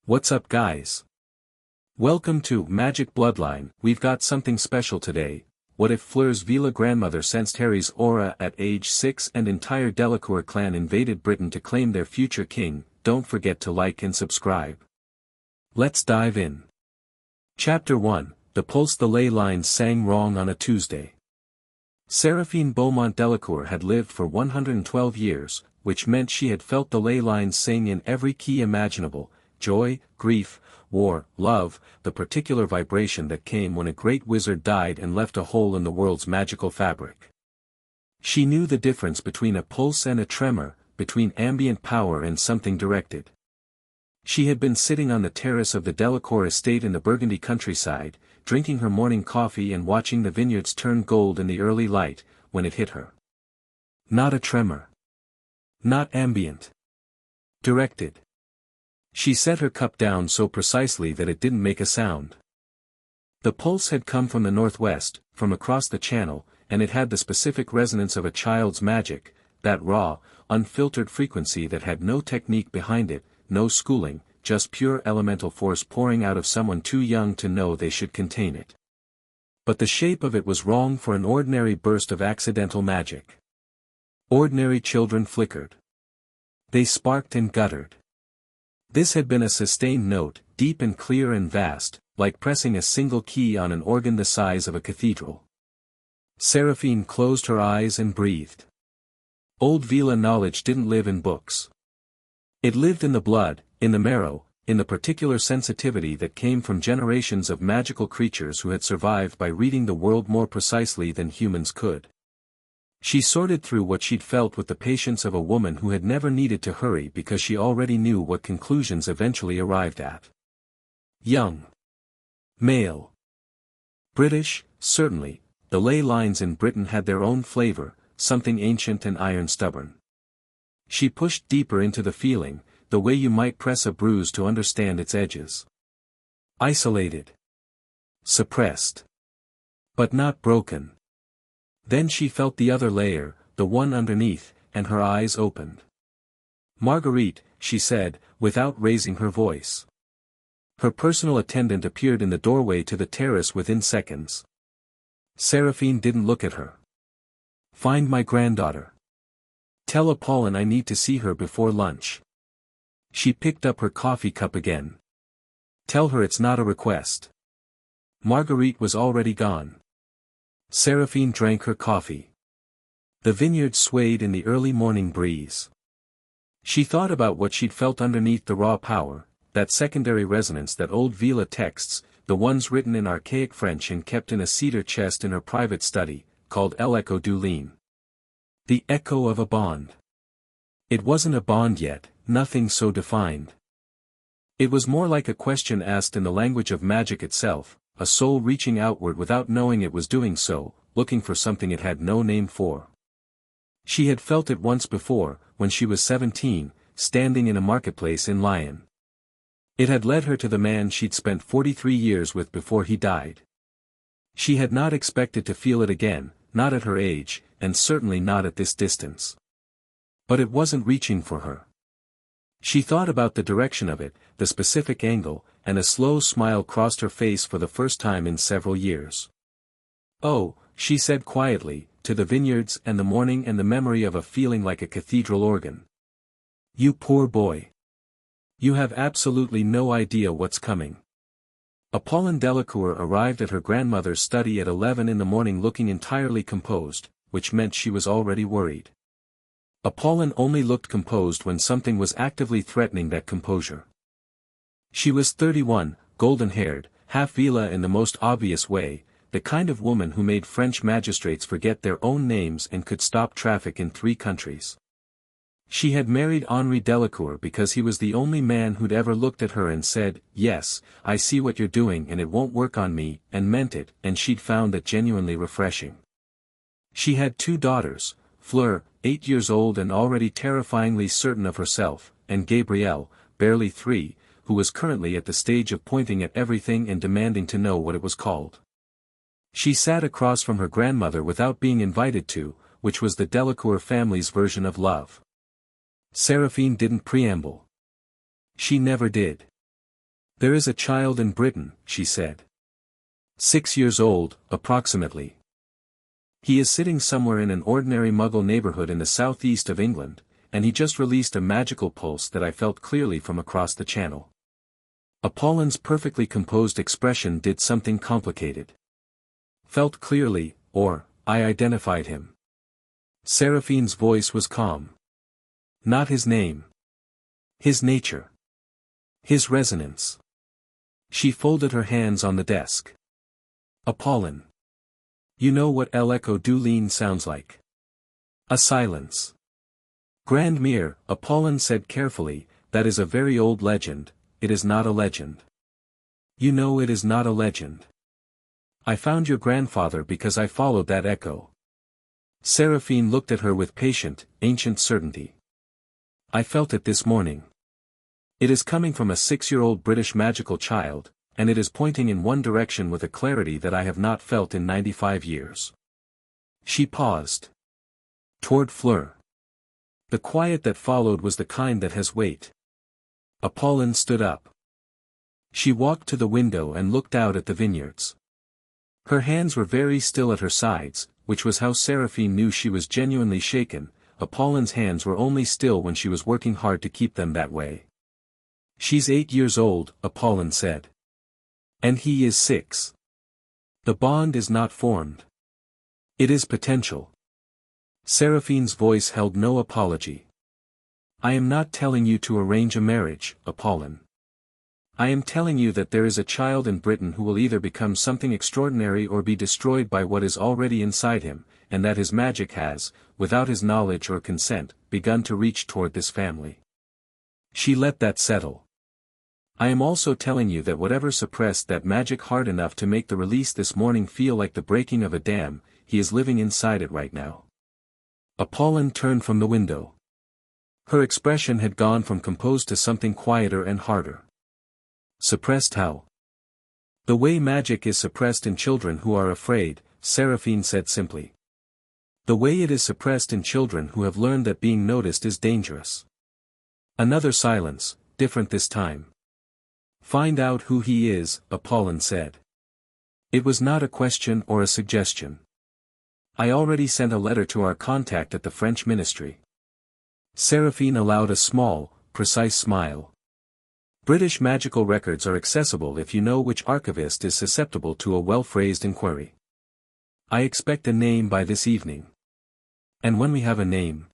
What's up, guys? Welcome to Magic Bloodline. We've got something special today. What if Fleur's Veela grandmother sensed Harry's aura at age 6 and entire Delacour clan invaded Britain to claim their future king? Don't forget to like and subscribe. Let's dive in. Chapter 1, The Pulse. The ley lines sang wrong on a Tuesday. Seraphine Delacour had lived for 112 years, which meant she had felt the ley lines sing in every key imaginable: joy, grief, war, love, the particular vibration that came when a great wizard died and left a hole in the world's magical fabric. She knew the difference between a pulse and a tremor, between ambient power and something directed. She had been sitting on the terrace of the Delacour estate in the Burgundy countryside, drinking her morning coffee and watching the vineyards turn gold in the early light, when it hit her. Not a tremor. Not ambient. Directed. She set her cup down so precisely that it didn't make a sound. The pulse had come from the northwest, from across the channel, and it had the specific resonance of a child's magic, that raw, unfiltered frequency that had no technique behind it, no schooling, just pure elemental force pouring out of someone too young to know they should contain it. But the shape of it was wrong for an ordinary burst of accidental magic. Ordinary children flickered. They sparked and guttered. This had been a sustained note, deep and clear and vast, like pressing a single key on an organ the size of a cathedral. Seraphine closed her eyes and breathed. Old Veela knowledge didn't live in books. It lived in the blood, in the marrow, in the particular sensitivity that came from generations of magical creatures who had survived by reading the world more precisely than humans could. She sorted through what she'd felt with the patience of a woman who had never needed to hurry because she already knew what conclusions eventually arrived at. Young. Male. British, certainly, the ley lines in Britain had their own flavor, something ancient and iron-stubborn. She pushed deeper into the feeling, the way you might press a bruise to understand its edges. Isolated. Suppressed. But not broken. Then she felt the other layer, the one underneath, and her eyes opened. "Marguerite," she said, without raising her voice. Her personal attendant appeared in the doorway to the terrace within seconds. Seraphine didn't look at her. "Find my granddaughter. Tell Apollon I need to see her before lunch." She picked up her coffee cup again. "Tell her it's not a request." Marguerite was already gone. Seraphine drank her coffee. The vineyard swayed in the early morning breeze. She thought about what she'd felt underneath the raw power, that secondary resonance that old Veela texts, the ones written in archaic French and kept in a cedar chest in her private study, called l'echo du lien. The echo of a bond. It wasn't a bond yet, nothing so defined. It was more like a question asked in the language of magic itself, a soul reaching outward without knowing it was doing so, looking for something it had no name for. She had felt it once before, when she was 17, standing in a marketplace in Lyon. It had led her to the man she'd spent 43 years with before he died. She had not expected to feel it again, not at her age, and certainly not at this distance. But it wasn't reaching for her. She thought about the direction of it, the specific angle, and a slow smile crossed her face for the first time in several years. "Oh," she said quietly, to the vineyards and the morning and the memory of a feeling like a cathedral organ. "You poor boy. You have absolutely no idea what's coming." Apollon Delacour arrived at her grandmother's study at 11 in the morning looking entirely composed, which meant she was already worried. Apollon only looked composed when something was actively threatening that composure. She was 31, golden-haired, half Veela in the most obvious way, the kind of woman who made French magistrates forget their own names and could stop traffic in 3 countries. She had married Henri Delacour because he was the only man who'd ever looked at her and said, "Yes, I see what you're doing and it won't work on me," and meant it, and she'd found that genuinely refreshing. She had 2 daughters, Fleur, 8 years old and already terrifyingly certain of herself, and Gabrielle, barely 3, who was currently at the stage of pointing at everything and demanding to know what it was called. She sat across from her grandmother without being invited to, which was the Delacour family's version of love. Seraphine didn't preamble. She never did. There is a child in Britain, she said. 6 years old, approximately. He is sitting somewhere in an ordinary Muggle neighborhood in the southeast of England, and he just released a magical pulse that I felt clearly from across the channel. Apollin's perfectly composed expression did something complicated. Felt clearly, or, I identified him. Seraphine's voice was calm. Not his name. His nature. His resonance. She folded her hands on the desk. Apollin. You know what El-Echo Doulin sounds like? A silence. Grandmere, Apollin said carefully, that is a very old legend, it is not a legend. You know it is not a legend. I found your grandfather because I followed that echo. Seraphine looked at her with patient, ancient certainty. I felt it this morning. It is coming from a 6-year-old British magical child, and it is pointing in one direction with a clarity that I have not felt in 95 years. She paused. Toward Fleur. The quiet that followed was the kind that has weight. Apollin stood up. She walked to the window and looked out at the vineyards. Her hands were very still at her sides, which was how Seraphine knew she was genuinely shaken. Apollin's hands were only still when she was working hard to keep them that way. She's 8 years old, Apollin said. And he is 6. The bond is not formed. It is potential. Seraphine's voice held no apology. I am not telling you to arrange a marriage, Apollin. I am telling you that there is a child in Britain who will either become something extraordinary or be destroyed by what is already inside him, and that his magic has, without his knowledge or consent, begun to reach toward this family. She let that settle. I am also telling you that whatever suppressed that magic hard enough to make the release this morning feel like the breaking of a dam, he is living inside it right now. Apollin turned from the window. Her expression had gone from composed to something quieter and harder. Suppressed how? The way magic is suppressed in children who are afraid, Seraphine said simply. The way it is suppressed in children who have learned that being noticed is dangerous. Another silence, different this time. Find out who he is, Apollin said. It was not a question or a suggestion. I already sent a letter to our contact at the French ministry. Seraphine allowed a small, precise smile. British magical records are accessible if you know which archivist is susceptible to a well-phrased inquiry. I expect a name by this evening. And when we have a name,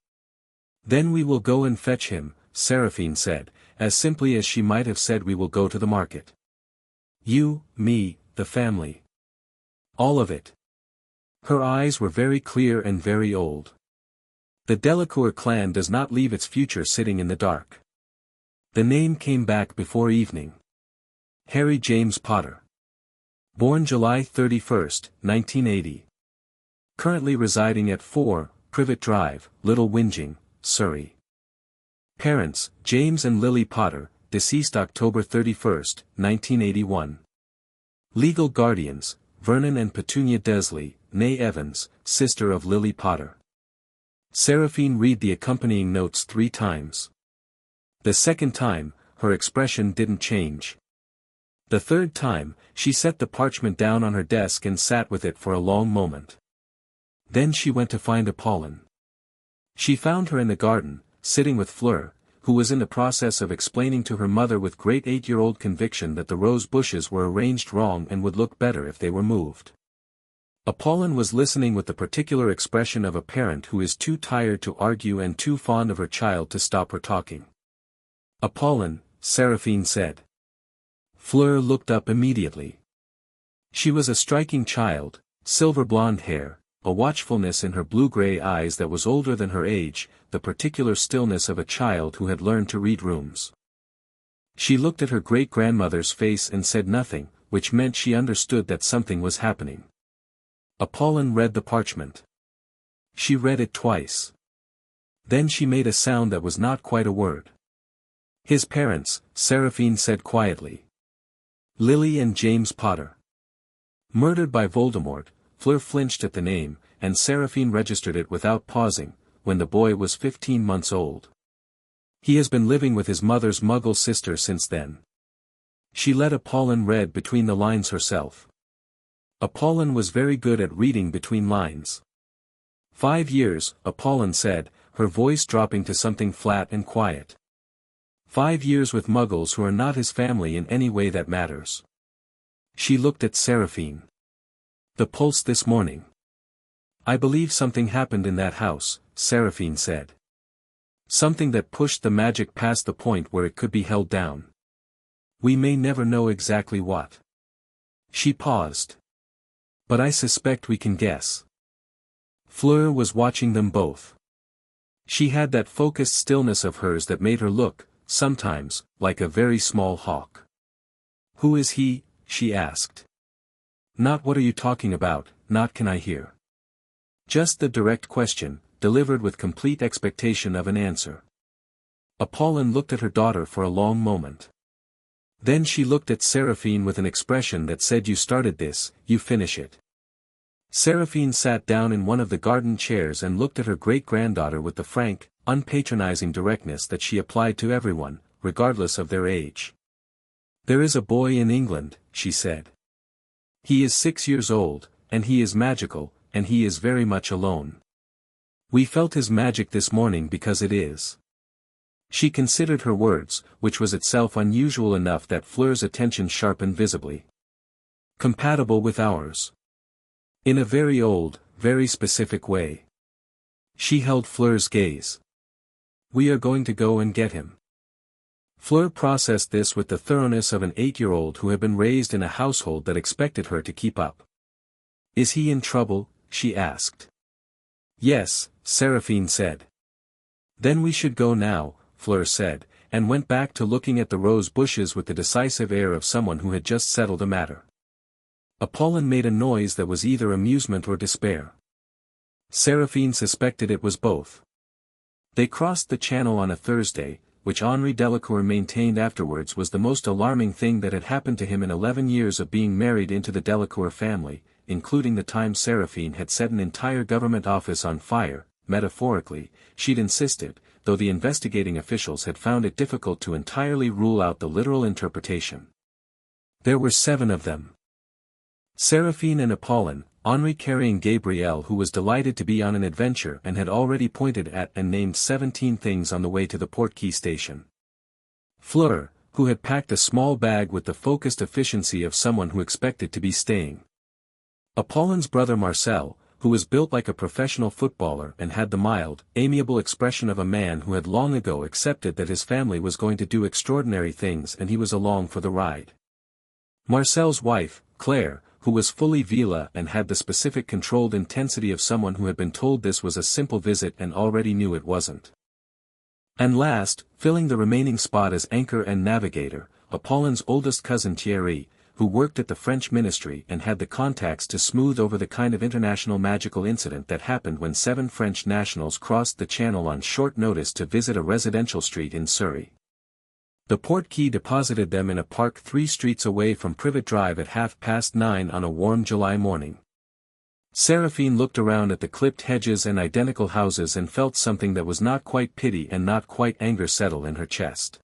then we will go and fetch him, Seraphine said, as simply as she might have said we will go to the market. You, me, the family. All of it. Her eyes were very clear and very old. The Delacour clan does not leave its future sitting in the dark. The name came back before evening. Harry James Potter. Born July 31, 1980. Currently residing at 4, Privet Drive, Little Whinging, Surrey. Parents, James and Lily Potter, deceased October 31, 1981. Legal guardians, Vernon and Petunia Desley, née Evans, sister of Lily Potter. Seraphine read the accompanying notes 3 times. The second time, her expression didn't change. The third time, she set the parchment down on her desk and sat with it for a long moment. Then she went to find Apollin. She found her in the garden, sitting with Fleur, who was in the process of explaining to her mother with great 8-year-old conviction that the rose bushes were arranged wrong and would look better if they were moved. Apollin was listening with the particular expression of a parent who is too tired to argue and too fond of her child to stop her talking. Apollin, Seraphine said. Fleur looked up immediately. She was a striking child, silver blonde hair, a watchfulness in her blue-gray eyes that was older than her age, the particular stillness of a child who had learned to read rooms. She looked at her great-grandmother's face and said nothing, which meant she understood that something was happening. Apollin read the parchment. She read it twice. Then she made a sound that was not quite a word. His parents, Seraphine said quietly. Lily and James Potter. Murdered by Voldemort, Fleur flinched at the name, and Seraphine registered it without pausing, when the boy was 15 months old. He has been living with his mother's Muggle sister since then. She let Apollon read between the lines herself. Apollon was very good at reading between lines. 5 years, Apollon said, her voice dropping to something flat and quiet. 5 years with muggles who are not his family in any way that matters. She looked at Seraphine. The pulse this morning. I believe something happened in that house, Seraphine said. Something that pushed the magic past the point where it could be held down. We may never know exactly what. She paused. But I suspect we can guess. Fleur was watching them both. She had that focused stillness of hers that made her look, sometimes, like a very small hawk. Who is he? She asked. Not what are you talking about, not can I hear. Just the direct question, delivered with complete expectation of an answer. Apollon looked at her daughter for a long moment. Then she looked at Seraphine with an expression that said, you started this, you finish it. Seraphine sat down in one of the garden chairs and looked at her great-granddaughter with the frank, unpatronizing directness that she applied to everyone, regardless of their age. There is a boy in England, she said. He is 6 years old, and he is magical, and he is very much alone. We felt his magic this morning because it is. She considered her words, which was itself unusual enough that Fleur's attention sharpened visibly. Compatible with ours. In a very old, very specific way. She held Fleur's gaze. We are going to go and get him. Fleur processed this with the thoroughness of an 8-year-old who had been raised in a household that expected her to keep up. Is he in trouble? She asked. Yes, Seraphine said. Then we should go now, Fleur said, and went back to looking at the rose bushes with the decisive air of someone who had just settled a matter. Apollon made a noise that was either amusement or despair. Seraphine suspected it was both. They crossed the channel on a Thursday, which Henri Delacour maintained afterwards was the most alarming thing that had happened to him in 11 years of being married into the Delacour family, including the time Seraphine had set an entire government office on fire. Metaphorically, she'd insisted, though the investigating officials had found it difficult to entirely rule out the literal interpretation. There were 7 of them. Seraphine and Apollon, Henri carrying Gabrielle, who was delighted to be on an adventure and had already pointed at and named 17 things on the way to the Portkey station. Fleur, who had packed a small bag with the focused efficiency of someone who expected to be staying. Apollon's brother Marcel, who was built like a professional footballer and had the mild, amiable expression of a man who had long ago accepted that his family was going to do extraordinary things and he was along for the ride. Marcel's wife, Claire, who was fully Veela and had the specific controlled intensity of someone who had been told this was a simple visit and already knew it wasn't. And last, filling the remaining spot as anchor and navigator, Apollon's oldest cousin Thierry, who worked at the French ministry and had the contacts to smooth over the kind of international magical incident that happened when 7 French nationals crossed the channel on short notice to visit a residential street in Surrey. The Portkey deposited them in a park 3 streets away from Privet Drive at 9:30 on a warm July morning. Seraphine looked around at the clipped hedges and identical houses and felt something that was not quite pity and not quite anger settle in her chest.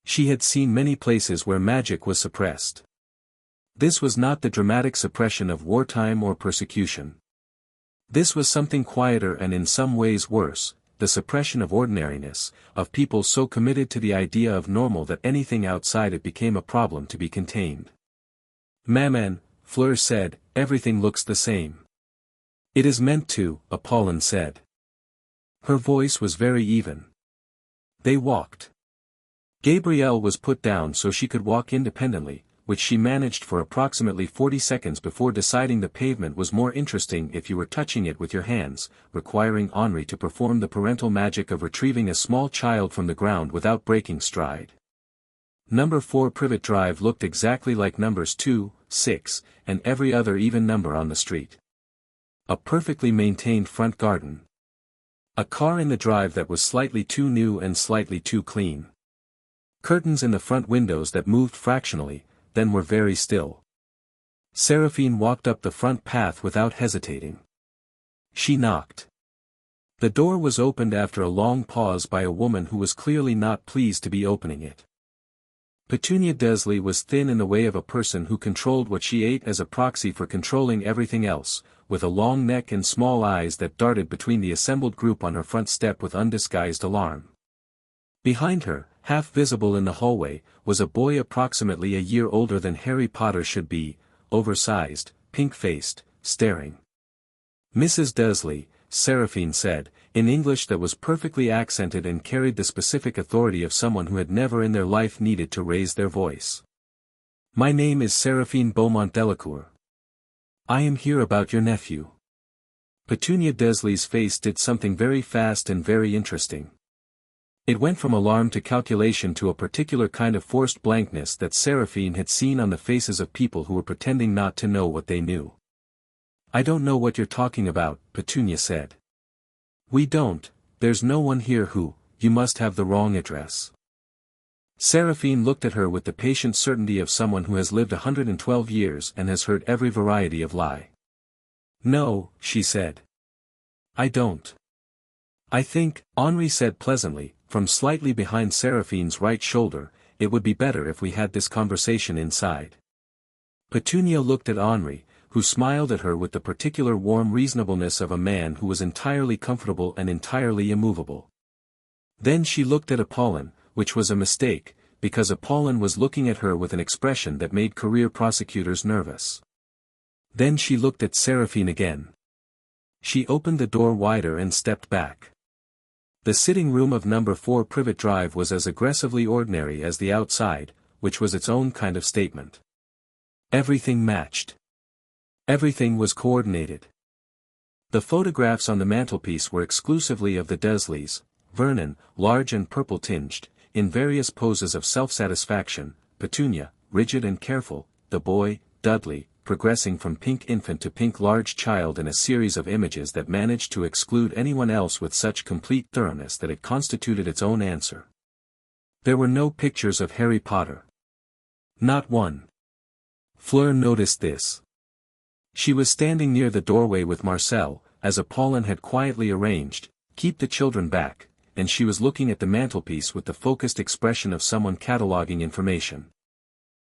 She had seen many places where magic was suppressed. This was not the dramatic suppression of wartime or persecution. This was something quieter and in some ways worse, the suppression of ordinariness, of people so committed to the idea of normal that anything outside it became a problem to be contained. Maman, Fleur said, everything looks the same. It is meant to, Apollon said. Her voice was very even. They walked. Gabrielle was put down so she could walk independently, which she managed for approximately 40 seconds before deciding the pavement was more interesting if you were touching it with your hands, requiring Henri to perform the parental magic of retrieving a small child from the ground without breaking stride. Number 4 Privet Drive looked exactly like numbers 2, 6, and every other even number on the street. A perfectly maintained front garden. A car in the drive that was slightly too new and slightly too clean. Curtains in the front windows that moved fractionally, then were very still. Seraphine walked up the front path without hesitating. She knocked. The door was opened after a long pause by a woman who was clearly not pleased to be opening it. Petunia Desley was thin in the way of a person who controlled what she ate as a proxy for controlling everything else, with a long neck and small eyes that darted between the assembled group on her front step with undisguised alarm. Behind her, half visible in the hallway, was a boy approximately a year older than Harry Potter should be, oversized, pink-faced, staring. "Mrs. Desley," Seraphine said, in English that was perfectly accented and carried the specific authority of someone who had never in their life needed to raise their voice. "My name is Seraphine Delacour. I am here about your nephew." Petunia Desley's face did something very fast and very interesting. It went from alarm to calculation to a particular kind of forced blankness that Seraphine had seen on the faces of people who were pretending not to know what they knew. "I don't know what you're talking about," Petunia said. "We don't, there's no one here who, you must have the wrong address." Seraphine looked at her with the patient certainty of someone who has lived 112 years and has heard every variety of lie. "No," she said. "I don't." "I think," Henri said pleasantly, from slightly behind Seraphine's right shoulder, "it would be better if we had this conversation inside." Petunia looked at Henri, who smiled at her with the particular warm reasonableness of a man who was entirely comfortable and entirely immovable. Then she looked at Apollon, which was a mistake, because Apollon was looking at her with an expression that made career prosecutors nervous. Then she looked at Seraphine again. She opened the door wider and stepped back. The sitting room of number 4 Privet Drive was as aggressively ordinary as the outside, which was its own kind of statement. Everything matched. Everything was coordinated. The photographs on the mantelpiece were exclusively of the Desleys, Vernon, large and purple-tinged, in various poses of self-satisfaction, Petunia, rigid and careful, the boy, Dudley, progressing from pink infant to pink large child in a series of images that managed to exclude anyone else with such complete thoroughness that it constituted its own answer. There were no pictures of Harry Potter. Not one. Fleur noticed this. She was standing near the doorway with Marcel, as Apollon had quietly arranged, "Keep the children back," and she was looking at the mantelpiece with the focused expression of someone cataloging information.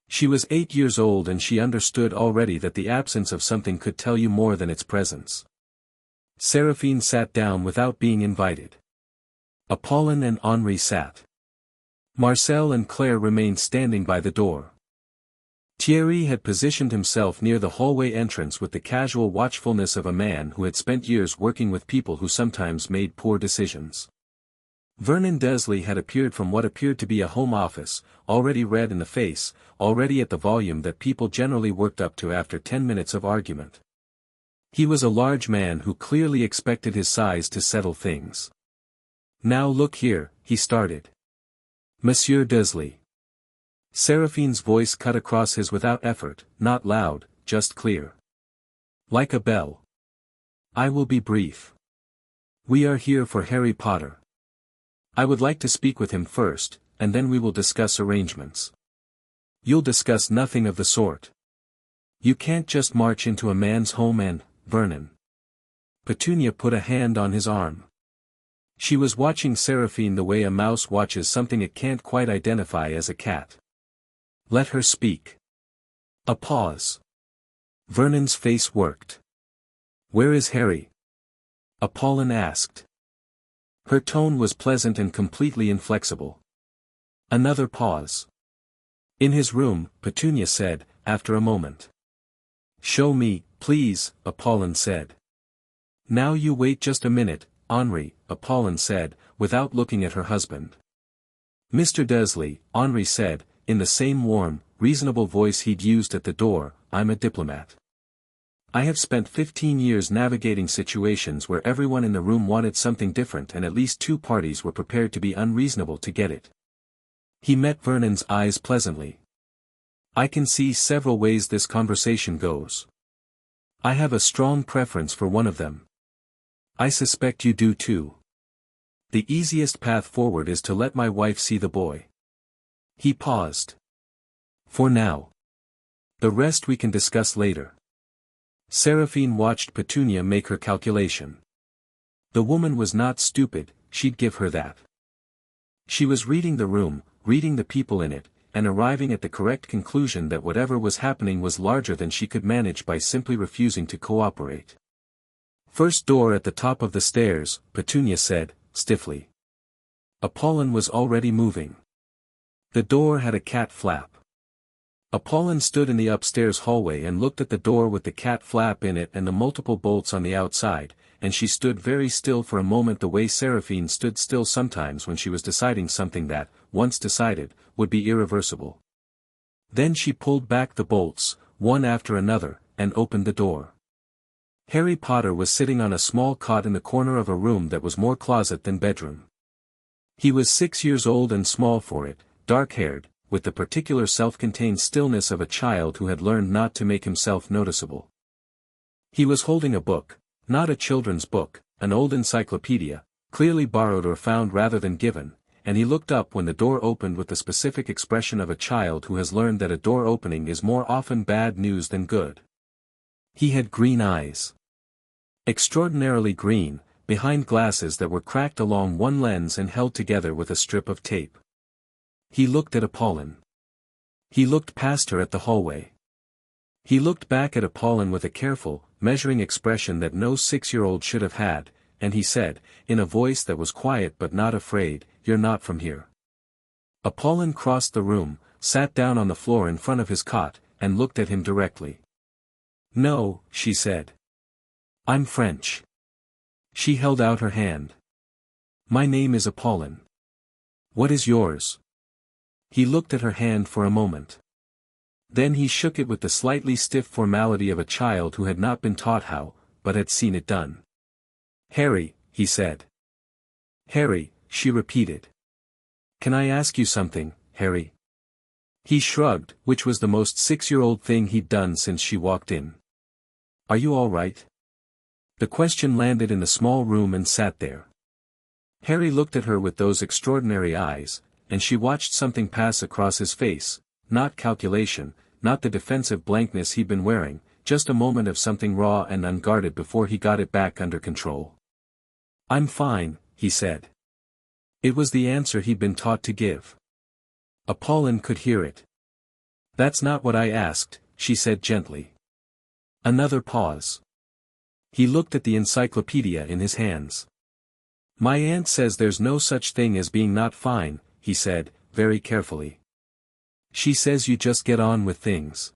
She was 8 years old and she understood already that the absence of something could tell you more than its presence. Seraphine sat down without being invited. Apollon and Henri sat. Marcel and Claire remained standing by the door. Thierry had positioned himself near the hallway entrance with the casual watchfulness of a man who had spent years working with people who sometimes made poor decisions. Vernon Desley had appeared from what appeared to be a home office, already red in the face, already at the volume that people generally worked up to after 10 minutes of argument. He was a large man who clearly expected his size to settle things. "Now look here," he started. "Monsieur Desley." Seraphine's voice cut across his without effort, not loud, just clear. Like a bell. "I will be brief. We are here for Harry Potter. I would like to speak with him first, and then we will discuss arrangements." "You'll discuss nothing of the sort. You can't just march into a man's home and, Vernon." Petunia put a hand on his arm. She was watching Seraphine the way a mouse watches something it can't quite identify as a cat. "Let her speak." A pause. Vernon's face worked. "Where is Harry?" Apollon asked. Her tone was pleasant and completely inflexible. Another pause. "In his room," Petunia said, after a moment. "Show me, please," Apollon said. "Now you wait just a minute, Henri," Apollon said, without looking at her husband. "Mr. Desley," Henri said, in the same warm, reasonable voice he'd used at the door, "I'm a diplomat. I have spent 15 years navigating situations where everyone in the room wanted something different and at least 2 parties were prepared to be unreasonable to get it." He met Vernon's eyes pleasantly. "I can see several ways this conversation goes. I have a strong preference for one of them. I suspect you do too. The easiest path forward is to let my wife see the boy." He paused. "For now. The rest we can discuss later." Seraphine watched Petunia make her calculation. The woman was not stupid, she'd give her that. She was reading the room, reading the people in it, and arriving at the correct conclusion that whatever was happening was larger than she could manage by simply refusing to cooperate. "First door at the top of the stairs," Petunia said, stiffly. Apollon was already moving. The door had a cat flap. Apollon stood in the upstairs hallway and looked at the door with the cat flap in it and the multiple bolts on the outside, and she stood very still for a moment, the way Seraphine stood still sometimes when she was deciding something that, once decided, would be irreversible. Then she pulled back the bolts, one after another, and opened the door. Harry Potter was sitting on a small cot in the corner of a room that was more closet than bedroom. He was 6 years old and small for it, dark-haired, with the particular self-contained stillness of a child who had learned not to make himself noticeable. He was holding a book, not a children's book, an old encyclopedia, clearly borrowed or found rather than given, and he looked up when the door opened with the specific expression of a child who has learned that a door opening is more often bad news than good. He had green eyes. Extraordinarily green, behind glasses that were cracked along one lens and held together with a strip of tape. He looked at Apollon. He looked past her at the hallway. He looked back at Apollon with a careful, measuring expression that no 6-year-old should have had, and he said, in a voice that was quiet but not afraid, "You're not from here." Apollon crossed the room, sat down on the floor in front of his cot, and looked at him directly. "No," she said. "I'm French." She held out her hand. "My name is Apollon. What is yours?" He looked at her hand for a moment. Then he shook it with the slightly stiff formality of a child who had not been taught how, but had seen it done. "Harry," he said. "Harry," she repeated. "Can I ask you something, Harry?" He shrugged, which was the most 6-year-old thing he'd done since she walked in. "Are you all right?" The question landed in the small room and sat there. Harry looked at her with those extraordinary eyes, and she watched something pass across his face, not calculation, not the defensive blankness he'd been wearing, just a moment of something raw and unguarded before he got it back under control. "I'm fine," he said. It was the answer he'd been taught to give. Apollon could hear it. "That's not what I asked," she said gently. Another pause. He looked at the encyclopedia in his hands. "My aunt says there's no such thing as being not fine," he said, very carefully. "She says you just get on with things."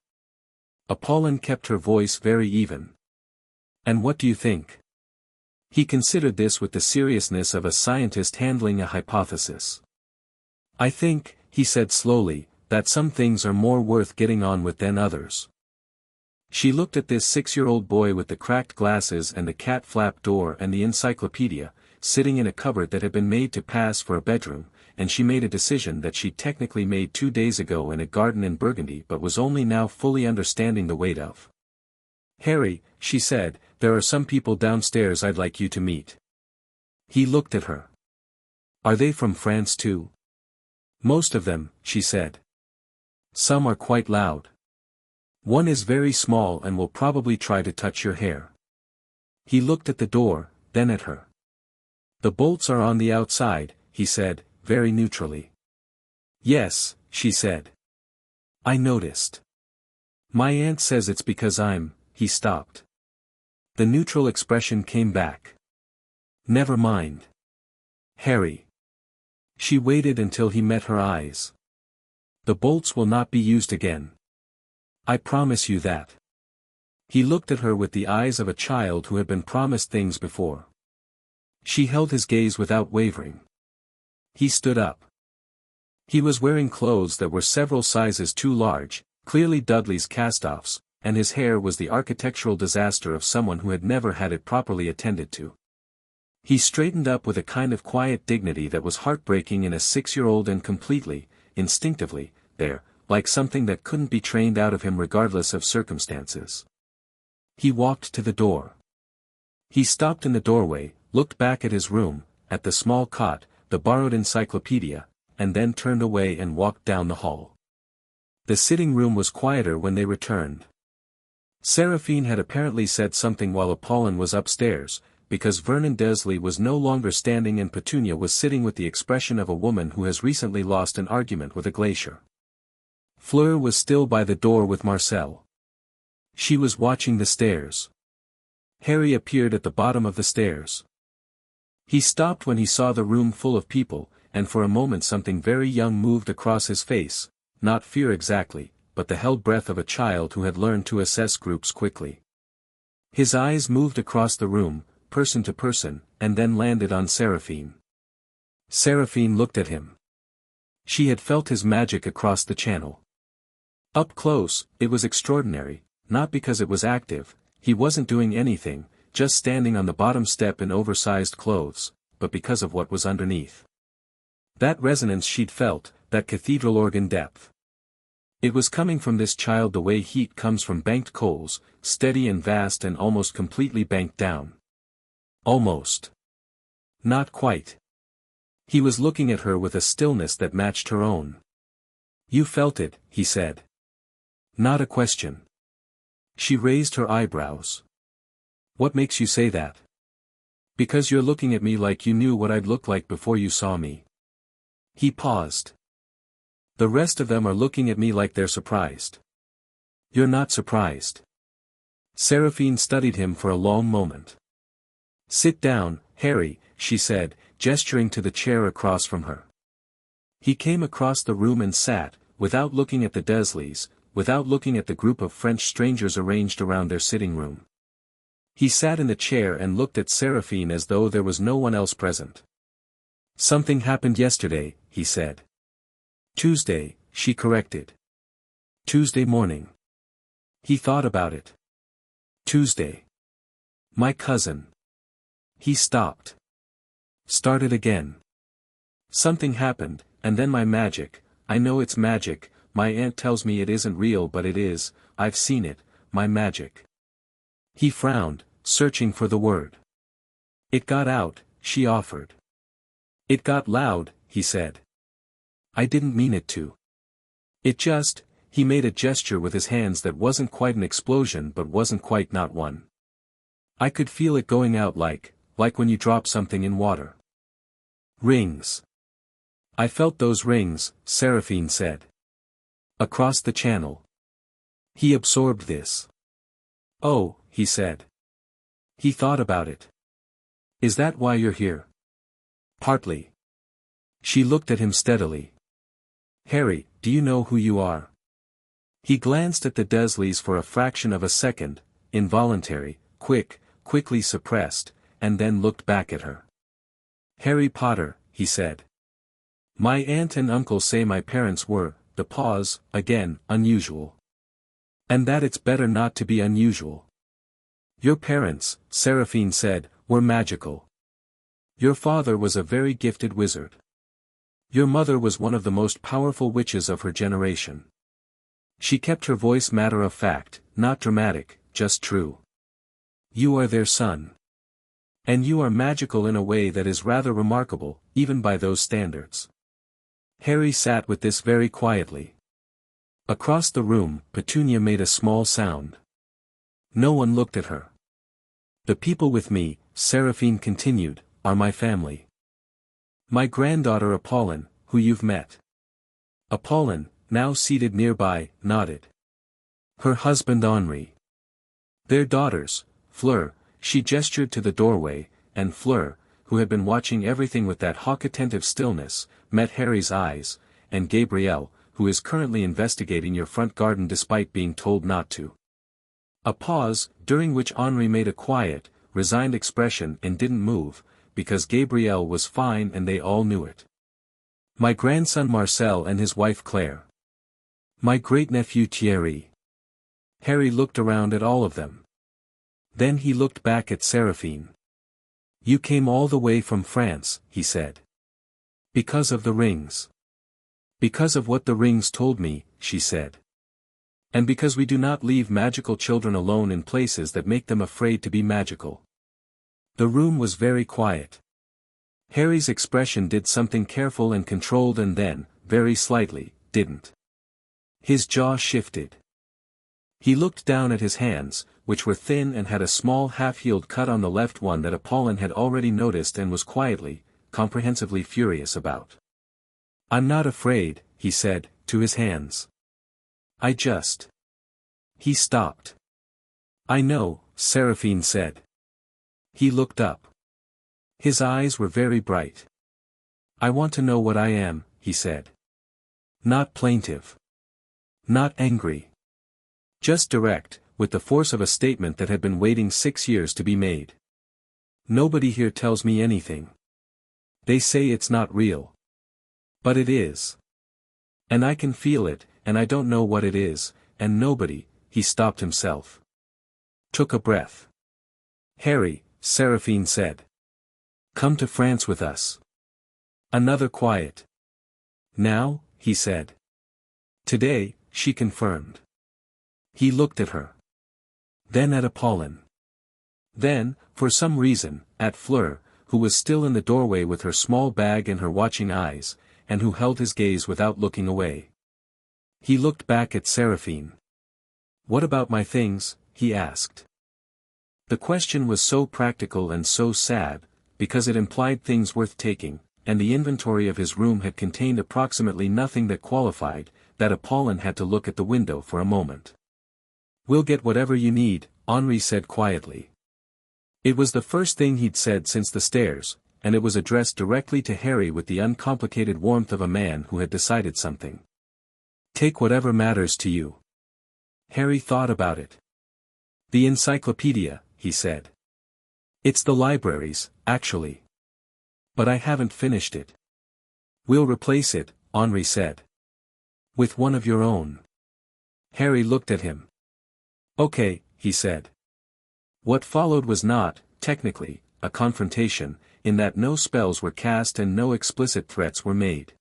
Apollon kept her voice very even. "And what do you think?" He considered this with the seriousness of a scientist handling a hypothesis. "I think," he said slowly, "that some things are more worth getting on with than others." She looked at this 6-year-old boy with the cracked glasses and the cat flap door and the encyclopedia, sitting in a cupboard that had been made to pass for a bedroom, and she made a decision that she technically made 2 days ago in a garden in Burgundy but was only now fully understanding the weight of. "Harry," she said, "there are some people downstairs I'd like you to meet." He looked at her. "Are they from France too?" "Most of them," she said. "Some are quite loud. One is very small and will probably try to touch your hair." He looked at the door, then at her. "The bolts are on the outside," he said, very neutrally. "Yes," she said. "I noticed. My aunt says it's because I'm," he stopped. The neutral expression came back. "Never mind. Harry." She waited until he met her eyes. "The bolts will not be used again. I promise you that." He looked at her with the eyes of a child who had been promised things before. She held his gaze without wavering. He stood up. He was wearing clothes that were several sizes too large, clearly Dudley's cast-offs, and his hair was the architectural disaster of someone who had never had it properly attended to. He straightened up with a kind of quiet dignity that was heartbreaking in a 6-year-old and completely, instinctively, there, like something that couldn't be trained out of him regardless of circumstances. He walked to the door. He stopped in the doorway, looked back at his room, at the small cot, the borrowed encyclopedia, and then turned away and walked down the hall. The sitting room was quieter when they returned. Seraphine had apparently said something while Apollon was upstairs, because Vernon Dursley was no longer standing and Petunia was sitting with the expression of a woman who has recently lost an argument with a glacier. Fleur was still by the door with Marcel. She was watching the stairs. Harry appeared at the bottom of the stairs. He stopped when he saw the room full of people, and for a moment something very young moved across his face, not fear exactly, but the held breath of a child who had learned to assess groups quickly. His eyes moved across the room, person to person, and then landed on Seraphine. Seraphine looked at him. She had felt his magic across the channel. Up close, it was extraordinary, not because it was active, he wasn't doing anything, just standing on the bottom step in oversized clothes, but because of what was underneath. That resonance she'd felt, that cathedral organ depth. It was coming from this child the way heat comes from banked coals, steady and vast and almost completely banked down. Almost. Not quite. He was looking at her with a stillness that matched her own. You felt it, he said. Not a question. She raised her eyebrows. What makes you say that? Because you're looking at me like you knew what I'd look like before you saw me. He paused. The rest of them are looking at me like they're surprised. You're not surprised. Seraphine studied him for a long moment. Sit down, Harry, she said, gesturing to the chair across from her. He came across the room and sat, without looking at the Dursleys, without looking at the group of French strangers arranged around their sitting room. He sat in the chair and looked at Seraphine as though there was no one else present. Something happened yesterday, he said. Tuesday, she corrected. Tuesday morning. He thought about it. Tuesday. My cousin. He stopped. Started again. Something happened, and then my magic, I know it's magic, my aunt tells me it isn't real but it is, I've seen it, my magic. He frowned, searching for the word. It got out, she offered. It got loud, he said. I didn't mean it to. It just, he made a gesture with his hands that wasn't quite an explosion but wasn't quite not one. I could feel it going out like when you drop something in water. Rings. I felt those rings, Seraphine said. Across the channel. He absorbed this. Oh, he said. He thought about it. Is that why you're here? Partly. She looked at him steadily. Harry, do you know who you are? He glanced at the Dursleys for a fraction of a second, involuntary, quickly suppressed, and then looked back at her. Harry Potter, he said. My aunt and uncle say my parents were, the pause, again, unusual. And that it's better not to be unusual. Your parents, Seraphine said, were magical. Your father was a very gifted wizard. Your mother was one of the most powerful witches of her generation. She kept her voice matter of fact, not dramatic, just true. You are their son. And you are magical in a way that is rather remarkable, even by those standards. Harry sat with this very quietly. Across the room, Petunia made a small sound. No one looked at her. The people with me, Seraphine continued, are my family. My granddaughter Apollon, who you've met. Apollon, now seated nearby, nodded. Her husband Henri. Their daughters, Fleur, she gestured to the doorway, and Fleur, who had been watching everything with that hawk-attentive stillness, met Harry's eyes, and Gabrielle, who is currently investigating your front garden despite being told not to. A pause, during which Henri made a quiet, resigned expression and didn't move, because Gabrielle was fine and they all knew it. My grandson Marcel and his wife Claire. My great-nephew Thierry. Harry looked around at all of them. Then he looked back at Seraphine. You came all the way from France, he said. Because of the rings. Because of what the rings told me, she said. And because we do not leave magical children alone in places that make them afraid to be magical. The room was very quiet. Harry's expression did something careful and controlled and then, very slightly, didn't. His jaw shifted. He looked down at his hands, which were thin and had a small half-healed cut on the left one that Apollon had already noticed and was quietly, comprehensively furious about. I'm not afraid, he said, to his hands. I just... He stopped. I know, Seraphine said. He looked up. His eyes were very bright. I want to know what I am, he said. Not plaintive. Not angry. Just direct, with the force of a statement that had been waiting 6 years to be made. Nobody here tells me anything. They say it's not real. But it is. And I can feel it, and I don't know what it is, and nobody, he stopped himself. Took a breath. Harry, Seraphine said. Come to France with us. Another quiet. Now, he said. Today, she confirmed. He looked at her. Then at Apollon. Then, for some reason, at Fleur, who was still in the doorway with her small bag and her watching eyes, and who held his gaze without looking away. He looked back at Seraphine. What about my things? He asked. The question was so practical and so sad, because it implied things worth taking, and the inventory of his room had contained approximately nothing that qualified, that Apollon had to look at the window for a moment. We'll get whatever you need, Henri said quietly. It was the first thing he'd said since the stairs, and it was addressed directly to Harry with the uncomplicated warmth of a man who had decided something. Take whatever matters to you. Harry thought about it. The encyclopedia, he said. It's the library's, actually. But I haven't finished it. We'll replace it, Henri said. With one of your own. Harry looked at him. Okay, he said. What followed was not, technically, a confrontation, in that no spells were cast and no explicit threats were made.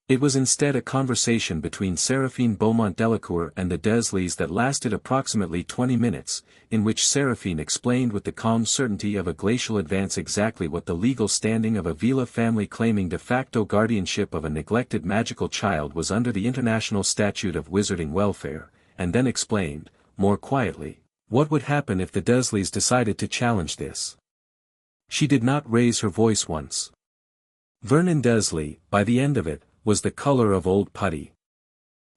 It was instead a conversation between Seraphine Delacour and the Desleys that lasted approximately 20 minutes, in which Seraphine explained with the calm certainty of a glacial advance exactly what the legal standing of a Veela family claiming de facto guardianship of a neglected magical child was under the International Statute of Wizarding Welfare, and then explained, more quietly, what would happen if the Desleys decided to challenge this. She did not raise her voice once. Vernon Desley, by the end of it, was the color of old putty.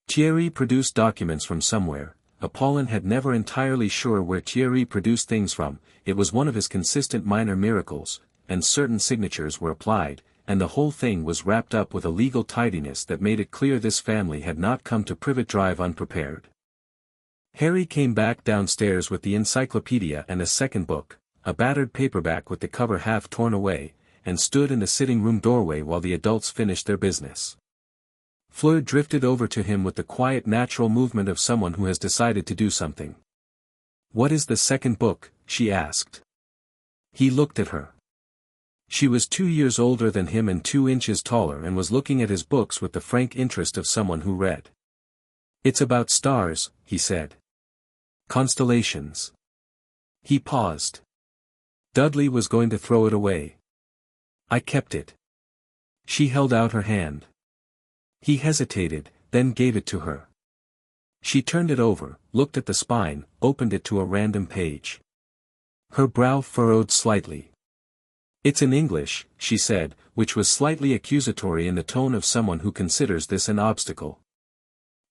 Thierry produced documents from somewhere. Apollon had never entirely sure where Thierry produced things from. It was one of his consistent minor miracles, and certain signatures were applied, and the whole thing was wrapped up with a legal tidiness that made it clear this family had not come to Privet Drive unprepared. Harry came back downstairs with the encyclopedia and a second book, a battered paperback with the cover half torn away, and stood in the sitting room doorway while the adults finished their business. Fleur drifted over to him with the quiet natural movement of someone who has decided to do something. What is the second book? She asked. He looked at her. She was 2 years older than him and 2 inches taller and was looking at his books with the frank interest of someone who read. It's about stars, he said. Constellations. He paused. Dudley was going to throw it away. I kept it. She held out her hand. He hesitated, then gave it to her. She turned it over, looked at the spine, opened it to a random page. Her brow furrowed slightly. It's in English, she said, which was slightly accusatory in the tone of someone who considers this an obstacle.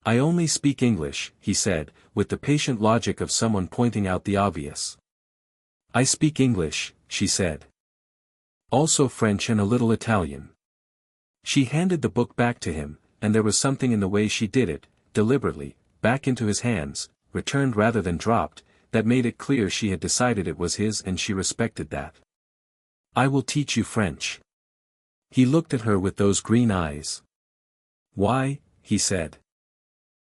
I only speak English, he said, with the patient logic of someone pointing out the obvious. I speak English, she said. Also French and a little Italian. She handed the book back to him, and there was something in the way she did it, deliberately, back into his hands, returned rather than dropped, that made it clear she had decided it was his and she respected that. I will teach you French. He looked at her with those green eyes. Why? He said.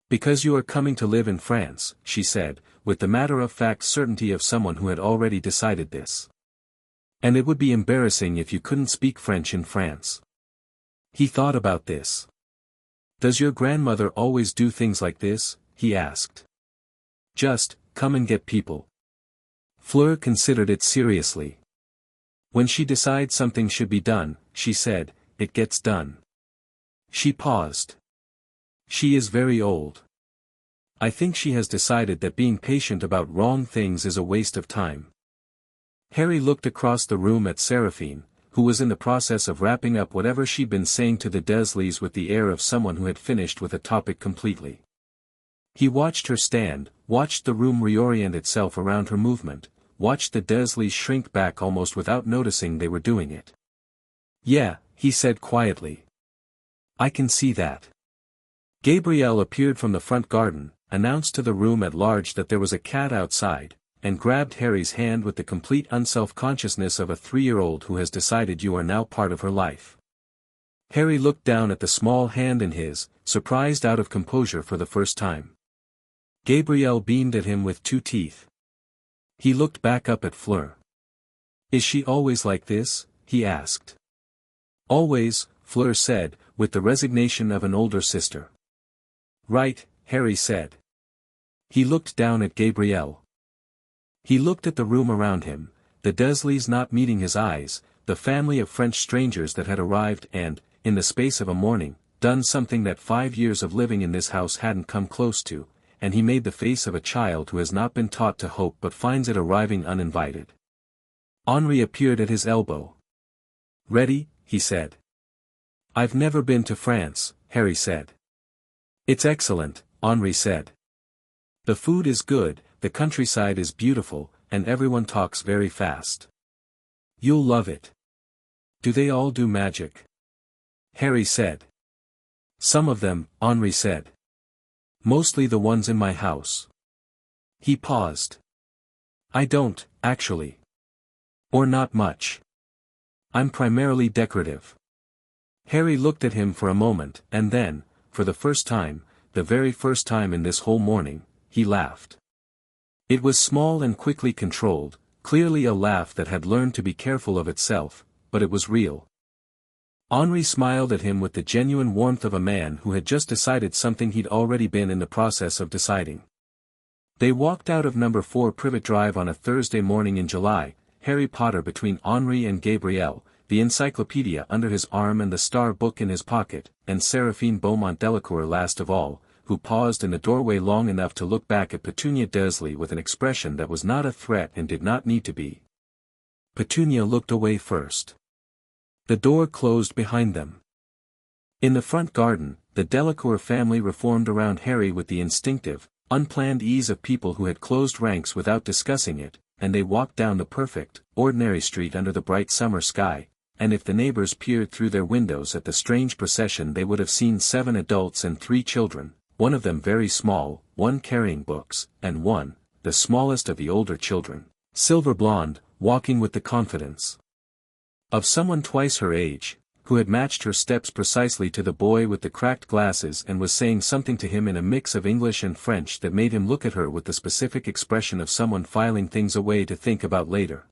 Because you are coming to live in France, she said, with the matter-of-fact certainty of someone who had already decided this. And it would be embarrassing if you couldn't speak French in France. He thought about this. Does your grandmother always do things like this? He asked. Just, come and get people. Fleur considered it seriously. When she decides something should be done, she said, it gets done. She paused. She is very old. I think she has decided that being patient about wrong things is a waste of time. Harry looked across the room at Seraphine, who was in the process of wrapping up whatever she'd been saying to the Desleys with the air of someone who had finished with a topic completely. He watched her stand, watched the room reorient itself around her movement, watched the Dursleys shrink back almost without noticing they were doing it. "Yeah," he said quietly. "I can see that." Gabrielle appeared from the front garden, announced to the room at large that there was a cat outside, and grabbed Harry's hand with the complete unself-consciousness of a 3-year-old who has decided you are now part of her life. Harry looked down at the small hand in his, surprised out of composure for the first time. Gabrielle beamed at him with 2 teeth. He looked back up at Fleur. "Is she always like this?" he asked. "Always," Fleur said, with the resignation of an older sister. "Right," Harry said. He looked down at Gabrielle. He looked at the room around him, the Dursleys not meeting his eyes, the family of French strangers that had arrived and, in the space of a morning, done something that 5 years of living in this house hadn't come close to, and he made the face of a child who has not been taught to hope but finds it arriving uninvited. Henri appeared at his elbow. "Ready?" he said. "I've never been to France," Harry said. "It's excellent," Henri said. "The food is good, the countryside is beautiful, and everyone talks very fast. You'll love it." "Do they all do magic?" Harry said. "Some of them," Henri said. "Mostly the ones in my house." He paused. "I don't, actually. Or not much. I'm primarily decorative." Harry looked at him for a moment, and then, for the first time, the very first time in this whole morning, he laughed. It was small and quickly controlled, clearly a laugh that had learned to be careful of itself, but it was real. Henri smiled at him with the genuine warmth of a man who had just decided something he'd already been in the process of deciding. They walked out of number 4 Privet Drive on a Thursday morning in July, Harry Potter between Henri and Gabrielle, the encyclopedia under his arm and the star book in his pocket, and Seraphine Delacour last of all, who paused in the doorway long enough to look back at Petunia Dursley with an expression that was not a threat and did not need to be. Petunia looked away first. The door closed behind them. In the front garden, the Delacour family reformed around Harry with the instinctive, unplanned ease of people who had closed ranks without discussing it, and they walked down the perfect, ordinary street under the bright summer sky, and if the neighbors peered through their windows at the strange procession they would have seen 7 adults and 3 children, one of them very small, one carrying books, and one, the smallest of the older children, silver blonde, walking with the confidence of someone twice her age, who had matched her steps precisely to the boy with the cracked glasses and was saying something to him in a mix of English and French that made him look at her with the specific expression of someone filing things away to think about later.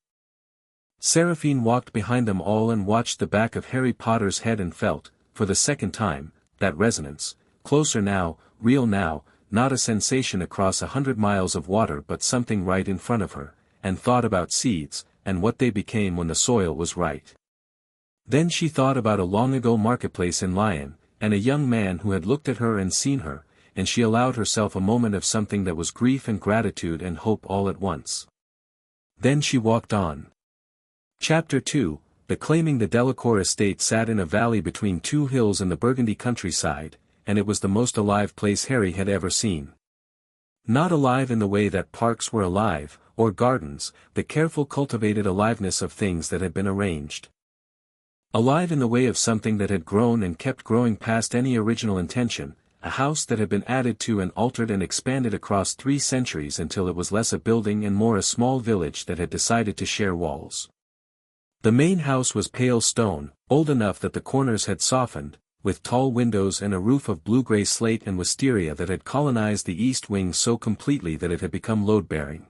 Seraphine walked behind them all and watched the back of Harry Potter's head and felt, for the second time, that resonance, closer now, real now, not a sensation across 100 miles of water but something right in front of her, and thought about seeds, and what they became when the soil was right. Then she thought about a long-ago marketplace in Lyon, and a young man who had looked at her and seen her, and she allowed herself a moment of something that was grief and gratitude and hope all at once. Then she walked on. Chapter 2, the claiming the Delacour estate sat in a valley between 2 hills in the Burgundy countryside, and it was the most alive place Harry had ever seen. Not alive in the way that parks were alive, or gardens, the careful cultivated aliveness of things that had been arranged. Alive in the way of something that had grown and kept growing past any original intention, a house that had been added to and altered and expanded across 3 centuries until it was less a building and more a small village that had decided to share walls. The main house was pale stone, old enough that the corners had softened, with tall windows and a roof of blue-gray slate and wisteria that had colonized the east wing so completely that it had become load-bearing.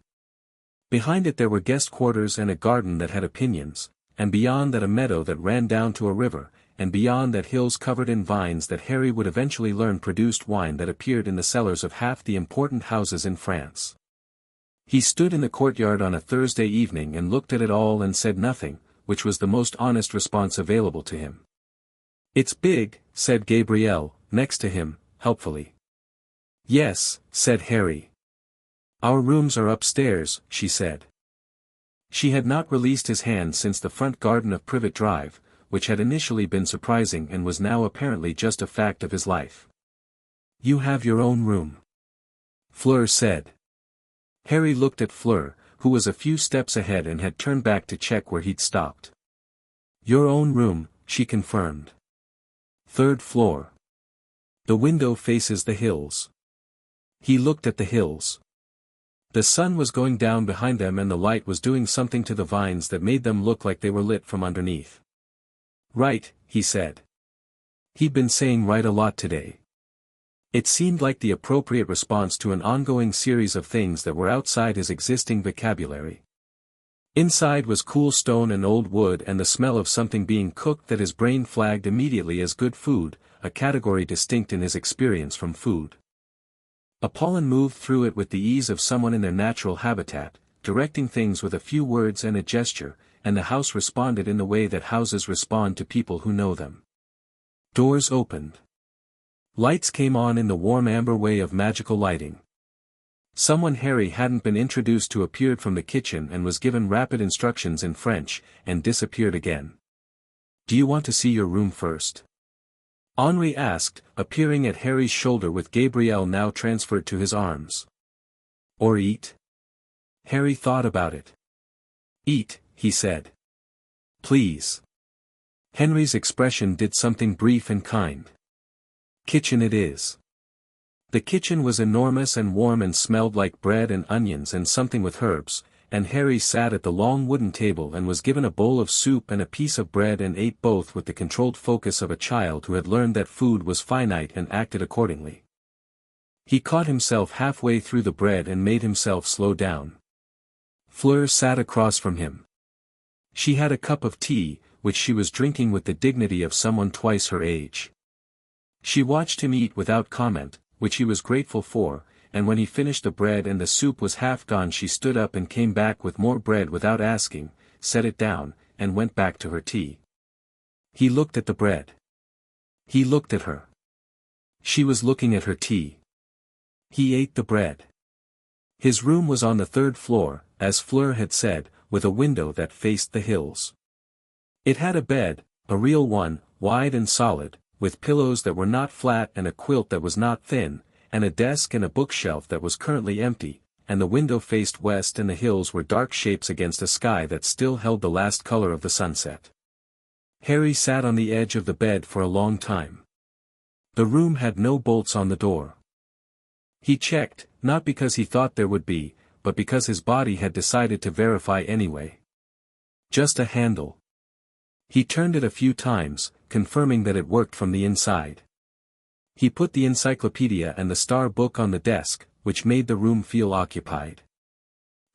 Behind it there were guest quarters and a garden that had opinions, and beyond that a meadow that ran down to a river, and beyond that hills covered in vines that Harry would eventually learn produced wine that appeared in the cellars of half the important houses in France. He stood in the courtyard on a Thursday evening and looked at it all and said nothing, which was the most honest response available to him. "It's big," said Gabrielle, next to him, helpfully. "Yes," said Harry. "Our rooms are upstairs," she said. She had not released his hand since the front garden of Privet Drive, which had initially been surprising and was now apparently just a fact of his life. "You have your own room." Fleur said. Harry looked at Fleur, who was a few steps ahead and had turned back to check where he'd stopped. Your own room, she confirmed. Third floor. The window faces the hills. He looked at the hills. The sun was going down behind them and the light was doing something to the vines that made them look like they were lit from underneath. Right, he said. He'd been saying right a lot today. It seemed like the appropriate response to an ongoing series of things that were outside his existing vocabulary. Inside was cool stone and old wood and the smell of something being cooked that his brain flagged immediately as good food, a category distinct in his experience from food. Apollon moved through it with the ease of someone in their natural habitat, directing things with a few words and a gesture, and the house responded in the way that houses respond to people who know them. Doors opened. Lights came on in the warm amber way of magical lighting. Someone Harry hadn't been introduced to appeared from the kitchen and was given rapid instructions in French, and disappeared again. Do you want to see your room first? Henri asked, appearing at Harry's shoulder with Gabrielle now transferred to his arms. Or eat? Harry thought about it. Eat, he said. Please. Henry's expression did something brief and kind. Kitchen it is. The kitchen was enormous and warm and smelled like bread and onions and something with herbs, and Harry sat at the long wooden table and was given a bowl of soup and a piece of bread and ate both with the controlled focus of a child who had learned that food was finite and acted accordingly. He caught himself halfway through the bread and made himself slow down. Fleur sat across from him. She had a cup of tea, which she was drinking with the dignity of someone twice her age. She watched him eat without comment, which he was grateful for, and when he finished the bread and the soup was half gone she stood up and came back with more bread without asking, set it down, and went back to her tea. He looked at the bread. He looked at her. She was looking at her tea. He ate the bread. His room was on the third floor, as Fleur had said, with a window that faced the hills. It had a bed, a real one, wide and solid, with pillows that were not flat and a quilt that was not thin, and a desk and a bookshelf that was currently empty, and the window faced west and the hills were dark shapes against a sky that still held the last color of the sunset. Harry sat on the edge of the bed for a long time. The room had no bolts on the door. He checked, not because he thought there would be, but because his body had decided to verify anyway. Just a handle. He turned it a few times, confirming that it worked from the inside. He put the encyclopedia and the star book on the desk, which made the room feel occupied.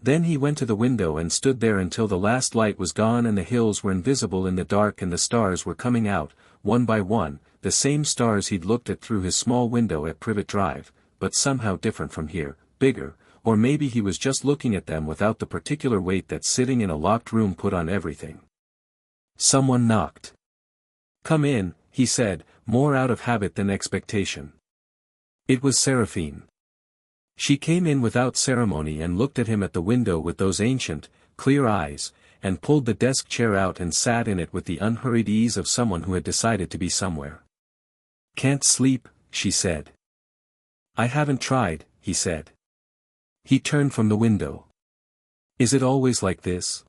Then he went to the window and stood there until the last light was gone and the hills were invisible in the dark and the stars were coming out, one by one, the same stars he'd looked at through his small window at Privet Drive, but somehow different from here, bigger, or maybe he was just looking at them without the particular weight that sitting in a locked room put on everything. Someone knocked. Come in, he said, more out of habit than expectation. It was Seraphine. She came in without ceremony and looked at him at the window with those ancient, clear eyes, and pulled the desk chair out and sat in it with the unhurried ease of someone who had decided to be somewhere. Can't sleep, she said. I haven't tried, he said. He turned from the window. Is it always like this?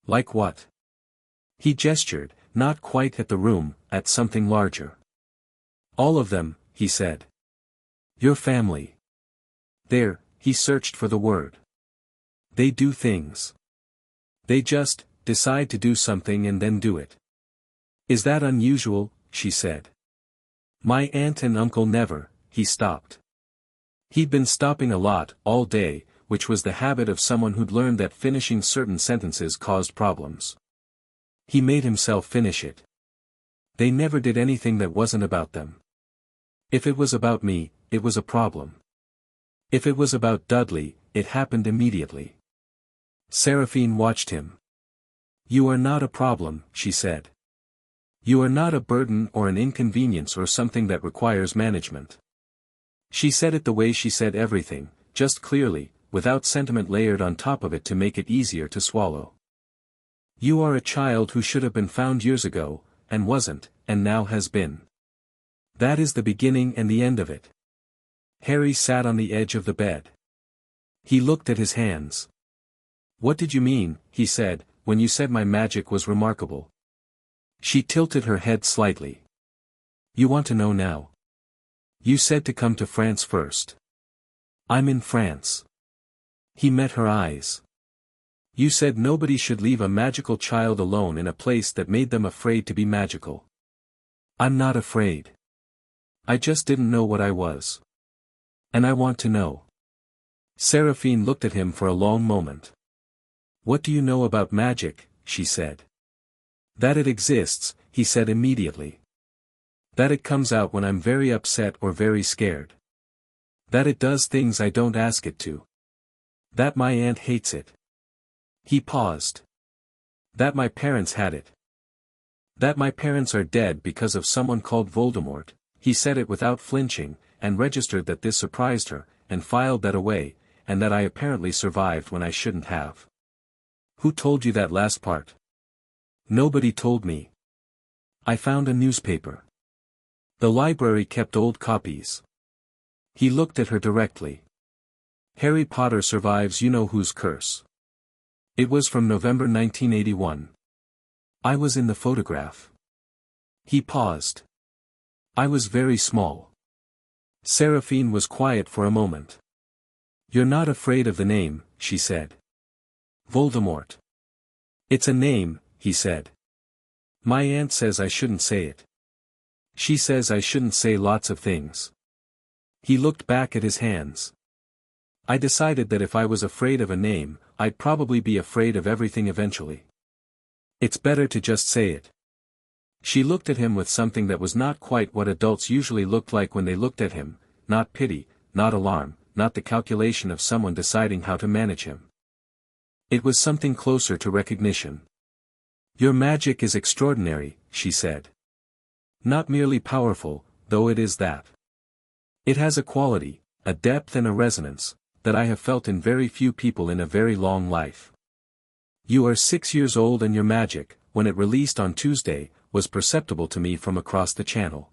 Like what? He gestured, not quite at the room, at something larger. All of them, he said. Your family. There, he searched for the word. They do things. They just, decide to do something and then do it. Is that unusual, she said. My aunt and uncle never, he stopped. He'd been stopping a lot, all day, which was the habit of someone who'd learned that finishing certain sentences caused problems. He made himself finish it. They never did anything that wasn't about them. If it was about me, it was a problem. If it was about Dudley, it happened immediately. Seraphine watched him. You are not a problem, she said. You are not a burden or an inconvenience or something that requires management. She said it the way she said everything, just clearly, without sentiment layered on top of it to make it easier to swallow. You are a child who should have been found years ago, and wasn't, and now has been. That is the beginning and the end of it. Harry sat on the edge of the bed. He looked at his hands. "What did you mean," he said, "when you said my magic was remarkable?" She tilted her head slightly. "You want to know now? You said to come to France first. I'm in France." He met her eyes. "You said nobody should leave a magical child alone in a place that made them afraid to be magical." "I'm not afraid. I just didn't know what I was. And I want to know." Seraphine looked at him for a long moment. "What do you know about magic?" she said. "That it exists," he said immediately. "That it comes out when I'm very upset or very scared. That it does things I don't ask it to. That my aunt hates it." He paused. "That my parents had it. That my parents are dead because of someone called Voldemort." He said it without flinching, and registered that this surprised her, and filed that away, and that I apparently survived when I shouldn't have. "Who told you that last part?" "Nobody told me. I found a newspaper. The library kept old copies." He looked at her directly. "Harry Potter survives you-know-whose curse. It was from November 1981. I was in the photograph." He paused. "I was very small." Seraphine was quiet for a moment. "You're not afraid of the name," she said. "Voldemort." "It's a name," he said. "My aunt says I shouldn't say it. She says I shouldn't say lots of things." He looked back at his hands. "I decided that if I was afraid of a name, I'd probably be afraid of everything eventually. It's better to just say it." She looked at him with something that was not quite what adults usually looked like when they looked at him, not pity, not alarm, not the calculation of someone deciding how to manage him. It was something closer to recognition. "Your magic is extraordinary," she said. "Not merely powerful, though it is that. It has a quality, a depth and a resonance, that I have felt in very few people in a very long life. You are 6 years old and your magic, when it released on Tuesday, was perceptible to me from across the channel."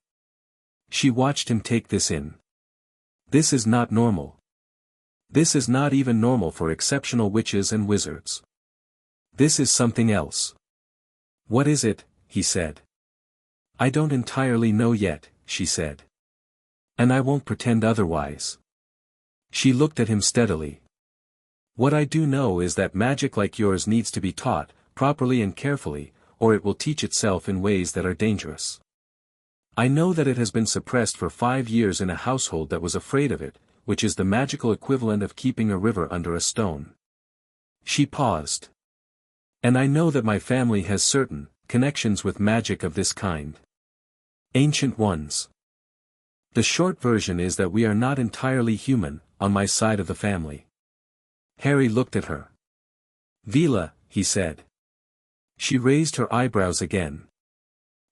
She watched him take this in. "This is not normal. This is not even normal for exceptional witches and wizards. This is something else." "What is it?" he said. "I don't entirely know yet," she said. "And I won't pretend otherwise." She looked at him steadily. "What I do know is that magic like yours needs to be taught, properly and carefully, or it will teach itself in ways that are dangerous. I know that it has been suppressed for 5 years in a household that was afraid of it, which is the magical equivalent of keeping a river under a stone." She paused. "And I know that my family has certain connections with magic of this kind. Ancient ones. The short version is that we are not entirely human, on my side of the family." Harry looked at her. "Veela," he said. She raised her eyebrows again.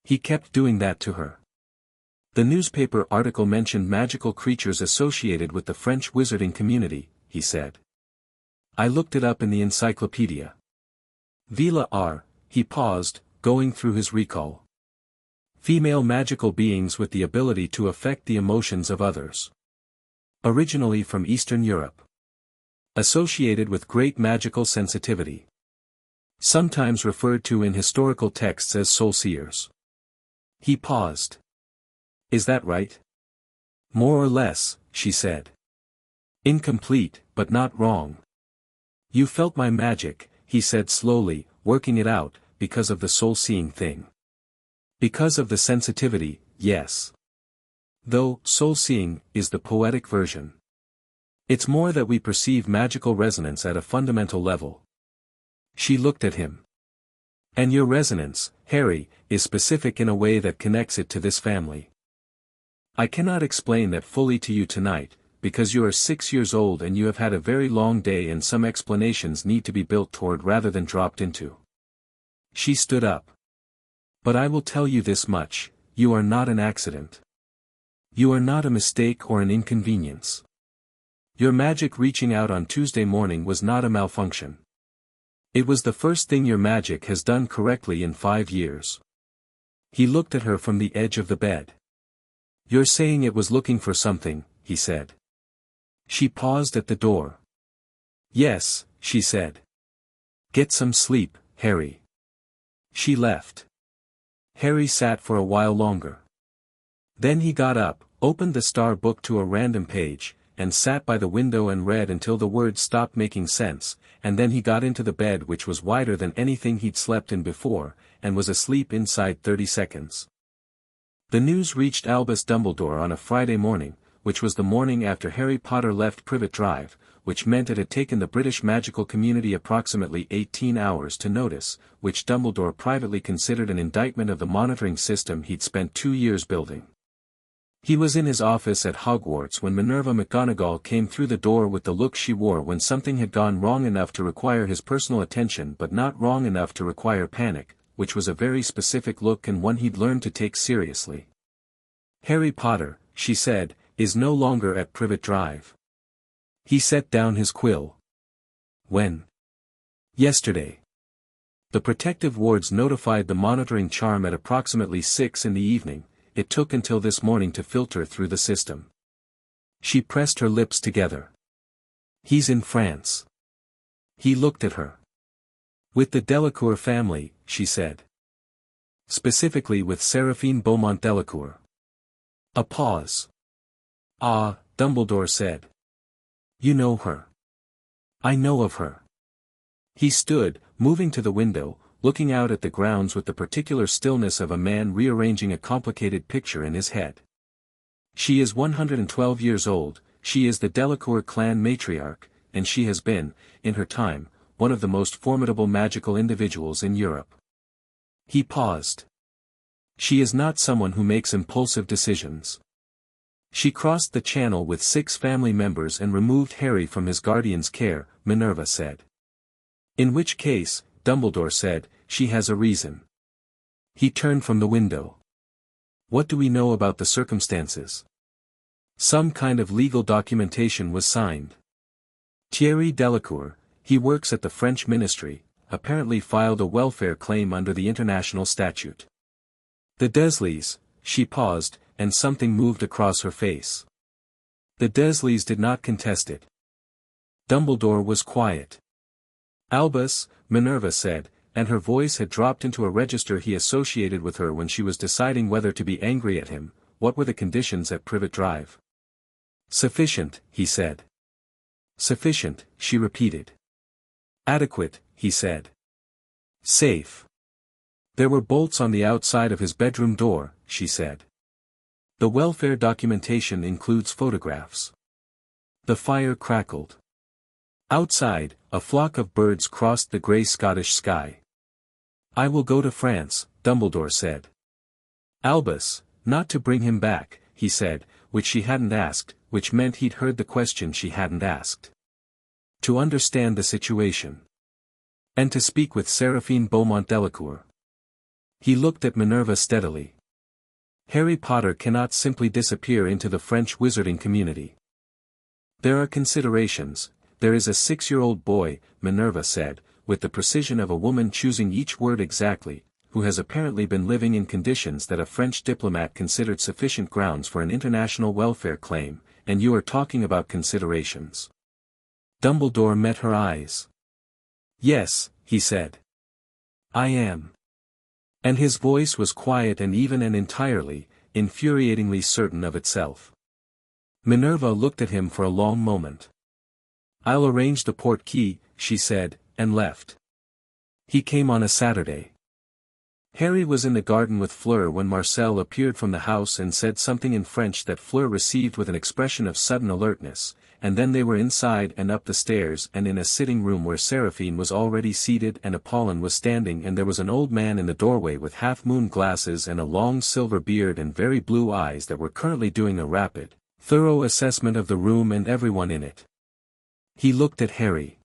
He kept doing that to her. "The newspaper article mentioned magical creatures associated with the French wizarding community," he said. "I looked it up in the encyclopedia. Veela are," he paused, going through his recall. "Female magical beings with the ability to affect the emotions of others. Originally from Eastern Europe. Associated with great magical sensitivity. Sometimes referred to in historical texts as soul seers." He paused. "Is that right?" "More or less," she said. "Incomplete, but not wrong." "You felt my magic," he said slowly, working it out, "because of the soul-seeing thing. Because of the sensitivity, yes. Though, soul-seeing, is the poetic version. It's more that we perceive magical resonance at a fundamental level." She looked at him. "And your resonance, Harry, is specific in a way that connects it to this family. I cannot explain that fully to you tonight, because you are 6 years old and you have had a very long day and some explanations need to be built toward rather than dropped into." She stood up. "But I will tell you this much, you are not an accident. You are not a mistake or an inconvenience. Your magic reaching out on Tuesday morning was not a malfunction. It was the first thing your magic has done correctly in 5 years." He looked at her from the edge of the bed. "You're saying it was looking for something," he said. She paused at the door. "Yes," she said. "Get some sleep, Harry." She left. Harry sat for a while longer. Then he got up, opened the star book to a random page, and sat by the window and read until the words stopped making sense, and then he got into the bed which was wider than anything he'd slept in before, and was asleep inside 30 seconds. The news reached Albus Dumbledore on a Friday morning, which was the morning after Harry Potter left Privet Drive, which meant it had taken the British magical community approximately 18 hours to notice, which Dumbledore privately considered an indictment of the monitoring system he'd spent 2 years building. He was in his office at Hogwarts when Minerva McGonagall came through the door with the look she wore when something had gone wrong enough to require his personal attention but not wrong enough to require panic, which was a very specific look and one he'd learned to take seriously. "Harry Potter," she said, "is no longer at Privet Drive." He set down his quill. "When?" "Yesterday." The protective wards notified the monitoring charm at approximately 6 in the evening. It took until this morning to filter through the system. She pressed her lips together. "He's in France." He looked at her. "With the Delacour family," she said. "Specifically with Seraphine Delacour." A pause. "Ah," Dumbledore said. "You know her." "I know of her." He stood, moving to the window, looking out at the grounds with the particular stillness of a man rearranging a complicated picture in his head. "She is 112 years old, she is the Delacour clan matriarch, and she has been, in her time, one of the most formidable magical individuals in Europe." He paused. "She is not someone who makes impulsive decisions. She crossed the channel with 6 family members and removed Harry from his guardian's care," Minerva said. "In which case," Dumbledore said, "she has a reason." He turned from the window. "What do we know about the circumstances?" "Some kind of legal documentation was signed. Thierry Delacour, he works at the French ministry, apparently filed a welfare claim under the international statute. The Dursleys," she paused, and something moved across her face. "The Dursleys did not contest it." Dumbledore was quiet. "Albus," Minerva said, and her voice had dropped into a register he associated with her when she was deciding whether to be angry at him, "what were the conditions at Privet Drive?" "Sufficient," he said. "Sufficient," she repeated. "Adequate," he said. "Safe." "There were bolts on the outside of his bedroom door," she said. "The welfare documentation includes photographs." The fire crackled. Outside, a flock of birds crossed the grey Scottish sky. "I will go to France," Dumbledore said. "Albus, not to bring him back," he said, which she hadn't asked, which meant he'd heard the question she hadn't asked. "To understand the situation. And to speak with Seraphine Delacour." He looked at Minerva steadily. "Harry Potter cannot simply disappear into the French wizarding community. There are considerations. There is a 6-year-old boy," Minerva said, with the precision of a woman choosing each word exactly, "who has apparently been living in conditions that a French diplomat considered sufficient grounds for an international welfare claim, and you are talking about considerations." Dumbledore met her eyes. "Yes," he said. "I am." And his voice was quiet and even and entirely, infuriatingly certain of itself. Minerva looked at him for a long moment. "I'll arrange the portkey," she said, and left. He came on a Saturday. Harry was in the garden with Fleur when Marcel appeared from the house and said something in French that Fleur received with an expression of sudden alertness, and then they were inside and up the stairs and in a sitting room where Seraphine was already seated and Apollon was standing, and there was an old man in the doorway with half-moon glasses and a long silver beard and very blue eyes that were currently doing a rapid, thorough assessment of the room and everyone in it. He looked at Harry.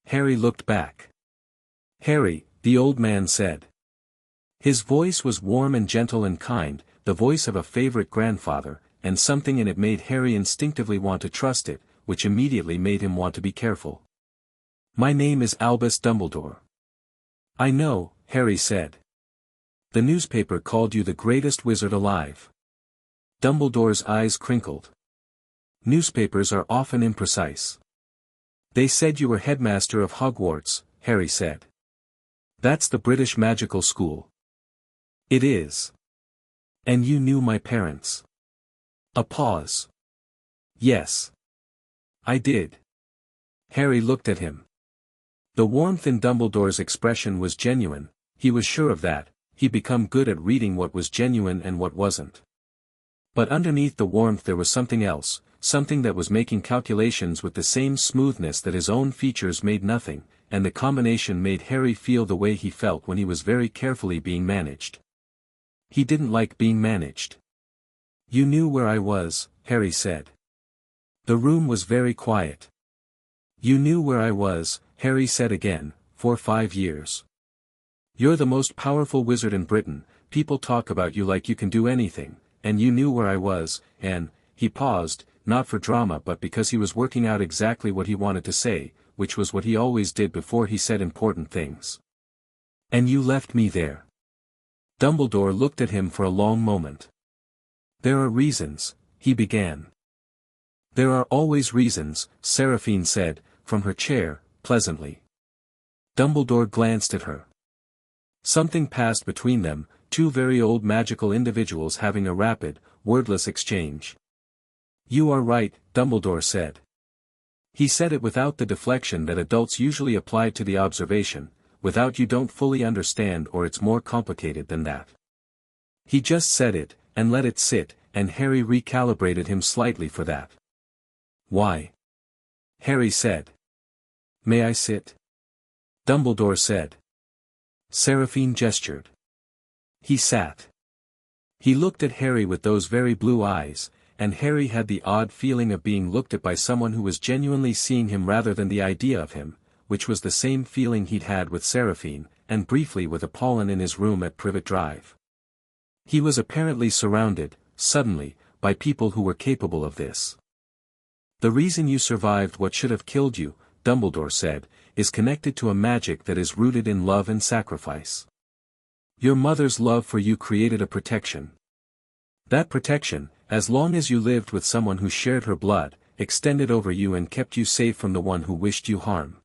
Harry looked back. "Harry," the old man said. His voice was warm and gentle and kind, the voice of a favorite grandfather, and something in it made Harry instinctively want to trust it, which immediately made him want to be careful. "My name is Albus Dumbledore." "I know," Harry said. "The newspaper called you the greatest wizard alive." Dumbledore's eyes crinkled. Newspapers are often imprecise. They said you were headmaster of Hogwarts, Harry said. That's the British magical school. It is. And you knew my parents. A pause. Yes. I did. Harry looked at him. The warmth in Dumbledore's expression was genuine, he was sure of that, he'd become good at reading what was genuine and what wasn't. But underneath the warmth there was something else, something that was making calculations with the same smoothness that his own features made nothing, and the combination made Harry feel the way he felt when he was very carefully being managed. He didn't like being managed. You knew where I was, Harry said. The room was very quiet. You knew where I was, Harry said again, for 5 years. You're the most powerful wizard in Britain, people talk about you like you can do anything, and you knew where I was, and, he paused, not for drama but because he was working out exactly what he wanted to say, which was what he always did before he said important things. And you left me there. Dumbledore looked at him for a long moment. There are reasons, he began. There are always reasons, Seraphine said, from her chair, pleasantly. Dumbledore glanced at her. Something passed between them, two very old magical individuals having a rapid, wordless exchange. You are right, Dumbledore said. He said it without the deflection that adults usually apply to the observation, without you don't fully understand or it's more complicated than that. He just said it, and let it sit, and Harry recalibrated him slightly for that. Why? Harry said. May I sit? Dumbledore said. Seraphine gestured. He sat. He looked at Harry with those very blue eyes, and Harry had the odd feeling of being looked at by someone who was genuinely seeing him rather than the idea of him, which was the same feeling he'd had with Seraphine, and briefly with Apollon in his room at Privet Drive. He was apparently surrounded, suddenly, by people who were capable of this. The reason you survived what should have killed you, Dumbledore said, is connected to a magic that is rooted in love and sacrifice. Your mother's love for you created a protection. That protection, as long as you lived with someone who shared her blood, extended over you and kept you safe from the one who wished you harm.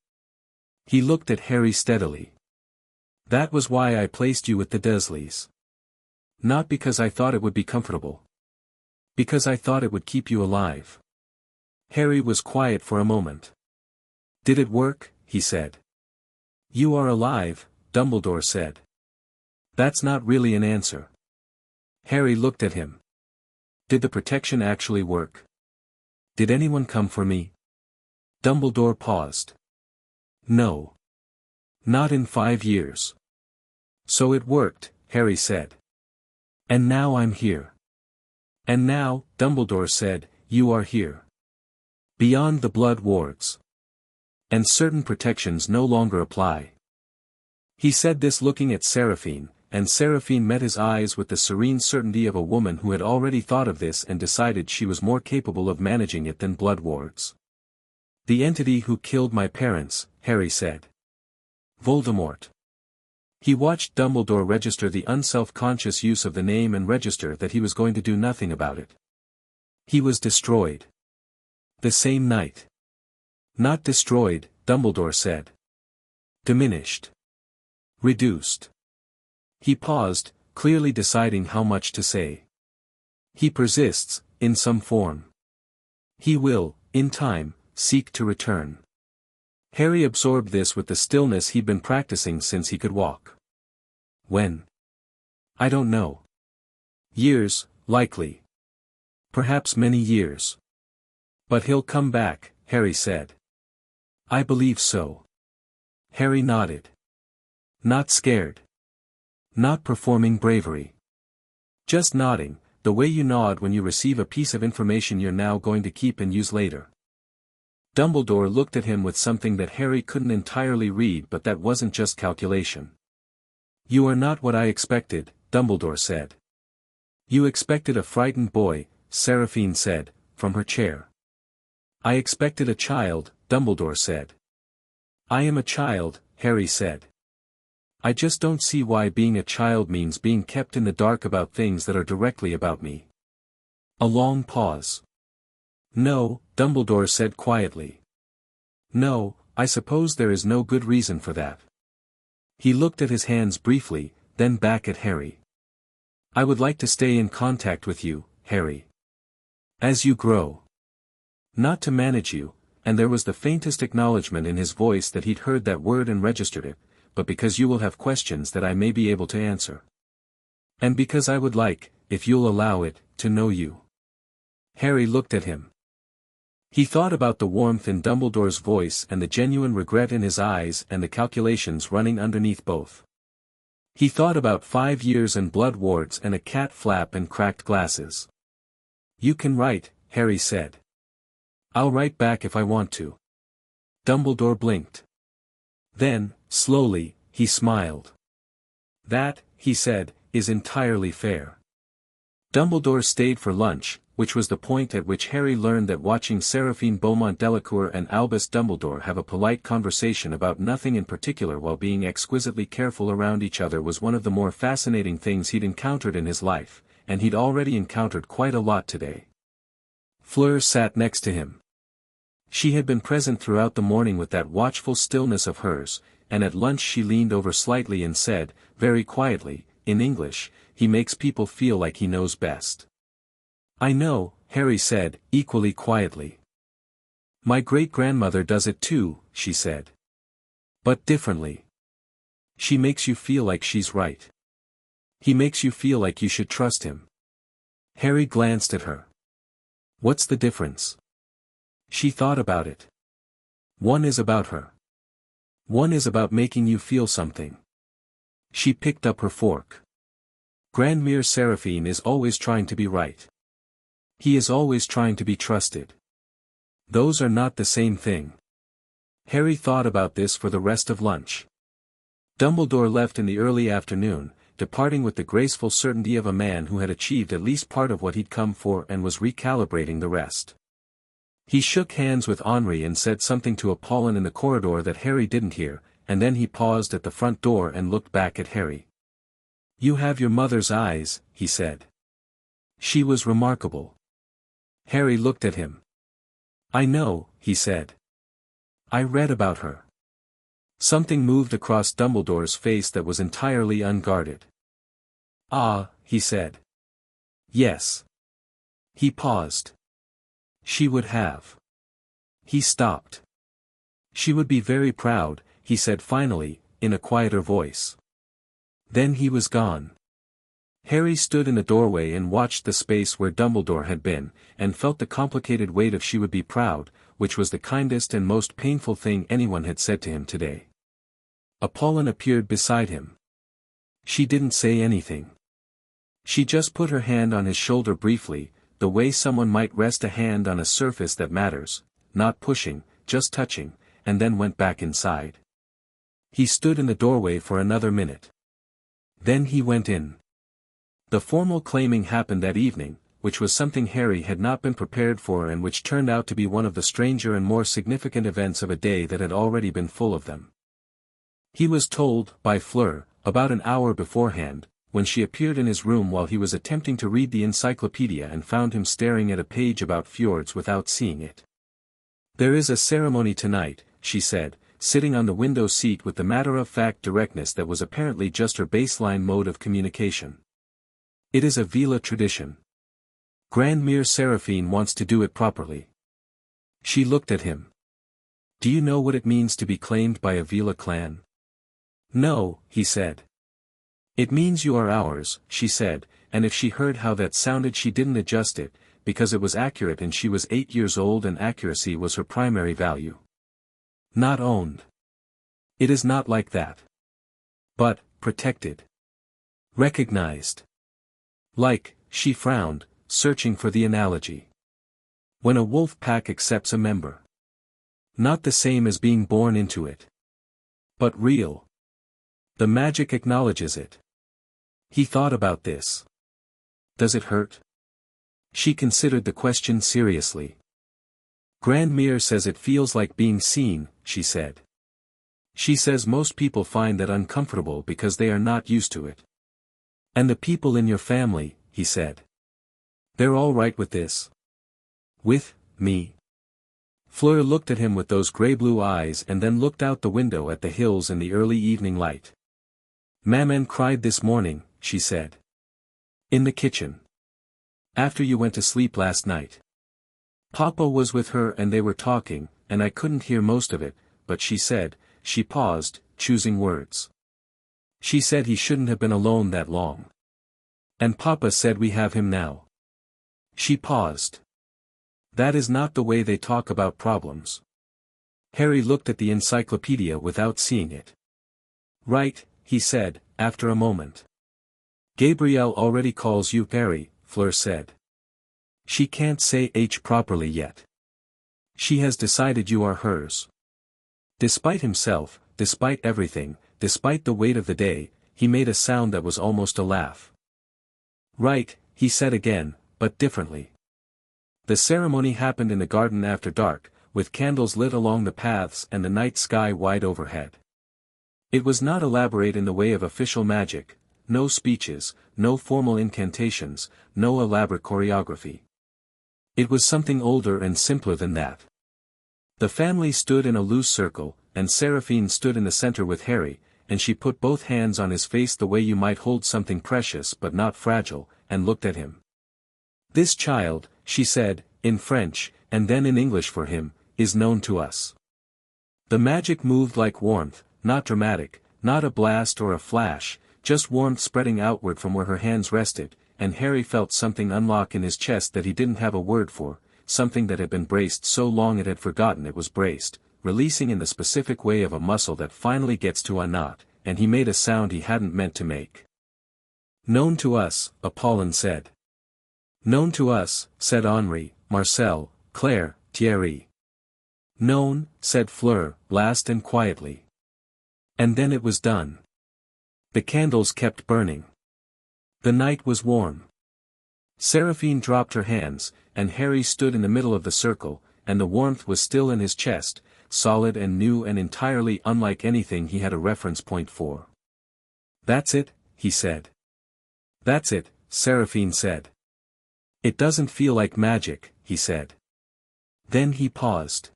He looked at Harry steadily. That was why I placed you with the Dursleys. Not because I thought it would be comfortable. Because I thought it would keep you alive. Harry was quiet for a moment. Did it work? He said. You are alive, Dumbledore said. That's not really an answer. Harry looked at him. Did the protection actually work? Did anyone come for me? Dumbledore paused. No. Not in 5 years. So it worked, Harry said. And now I'm here. And now, Dumbledore said, you are here. Beyond the blood wards. And certain protections no longer apply. He said this looking at Seraphine, and Seraphine met his eyes with the serene certainty of a woman who had already thought of this and decided she was more capable of managing it than blood wards. The entity who killed my parents, Harry said. Voldemort. He watched Dumbledore register the unself-conscious use of the name and register that he was going to do nothing about it. He was destroyed. The same night. Not destroyed, Dumbledore said. Diminished. Reduced. He paused, clearly deciding how much to say. He persists, in some form. He will, in time, seek to return. Harry absorbed this with the stillness he'd been practicing since he could walk. When? I don't know. Years, likely. Perhaps many years. But he'll come back, Harry said. I believe so. Harry nodded. Not scared. Not performing bravery. Just nodding, the way you nod when you receive a piece of information you're now going to keep and use later. Dumbledore looked at him with something that Harry couldn't entirely read, but that wasn't just calculation. You are not what I expected, Dumbledore said. You expected a frightened boy, Seraphine said, from her chair. I expected a child, Dumbledore said. I am a child, Harry said. I just don't see why being a child means being kept in the dark about things that are directly about me. A long pause. No, Dumbledore said quietly. No, I suppose there is no good reason for that. He looked at his hands briefly, then back at Harry. I would like to stay in contact with you, Harry. As you grow. Not to manage you, and there was the faintest acknowledgement in his voice that he'd heard that word and registered it, but because you will have questions that I may be able to answer. And because I would like, if you'll allow it, to know you. Harry looked at him. He thought about the warmth in Dumbledore's voice and the genuine regret in his eyes and the calculations running underneath both. He thought about 5 years and blood wards and a cat flap and cracked glasses. You can write, Harry said. I'll write back if I want to. Dumbledore blinked. Then, slowly, he smiled. That, he said, is entirely fair. Dumbledore stayed for lunch, which was the point at which Harry learned that watching Seraphine Delacour and Albus Dumbledore have a polite conversation about nothing in particular while being exquisitely careful around each other was one of the more fascinating things he'd encountered in his life, and he'd already encountered quite a lot today. Fleur sat next to him. She had been present throughout the morning with that watchful stillness of hers, and at lunch she leaned over slightly and said, very quietly, in English, he makes people feel like he knows best. I know, Harry said, equally quietly. My great-grandmother does it too, she said. But differently. She makes you feel like she's right. He makes you feel like you should trust him. Harry glanced at her. What's the difference? She thought about it. One is about her. One is about making you feel something. She picked up her fork. Grandmere Seraphine is always trying to be right. He is always trying to be trusted. Those are not the same thing. Harry thought about this for the rest of lunch. Dumbledore left in the early afternoon, departing with the graceful certainty of a man who had achieved at least part of what he'd come for and was recalibrating the rest. He shook hands with Henri and said something to Apollon in the corridor that Harry didn't hear, and then he paused at the front door and looked back at Harry. You have your mother's eyes, he said. She was remarkable. Harry looked at him. I know, he said. I read about her. Something moved across Dumbledore's face that was entirely unguarded. Ah, he said. Yes. He paused. She would have. He stopped. She would be very proud, he said finally, in a quieter voice. Then he was gone. Harry stood in the doorway and watched the space where Dumbledore had been, and felt the complicated weight of she would be proud, which was the kindest and most painful thing anyone had said to him today. Apollon appeared beside him. She didn't say anything. She just put her hand on his shoulder briefly, the way someone might rest a hand on a surface that matters, not pushing, just touching, and then went back inside. He stood in the doorway for another minute. Then he went in. The formal claiming happened that evening, which was something Harry had not been prepared for and which turned out to be one of the stranger and more significant events of a day that had already been full of them. He was told, by Fleur, about an hour beforehand, when she appeared in his room while he was attempting to read the encyclopedia and found him staring at a page about fjords without seeing it. There is a ceremony tonight, she said, sitting on the window seat with the matter-of-fact directness that was apparently just her baseline mode of communication. It is a Veela tradition. Grandmere Seraphine wants to do it properly. She looked at him. Do you know what it means to be claimed by a Veela clan? No, he said. It means you are ours, she said, and if she heard how that sounded she didn't adjust it, because it was accurate and she was 8 years old and accuracy was her primary value. Not owned. It is not like that. But, protected. Recognized. Like, she frowned, searching for the analogy. When a wolf pack accepts a member. Not the same as being born into it. But real. The magic acknowledges it. He thought about this. Does it hurt? She considered the question seriously. Grandmere says it feels like being seen, she said. She says most people find that uncomfortable because they are not used to it. And the people in your family, he said. They're all right with this? With me? Fleur looked at him with those grey-blue eyes and then looked out the window at the hills in the early evening light. Maman cried this morning, she said. In the kitchen. After you went to sleep last night. Papa was with her and they were talking, and I couldn't hear most of it, but she said, she paused, choosing words. She said he shouldn't have been alone that long. And Papa said we have him now. She paused. That is not the way they talk about problems. Harry looked at the encyclopedia without seeing it. Right, he said, after a moment. Gabrielle already calls you Harry, Fleur said. She can't say H properly yet. She has decided you are hers. Despite himself, despite everything, despite the weight of the day, he made a sound that was almost a laugh. Right, he said again, but differently. The ceremony happened in the garden after dark, with candles lit along the paths and the night sky wide overhead. It was not elaborate in the way of official magic, no speeches, no formal incantations, no elaborate choreography. It was something older and simpler than that. The family stood in a loose circle, and Seraphine stood in the center with Harry, and she put both hands on his face the way you might hold something precious but not fragile, and looked at him. This child, she said, in French, and then in English for him, is known to us. The magic moved like warmth, not dramatic, not a blast or a flash, just warmth spreading outward from where her hands rested, and Harry felt something unlock in his chest that he didn't have a word for, something that had been braced so long it had forgotten it was braced, releasing in the specific way of a muscle that finally gets to a knot, and he made a sound he hadn't meant to make. Known to us, Apollon said. Known to us, said Henri, Marcel, Claire, Thierry. Known, said Fleur, last and quietly. And then it was done. The candles kept burning. The night was warm. Seraphine dropped her hands, and Harry stood in the middle of the circle, and the warmth was still in his chest, solid and new and entirely unlike anything he had a reference point for. That's it, he said. That's it, Seraphine said. It doesn't feel like magic, he said. Then he paused.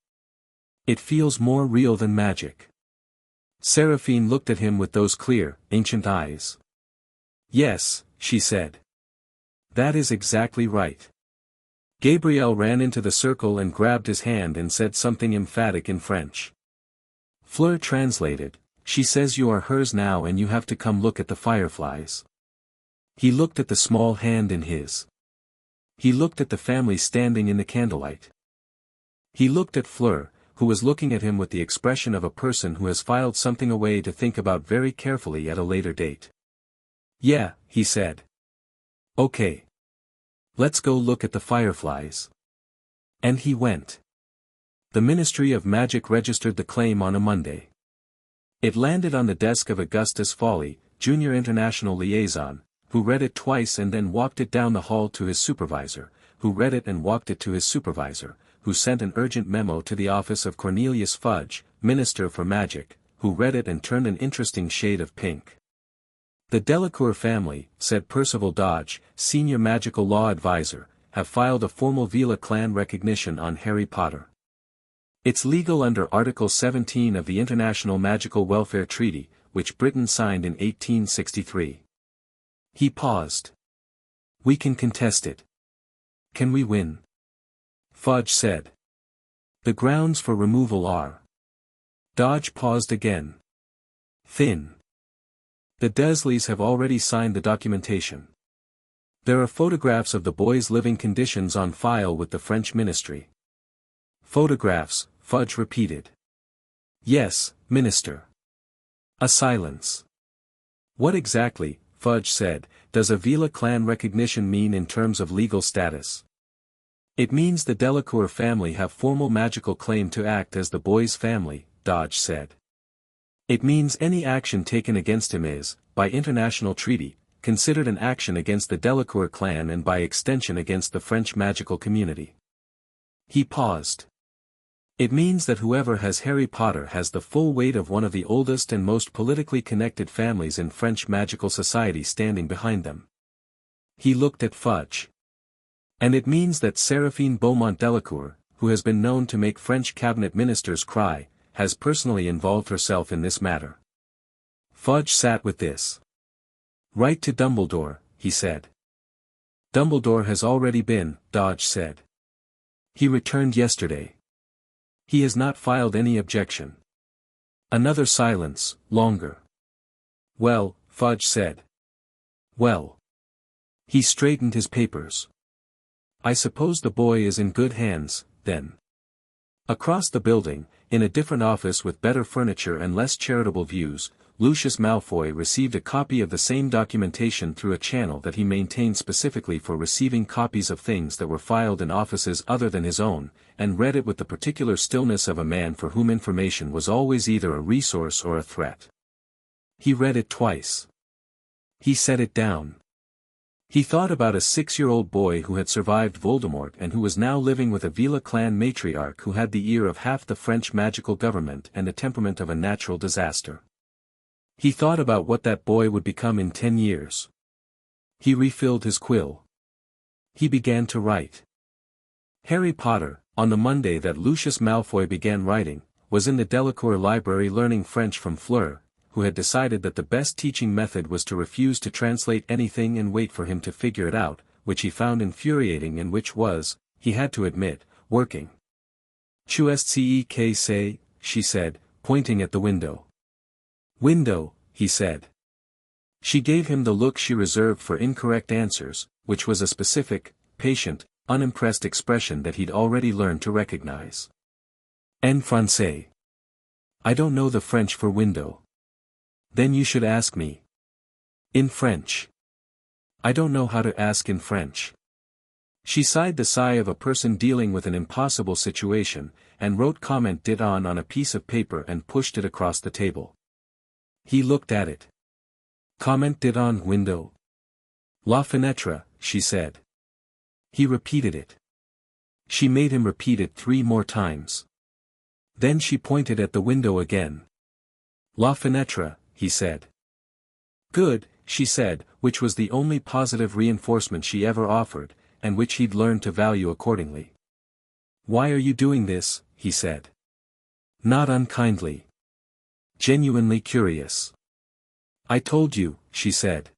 It feels more real than magic. Seraphine looked at him with those clear, ancient eyes. Yes, she said. That is exactly right. Gabrielle ran into the circle and grabbed his hand and said something emphatic in French. Fleur translated, she says you are hers now and you have to come look at the fireflies. He looked at the small hand in his. He looked at the family standing in the candlelight. He looked at Fleur, who was looking at him with the expression of a person who has filed something away to think about very carefully at a later date. Yeah, he said. Okay. Let's go look at the fireflies. And he went. The Ministry of Magic registered the claim on a Monday. It landed on the desk of Augustus Foley, Junior International Liaison, who read it twice and then walked it down the hall to his supervisor, who read it and walked it to his supervisor, who sent an urgent memo to the office of Cornelius Fudge, Minister for Magic, who read it and turned an interesting shade of pink. The Delacour family, said Percival Dodge, Senior Magical Law Advisor, have filed a formal Veela clan recognition on Harry Potter. It's legal under Article 17 of the International Magical Welfare Treaty, which Britain signed in 1863. He paused. We can contest it. Can we win? Fudge said. The grounds for removal are. Dodge paused again. Thin. The Desleys have already signed the documentation. There are photographs of the boys' living conditions on file with the French ministry. Photographs, Fudge repeated. Yes, Minister. A silence. What exactly, Fudge said, does a Veela clan recognition mean in terms of legal status? It means the Delacour family have formal magical claim to act as the boys' family, Dodge said. It means any action taken against him is, by international treaty, considered an action against the Delacour clan and by extension against the French magical community. He paused. It means that whoever has Harry Potter has the full weight of one of the oldest and most politically connected families in French magical society standing behind them. He looked at Fudge. And it means that Seraphine Beaumont Delacour, who has been known to make French cabinet ministers cry, has personally involved herself in this matter. Fudge sat with this. Write to Dumbledore, he said. Dumbledore has already been, Dodge said. He returned yesterday. He has not filed any objection. Another silence, longer. Well, Fudge said. Well. He straightened his papers. I suppose the boy is in good hands, then. Across the building, in a different office with better furniture and less charitable views, Lucius Malfoy received a copy of the same documentation through a channel that he maintained specifically for receiving copies of things that were filed in offices other than his own, and read it with the particular stillness of a man for whom information was always either a resource or a threat. He read it twice. He set it down. He thought about a 6-year-old boy who had survived Voldemort and who was now living with a Veela clan matriarch who had the ear of half the French magical government and the temperament of a natural disaster. He thought about what that boy would become in 10 years. He refilled his quill. He began to write. Harry Potter, on the Monday that Lucius Malfoy began writing, was in the Delacour library learning French from Fleur, who had decided that the best teaching method was to refuse to translate anything and wait for him to figure it out, which he found infuriating and which was, he had to admit, working. Tu es que c'est, she said, pointing at the window. Window, he said. She gave him the look she reserved for incorrect answers, which was a specific, patient, unimpressed expression that he'd already learned to recognize. En français. I don't know the French for window. Then you should ask me. In French. I don't know how to ask in French. She sighed the sigh of a person dealing with an impossible situation, and wrote comment dit on a piece of paper and pushed it across the table. He looked at it. Comment dit on window. La fenêtre, she said. He repeated it. She made him repeat it 3 more times. Then she pointed at the window again. La fenêtre, he said. Good, she said, which was the only positive reinforcement she ever offered, and which he'd learned to value accordingly. Why are you doing this, he said. Not unkindly. Genuinely curious. I told you, she said.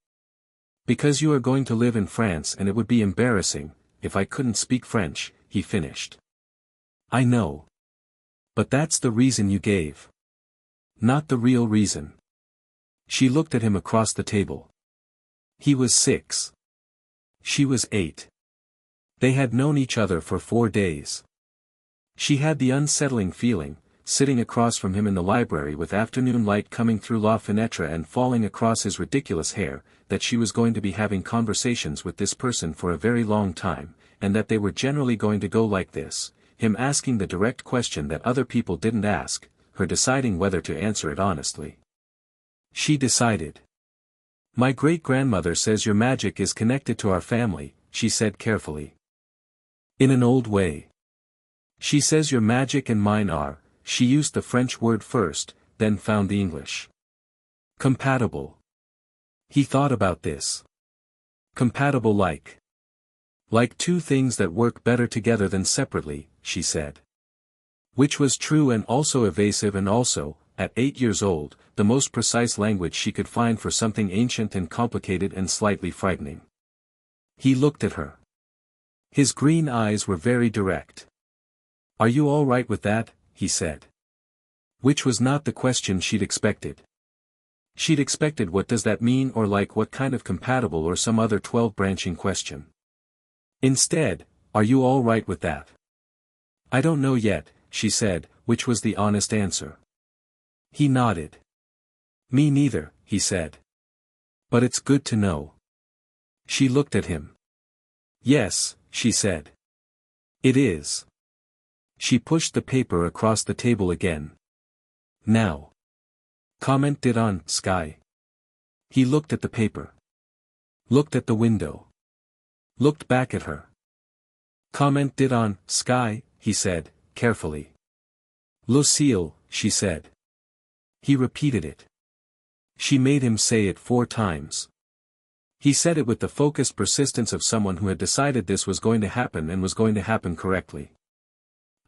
Because you are going to live in France and it would be embarrassing, if I couldn't speak French, he finished. I know. But that's the reason you gave. Not the real reason. She looked at him across the table. He was 6. She was 8. They had known each other for 4 days. She had the unsettling feeling, sitting across from him in the library with afternoon light coming through La Fenêtre and falling across his ridiculous hair, that she was going to be having conversations with this person for a very long time, and that they were generally going to go like this, him asking the direct question that other people didn't ask, her deciding whether to answer it honestly. She decided. My great-grandmother says your magic is connected to our family, she said carefully. In an old way. She says your magic and mine are, she used the French word first, then found the English. Compatible. He thought about this. Compatible like. Like 2 things that work better together than separately, she said. Which was true and also evasive and also, at 8 years old, the most precise language she could find for something ancient and complicated and slightly frightening. He looked at her. His green eyes were very direct. Are you all right with that? He said. Which was not the question she'd expected. She'd expected what does that mean or like what kind of compatible or some other 12-branching question. Instead, are you all right with that? I don't know yet, she said, which was the honest answer. He nodded. Me neither, he said. But it's good to know. She looked at him. Yes, she said. It is. She pushed the paper across the table again. Now. Commented on sky. He looked at the paper. Looked at the window. Looked back at her. Commented on sky, he said, carefully. Le ciel, she said. He repeated it. She made him say it 4 times. He said it with the focused persistence of someone who had decided this was going to happen and was going to happen correctly.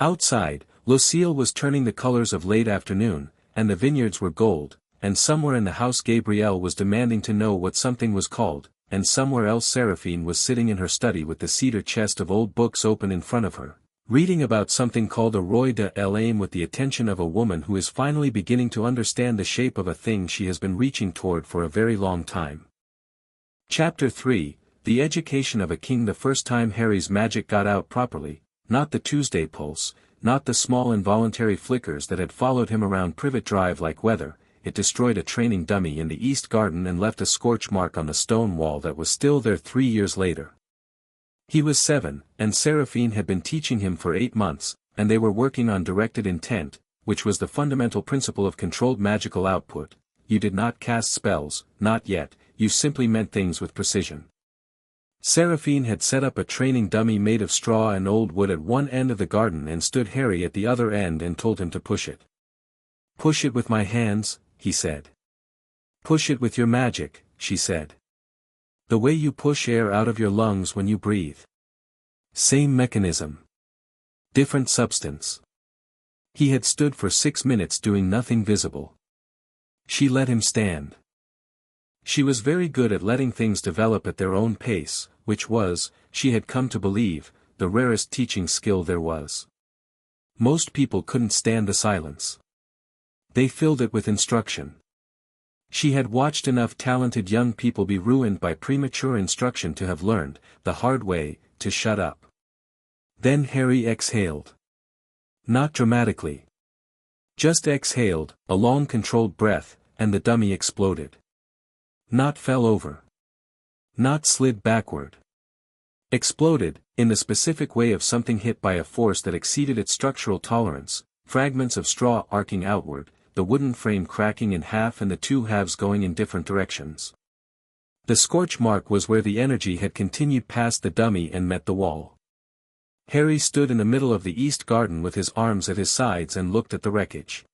Outside, Lucille was turning the colors of late afternoon, and the vineyards were gold, and somewhere in the house Gabrielle was demanding to know what something was called, and somewhere else Seraphine was sitting in her study with the cedar chest of old books open in front of her, reading about something called a roi de l'âme with the attention of a woman who is finally beginning to understand the shape of a thing she has been reaching toward for a very long time. Chapter 3, The Education of a King. The first time Harry's magic got out properly, not the Tuesday pulse, not the small involuntary flickers that had followed him around Privet Drive like weather, it destroyed a training dummy in the East Garden and left a scorch mark on the stone wall that was still there 3 years later. He was 7, and Seraphine had been teaching him for 8 months, and they were working on directed intent, which was the fundamental principle of controlled magical output. You did not cast spells, not yet, you simply meant things with precision. Seraphine had set up a training dummy made of straw and old wood at one end of the garden and stood Harry at the other end and told him to push it. "Push it with my hands," he said. "Push it with your magic," she said. "The way you push air out of your lungs when you breathe. Same mechanism. Different substance." He had stood for 6 minutes doing nothing visible. She let him stand. She was very good at letting things develop at their own pace, which was, she had come to believe, the rarest teaching skill there was. Most people couldn't stand the silence. They filled it with instruction. She had watched enough talented young people be ruined by premature instruction to have learned, the hard way, to shut up. Then Harry exhaled. Not dramatically. Just exhaled, a long controlled breath, and the dummy exploded. Not fell over. Not slid backward. Exploded, in the specific way of something hit by a force that exceeded its structural tolerance, fragments of straw arcing outward, the wooden frame cracking in half and the two halves going in different directions. The scorch mark was where the energy had continued past the dummy and met the wall. Harry stood in the middle of the East Garden with his arms at his sides and looked at the wreckage.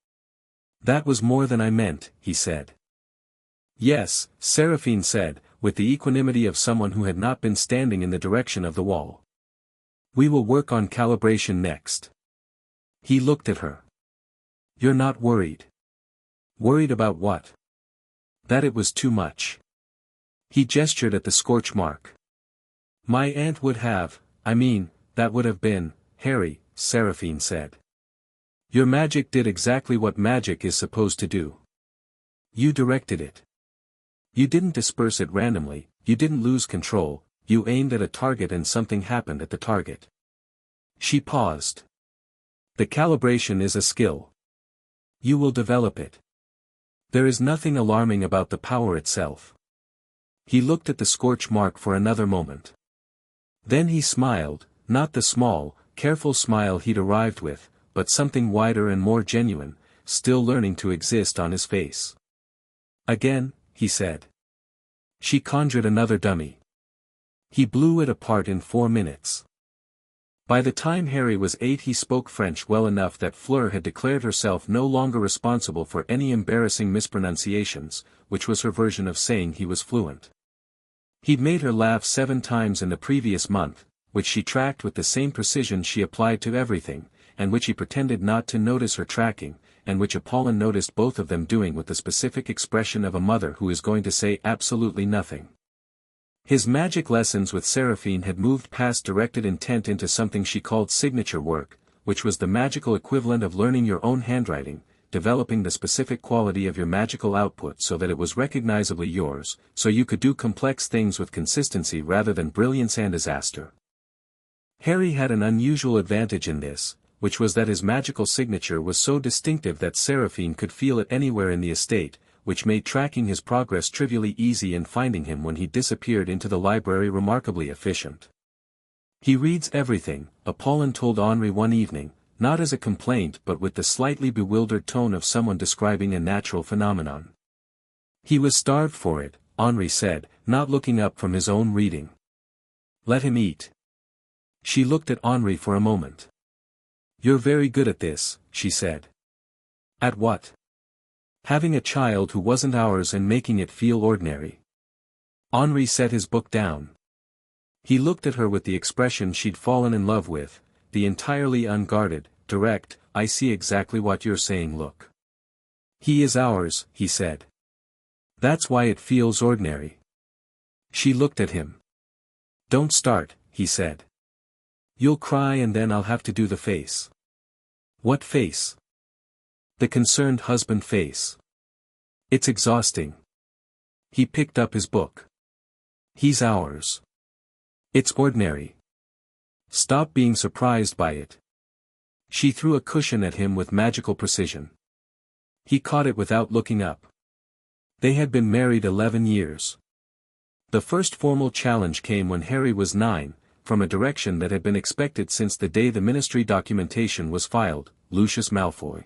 "That was more than I meant," he said. "Yes," Seraphine said, with the equanimity of someone who had not been standing in the direction of the wall. "We will work on calibration next." He looked at her. "You're not worried?" "Worried about what?" "That it was too much." He gestured at the scorch mark. "My aunt would have, that would have been, Harry," Seraphine said. "Your magic did exactly what magic is supposed to do. You directed it. You didn't disperse it randomly, you didn't lose control, you aimed at a target and something happened at the target." She paused. "The calibration is a skill. You will develop it. There is nothing alarming about the power itself." He looked at the scorch mark for another moment. Then he smiled, not the small, careful smile he'd arrived with, but something wider and more genuine, still learning to exist on his face. "Again," he said. She conjured another dummy. He blew it apart in 4 minutes. By the time Harry was 8 he spoke French well enough that Fleur had declared herself no longer responsible for any embarrassing mispronunciations, which was her version of saying he was fluent. He'd made her laugh 7 times in the previous month, which she tracked with the same precision she applied to everything, and which he pretended not to notice her tracking, and which Apollon noticed both of them doing with the specific expression of a mother who is going to say absolutely nothing. His magic lessons with Seraphine had moved past directed intent into something she called signature work, which was the magical equivalent of learning your own handwriting, developing the specific quality of your magical output so that it was recognizably yours, so you could do complex things with consistency rather than brilliance and disaster. Harry had an unusual advantage in this, which was that his magical signature was so distinctive that Seraphine could feel it anywhere in the estate, which made tracking his progress trivially easy and finding him when he disappeared into the library remarkably efficient. "He reads everything," Apollon told Henri one evening, not as a complaint but with the slightly bewildered tone of someone describing a natural phenomenon. "He was starved for it," Henri said, not looking up from his own reading. "Let him eat." She looked at Henri for a moment. "You're very good at this," she said. "At what?" "Having a child who wasn't ours and making it feel ordinary." Henri set his book down. He looked at her with the expression she'd fallen in love with, the entirely unguarded, direct. I see exactly what you're saying. Look. He is ours, he said. That's why it feels ordinary. She looked at him. Don't start, he said. You'll cry and then I'll have to do the face. What face? The concerned husband face. It's exhausting. He picked up his book. He's ours. It's ordinary. Stop being surprised by it. She threw a cushion at him with magical precision. He caught it without looking up. They had been married 11 years. The first formal challenge came when Harry was 9, from a direction that had been expected since the day the ministry documentation was filed, Lucius Malfoy.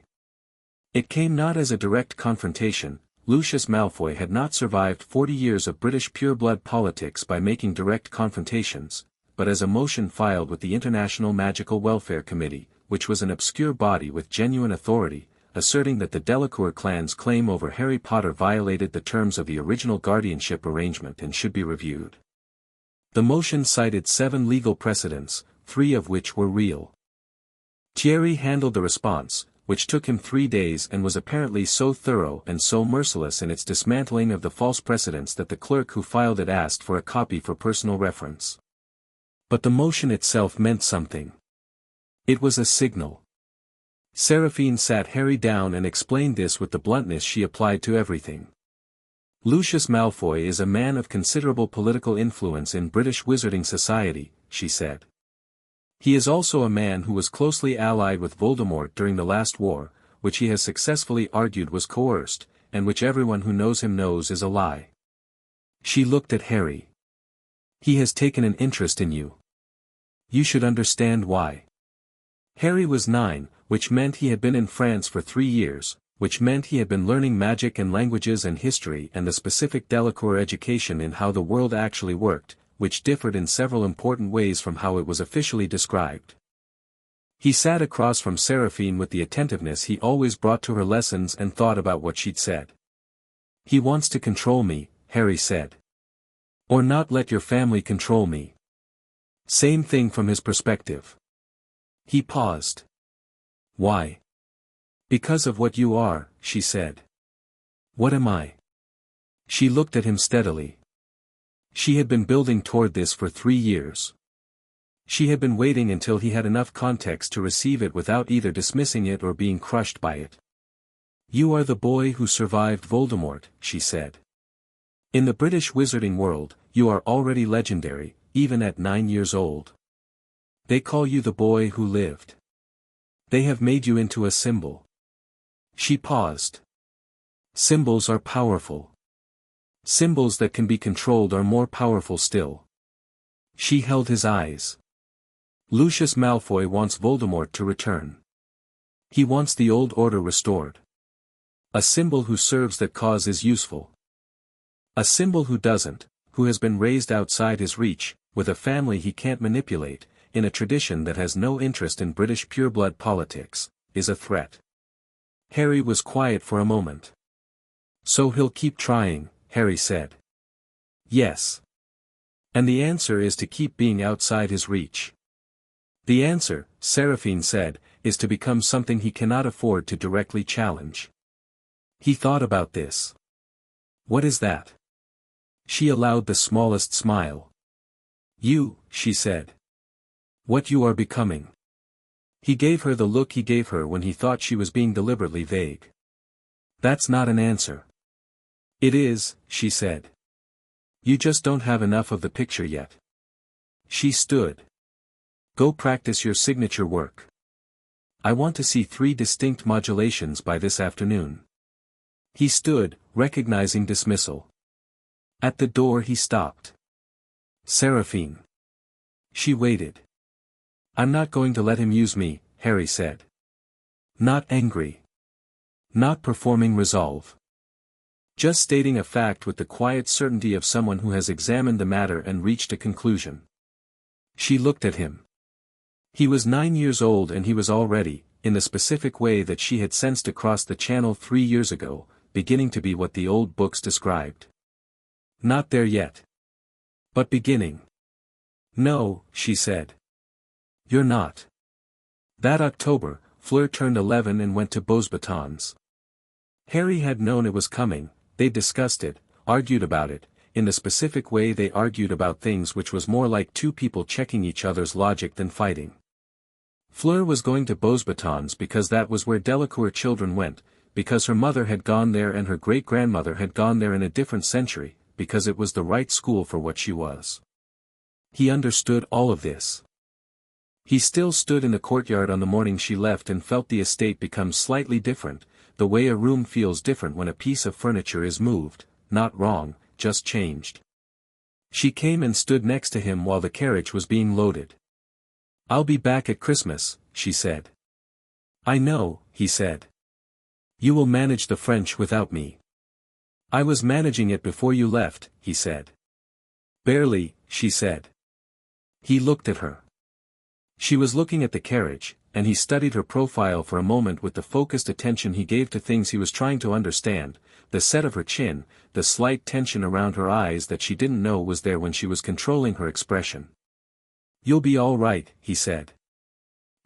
It came not as a direct confrontation. Lucius Malfoy had not survived 40 years of British pureblood politics by making direct confrontations, but as a motion filed with the International Magical Welfare Committee, which was an obscure body with genuine authority, asserting that the Delacour clan's claim over Harry Potter violated the terms of the original guardianship arrangement and should be reviewed. The motion cited 7 legal precedents, 3 of which were real. Thierry handled the response, which took him 3 days and was apparently so thorough and so merciless in its dismantling of the false precedents that the clerk who filed it asked for a copy for personal reference. But the motion itself meant something. It was a signal. Seraphine sat Harry down and explained this with the bluntness she applied to everything. Lucius Malfoy is a man of considerable political influence in British wizarding society, she said. He is also a man who was closely allied with Voldemort during the last war, which he has successfully argued was coerced, and which everyone who knows him knows is a lie. She looked at Harry. He has taken an interest in you. You should understand why. Harry was 9, which meant he had been in France for 3 years, which meant he had been learning magic and languages and history and the specific Delacour education in how the world actually worked, which differed in several important ways from how it was officially described. He sat across from Seraphine with the attentiveness he always brought to her lessons and thought about what she'd said. He wants to control me, Harry said. Or not let your family control me. Same thing from his perspective. He paused. Why? Because of what you are, she said. What am I? She looked at him steadily. She had been building toward this for 3 years. She had been waiting until he had enough context to receive it without either dismissing it or being crushed by it. You are the boy who survived Voldemort, she said. In the British wizarding world, you are already legendary, even at 9 years old. They call you the boy who lived. They have made you into a symbol. She paused. Symbols are powerful. Symbols that can be controlled are more powerful still. She held his eyes. Lucius Malfoy wants Voldemort to return. He wants the old order restored. A symbol who serves that cause is useful. A symbol who doesn't, who has been raised outside his reach, with a family he can't manipulate, in a tradition that has no interest in British pureblood politics, is a threat. Harry was quiet for a moment. So he'll keep trying, Harry said. Yes. And the answer is to keep being outside his reach. The answer, Seraphine said, is to become something he cannot afford to directly challenge. He thought about this. What is that? She allowed the smallest smile. You, she said. What you are becoming. He gave her the look he gave her when he thought she was being deliberately vague. That's not an answer. It is, she said. You just don't have enough of the picture yet. She stood. Go practice your signature work. I want to see 3 distinct modulations by this afternoon. He stood, recognizing dismissal. At the door he stopped. Seraphine. She waited. I'm not going to let him use me, Harry said. Not angry. Not performing resolve. Just stating a fact with the quiet certainty of someone who has examined the matter and reached a conclusion. She looked at him. He was 9 years old and he was already, in the specific way that she had sensed across the channel 3 years ago, beginning to be what the old books described. Not there yet. But beginning. No, she said. You're not. That October, Fleur turned 11 and went to Beauxbatons. Harry had known it was coming. They discussed it, argued about it. In the specific way they argued about things which was more like two people checking each other's logic than fighting. Fleur was going to Beauxbatons because that was where Delacour children went, because her mother had gone there and her great-grandmother had gone there in a different century, because it was the right school for what she was. He understood all of this. He still stood in the courtyard on the morning she left and felt the estate become slightly different, the way a room feels different when a piece of furniture is moved, not wrong, just changed. She came and stood next to him while the carriage was being loaded. "I'll be back at Christmas," she said. "I know," he said. "You will manage the French without me." "I was managing it before you left," he said. "Barely," she said. He looked at her. She was looking at the carriage, and he studied her profile for a moment with the focused attention he gave to things he was trying to understand, the set of her chin, the slight tension around her eyes that she didn't know was there when she was controlling her expression. "You'll be all right," he said.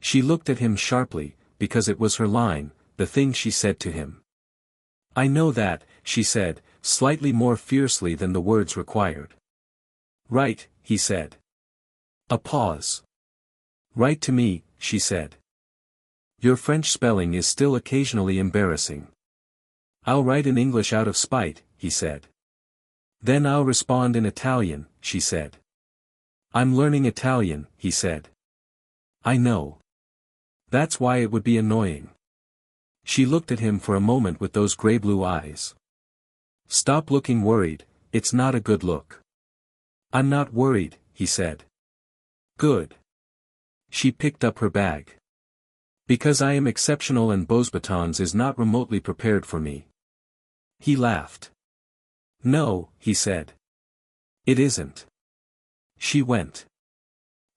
She looked at him sharply, because it was her line, the thing she said to him. "I know that," she said, slightly more fiercely than the words required. "Right," he said. A pause. "Write to me," she said. "Your French spelling is still occasionally embarrassing." "I'll write in English out of spite," he said. "Then I'll respond in Italian," she said. "I'm learning Italian," he said. "I know. That's why it would be annoying." She looked at him for a moment with those gray-blue eyes. "Stop looking worried, it's not a good look." "I'm not worried," he said. "Good." She picked up her bag. "Because I am exceptional and Beauxbatons is not remotely prepared for me." He laughed. "No," he said. "It isn't." She went.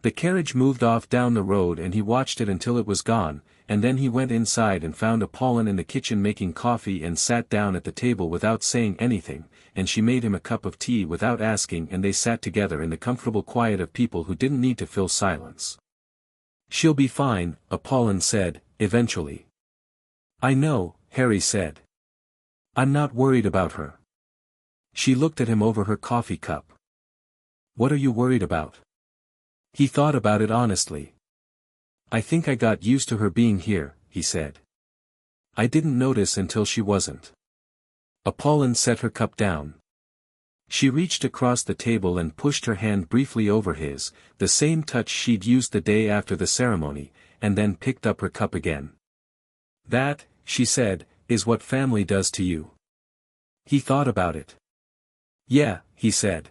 The carriage moved off down the road and he watched it until it was gone, and then he went inside and found Apollon in the kitchen making coffee and sat down at the table without saying anything, and she made him a cup of tea without asking and they sat together in the comfortable quiet of people who didn't need to fill silence. "She'll be fine," Apollon said, eventually. "I know," Harry said. "I'm not worried about her." She looked at him over her coffee cup. "What are you worried about?" He thought about it honestly. "I think I got used to her being here," he said. "I didn't notice until she wasn't." Apollon set her cup down. She reached across the table and pushed her hand briefly over his, the same touch she'd used the day after the ceremony, and then picked up her cup again. "That," she said, "is what family does to you." He thought about it. "Yeah," he said.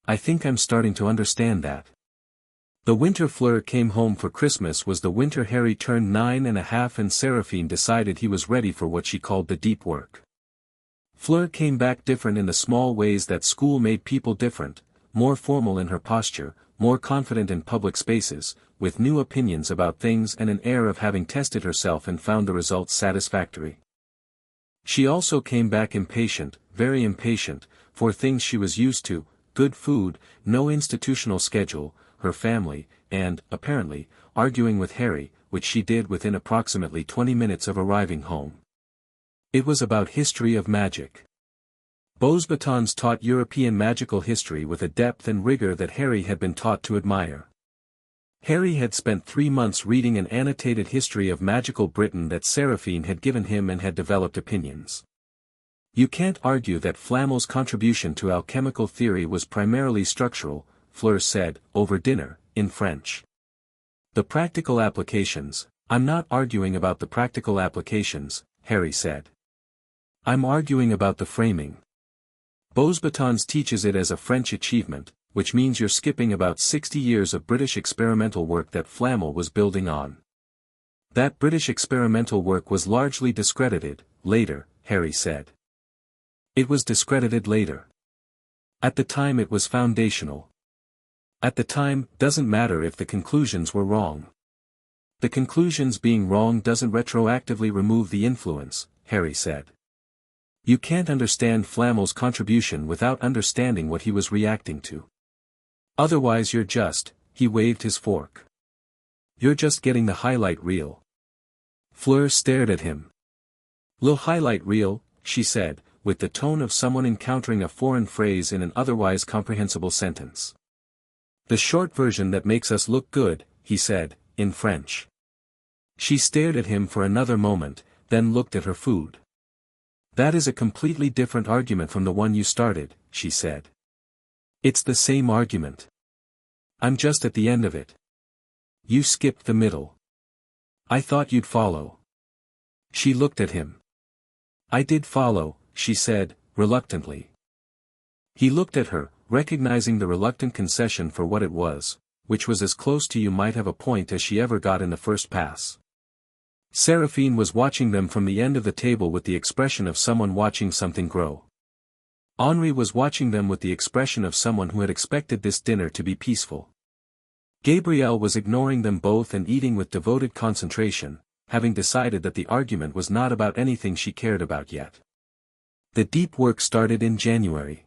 "I think I'm starting to understand that." The winter Fleur came home for Christmas was the winter Harry turned 9.5 and Seraphine decided he was ready for what she called the deep work. Fleur came back different in the small ways that school made people different, more formal in her posture, more confident in public spaces, with new opinions about things and an air of having tested herself and found the results satisfactory. She also came back impatient, very impatient, for things she was used to, good food, no institutional schedule, her family, and, apparently, arguing with Harry, which she did within approximately 20 minutes of arriving home. It was about history of magic. Beauxbatons taught European magical history with a depth and rigor that Harry had been taught to admire. Harry had spent 3 months reading an annotated history of magical Britain that Seraphine had given him and had developed opinions. "You can't argue that Flamel's contribution to alchemical theory was primarily structural," Fleur said, over dinner, in French. "The practical applications, I'm not arguing about the practical applications," Harry said. "I'm arguing about the framing. Beauxbatons teaches it as a French achievement, which means you're skipping about 60 years of British experimental work that Flamel was building on. That British experimental work was largely discredited, later," Harry said. "It was discredited later. At the time it was foundational. At the time, doesn't matter if the conclusions were wrong. The conclusions being wrong doesn't retroactively remove the influence," Harry said. "You can't understand Flamel's contribution without understanding what he was reacting to. Otherwise you're just," he waved his fork. "You're just getting the highlight reel. Fleur stared at him. "Lil highlight reel," she said, with the tone of someone encountering a foreign phrase in an otherwise comprehensible sentence. "The short version that makes us look good," he said, in French. She stared at him for another moment, then looked at her food. "That is a completely different argument from the one you started," she said. "It's the same argument. I'm just at the end of it. You skipped the middle. I thought you'd follow." She looked at him. "I did follow," she said, reluctantly. He looked at her, recognizing the reluctant concession for what it was, which was as close to "you might have a point" as she ever got in the first pass. Seraphine was watching them from the end of the table with the expression of someone watching something grow. Henri was watching them with the expression of someone who had expected this dinner to be peaceful. Gabrielle was ignoring them both and eating with devoted concentration, having decided that the argument was not about anything she cared about yet. The deep work started in January.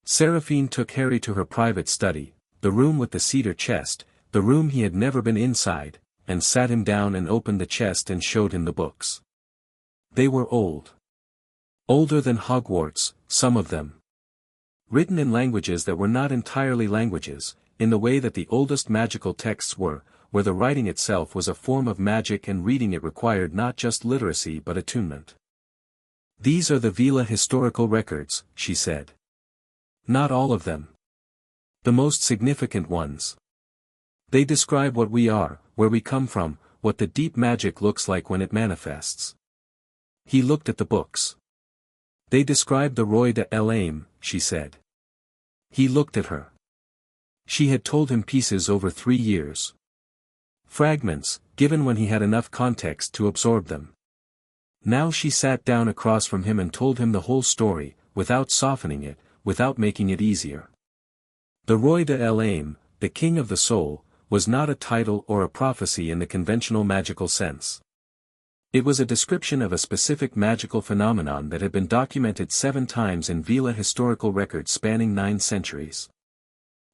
Seraphine took Harry to her private study, the room with the cedar chest, the room he had never been inside, and sat him down and opened the chest and showed him the books. They were old. Older than Hogwarts, some of them. Written in languages that were not entirely languages, in the way that the oldest magical texts were, where the writing itself was a form of magic and reading it required not just literacy but attunement. "These are the Veela historical records," she said. "Not all of them. The most significant ones. They describe what we are, where we come from, what the deep magic looks like when it manifests." He looked at the books. "They describe the Roi de l'Aime," she said. He looked at her. She had told him pieces over 3 years. Fragments, given when he had enough context to absorb them. Now she sat down across from him and told him the whole story, without softening it, without making it easier. The Roi de l'Aime, the King of the Soul, was not a title or a prophecy in the conventional magical sense. It was a description of a specific magical phenomenon that had been documented 7 times in Veela historical records spanning 9 centuries.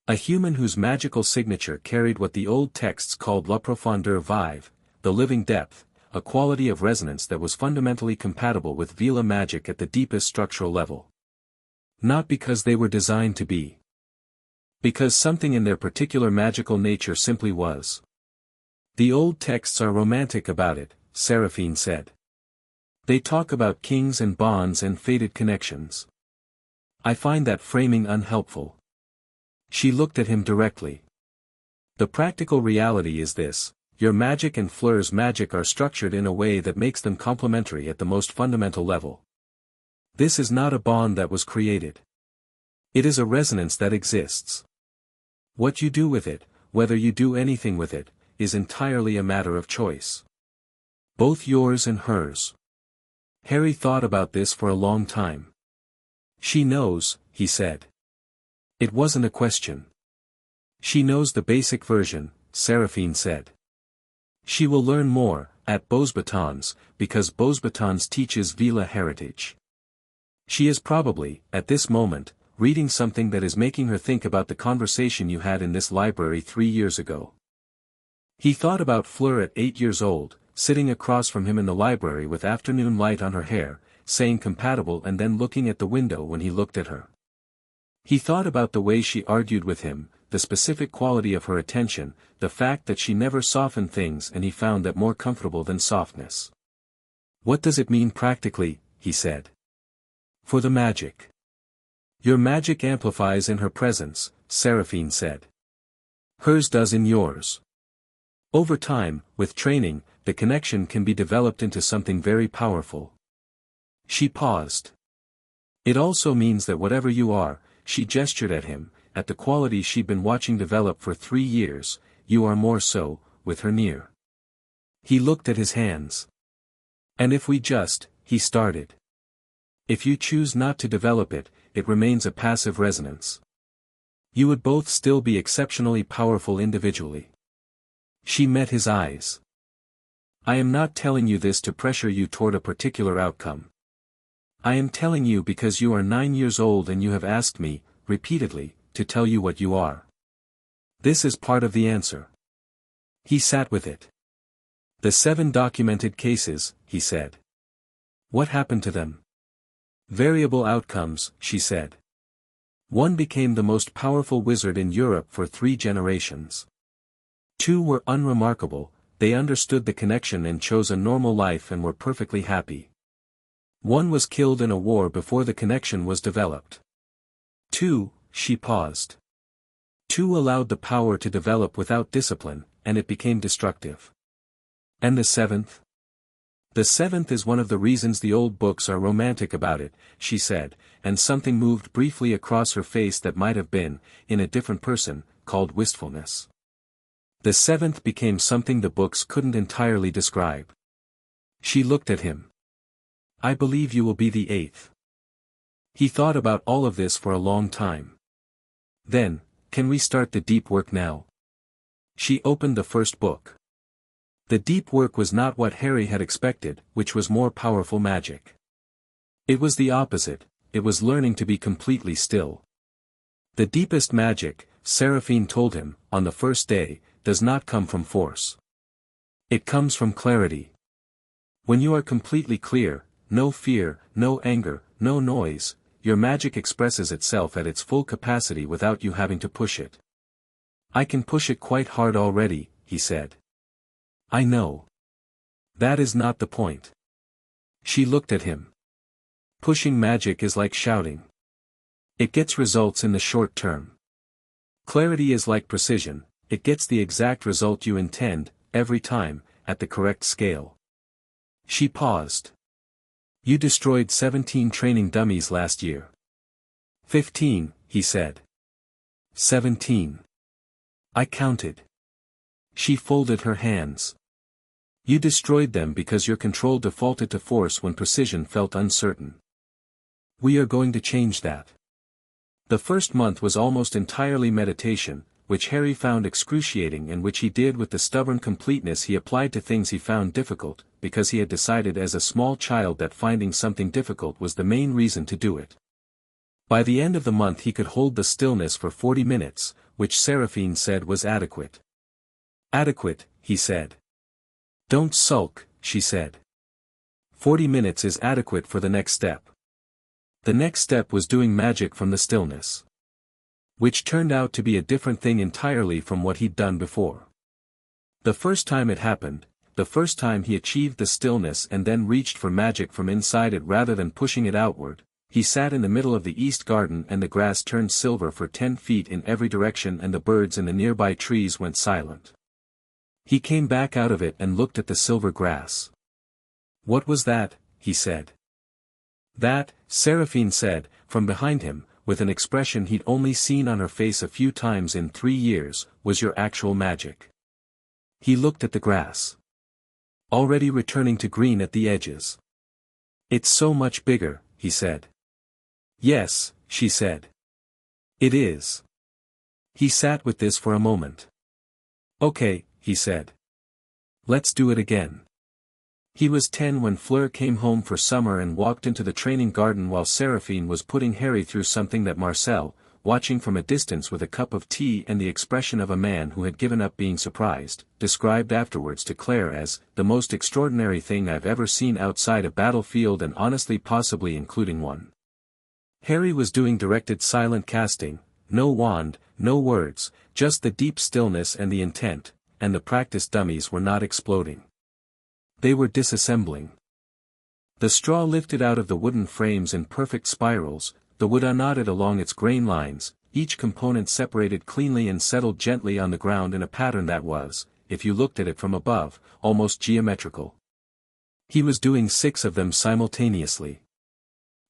A human whose magical signature carried what the old texts called la profondeur vive, the living depth, a quality of resonance that was fundamentally compatible with Veela magic at the deepest structural level. Not because they were designed to be. Because something in their particular magical nature simply was. "The old texts are romantic about it," Seraphine said. "They talk about kings and bonds and fated connections. I find that framing unhelpful." She looked at him directly. "The practical reality is this: your magic and Fleur's magic are structured in a way that makes them complementary at the most fundamental level. This is not a bond that was created. It is a resonance that exists. What you do with it, whether you do anything with it, is entirely a matter of choice. Both yours and hers." Harry thought about this for a long time. "She knows," he said. It wasn't a question. "She knows the basic version," Seraphine said. "She will learn more, at Beauxbatons, because Beauxbatons teaches Veela heritage. She is probably, at this moment, reading something that is making her think about the conversation you had in this library 3 years ago." He thought about Fleur at 8 years old, sitting across from him in the library with afternoon light on her hair, saying compatible and then looking at the window when he looked at her. He thought about the way she argued with him, the specific quality of her attention, the fact that she never softened things, and he found that more comfortable than softness. "What does it mean practically?" he said. "For the magic." "Your magic amplifies in her presence," Seraphine said. "Hers does in yours. Over time, with training, the connection can be developed into something very powerful." She paused. "It also means that whatever you are," she gestured at him, at the qualities she'd been watching develop for 3 years, "you are more so, with her near." He looked at his hands. "And if we just," he started. "If you choose not to develop it, it remains a passive resonance. You would both still be exceptionally powerful individually." She met his eyes. "I am not telling you this to pressure you toward a particular outcome. I am telling you because you are 9 years old and you have asked me, repeatedly, to tell you what you are. This is part of the answer." He sat with it. The 7 documented cases, he said. What happened to them? Variable outcomes, she said. One became the most powerful wizard in Europe for 3 generations. 2 were unremarkable, they understood the connection and chose a normal life and were perfectly happy. 1 was killed in a war before the connection was developed. 2, she paused. 2 allowed the power to develop without discipline, and it became destructive. And the 7th? The 7th is one of the reasons the old books are romantic about it, she said, and something moved briefly across her face that might have been, in a different person, called wistfulness. The 7th became something the books couldn't entirely describe. She looked at him. I believe you will be the 8th. He thought about all of this for a long time. Then, can we start the deep work now? She opened the first book. The deep work was not what Harry had expected, which was more powerful magic. It was the opposite, it was learning to be completely still. The deepest magic, Seraphine told him, on the first day, does not come from force. It comes from clarity. When you are completely clear, no fear, no anger, no noise, your magic expresses itself at its full capacity without you having to push it. I can push it quite hard already, he said. I know. That is not the point. She looked at him. Pushing magic is like shouting. It gets results in the short term. Clarity is like precision, it gets the exact result you intend, every time, at the correct scale. She paused. You destroyed 17 training dummies last year. 15, he said. 17. I counted. She folded her hands. You destroyed them because your control defaulted to force when precision felt uncertain. We are going to change that. The first month was almost entirely meditation, which Harry found excruciating and which he did with the stubborn completeness he applied to things he found difficult, because he had decided as a small child that finding something difficult was the main reason to do it. By the end of the month he could hold the stillness for 40 minutes, which Seraphine said was adequate. Adequate, he said. Don't sulk, she said. 40 minutes is adequate for the next step. The next step was doing magic from the stillness. Which turned out to be a different thing entirely from what he'd done before. The first time it happened, the first time he achieved the stillness and then reached for magic from inside it rather than pushing it outward, he sat in the middle of the east garden and the grass turned silver for 10 feet in every direction and the birds in the nearby trees went silent. He came back out of it and looked at the silver grass. What was that? He said. That, Seraphine said, from behind him, with an expression he'd only seen on her face a few times in 3 years, was your actual magic. He looked at the grass. Already returning to green at the edges. It's so much bigger, he said. Yes, she said. It is. He sat with this for a moment. Okay, he said. Let's do it again. He was 10 when Fleur came home for summer and walked into the training garden while Seraphine was putting Harry through something that Marcel, watching from a distance with a cup of tea and the expression of a man who had given up being surprised, described afterwards to Claire as, the most extraordinary thing I've ever seen outside a battlefield and honestly possibly including one. Harry was doing directed silent casting, no wand, no words, just the deep stillness and the intent, and the practice dummies were not exploding. They were disassembling. The straw lifted out of the wooden frames in perfect spirals, the wood unknotted along its grain lines, each component separated cleanly and settled gently on the ground in a pattern that was, if you looked at it from above, almost geometrical. He was doing 6 of them simultaneously.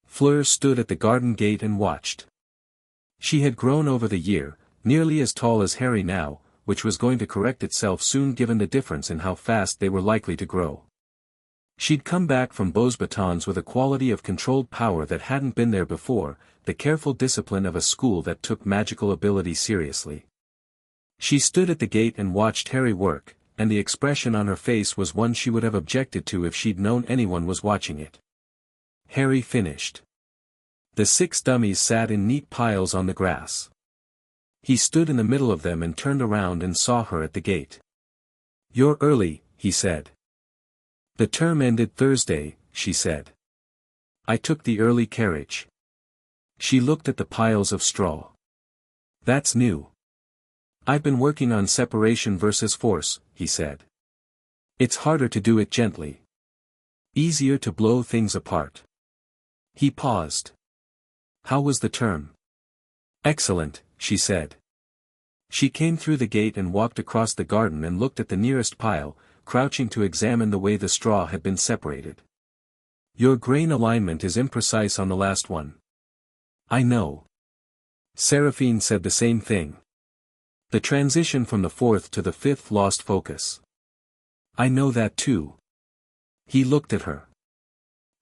Fleur stood at the garden gate and watched. She had grown over the year, nearly as tall as Harry now, which was going to correct itself soon given the difference in how fast they were likely to grow. She'd come back from Beau's batons with a quality of controlled power that hadn't been there before, the careful discipline of a school that took magical ability seriously. She stood at the gate and watched Harry work, and the expression on her face was one she would have objected to if she'd known anyone was watching it. Harry finished. The 6 dummies sat in neat piles on the grass. He stood in the middle of them and turned around and saw her at the gate. You're early, he said. The term ended Thursday, she said. I took the early carriage. She looked at the piles of straw. That's new. I've been working on separation versus force, he said. It's harder to do it gently. Easier to blow things apart. He paused. How was the term? Excellent, she said. She came through the gate and walked across the garden and looked at the nearest pile, crouching to examine the way the straw had been separated. Your grain alignment is imprecise on the last one. I know. Seraphine said the same thing. The transition from the fourth to the fifth lost focus. I know that too. He looked at her.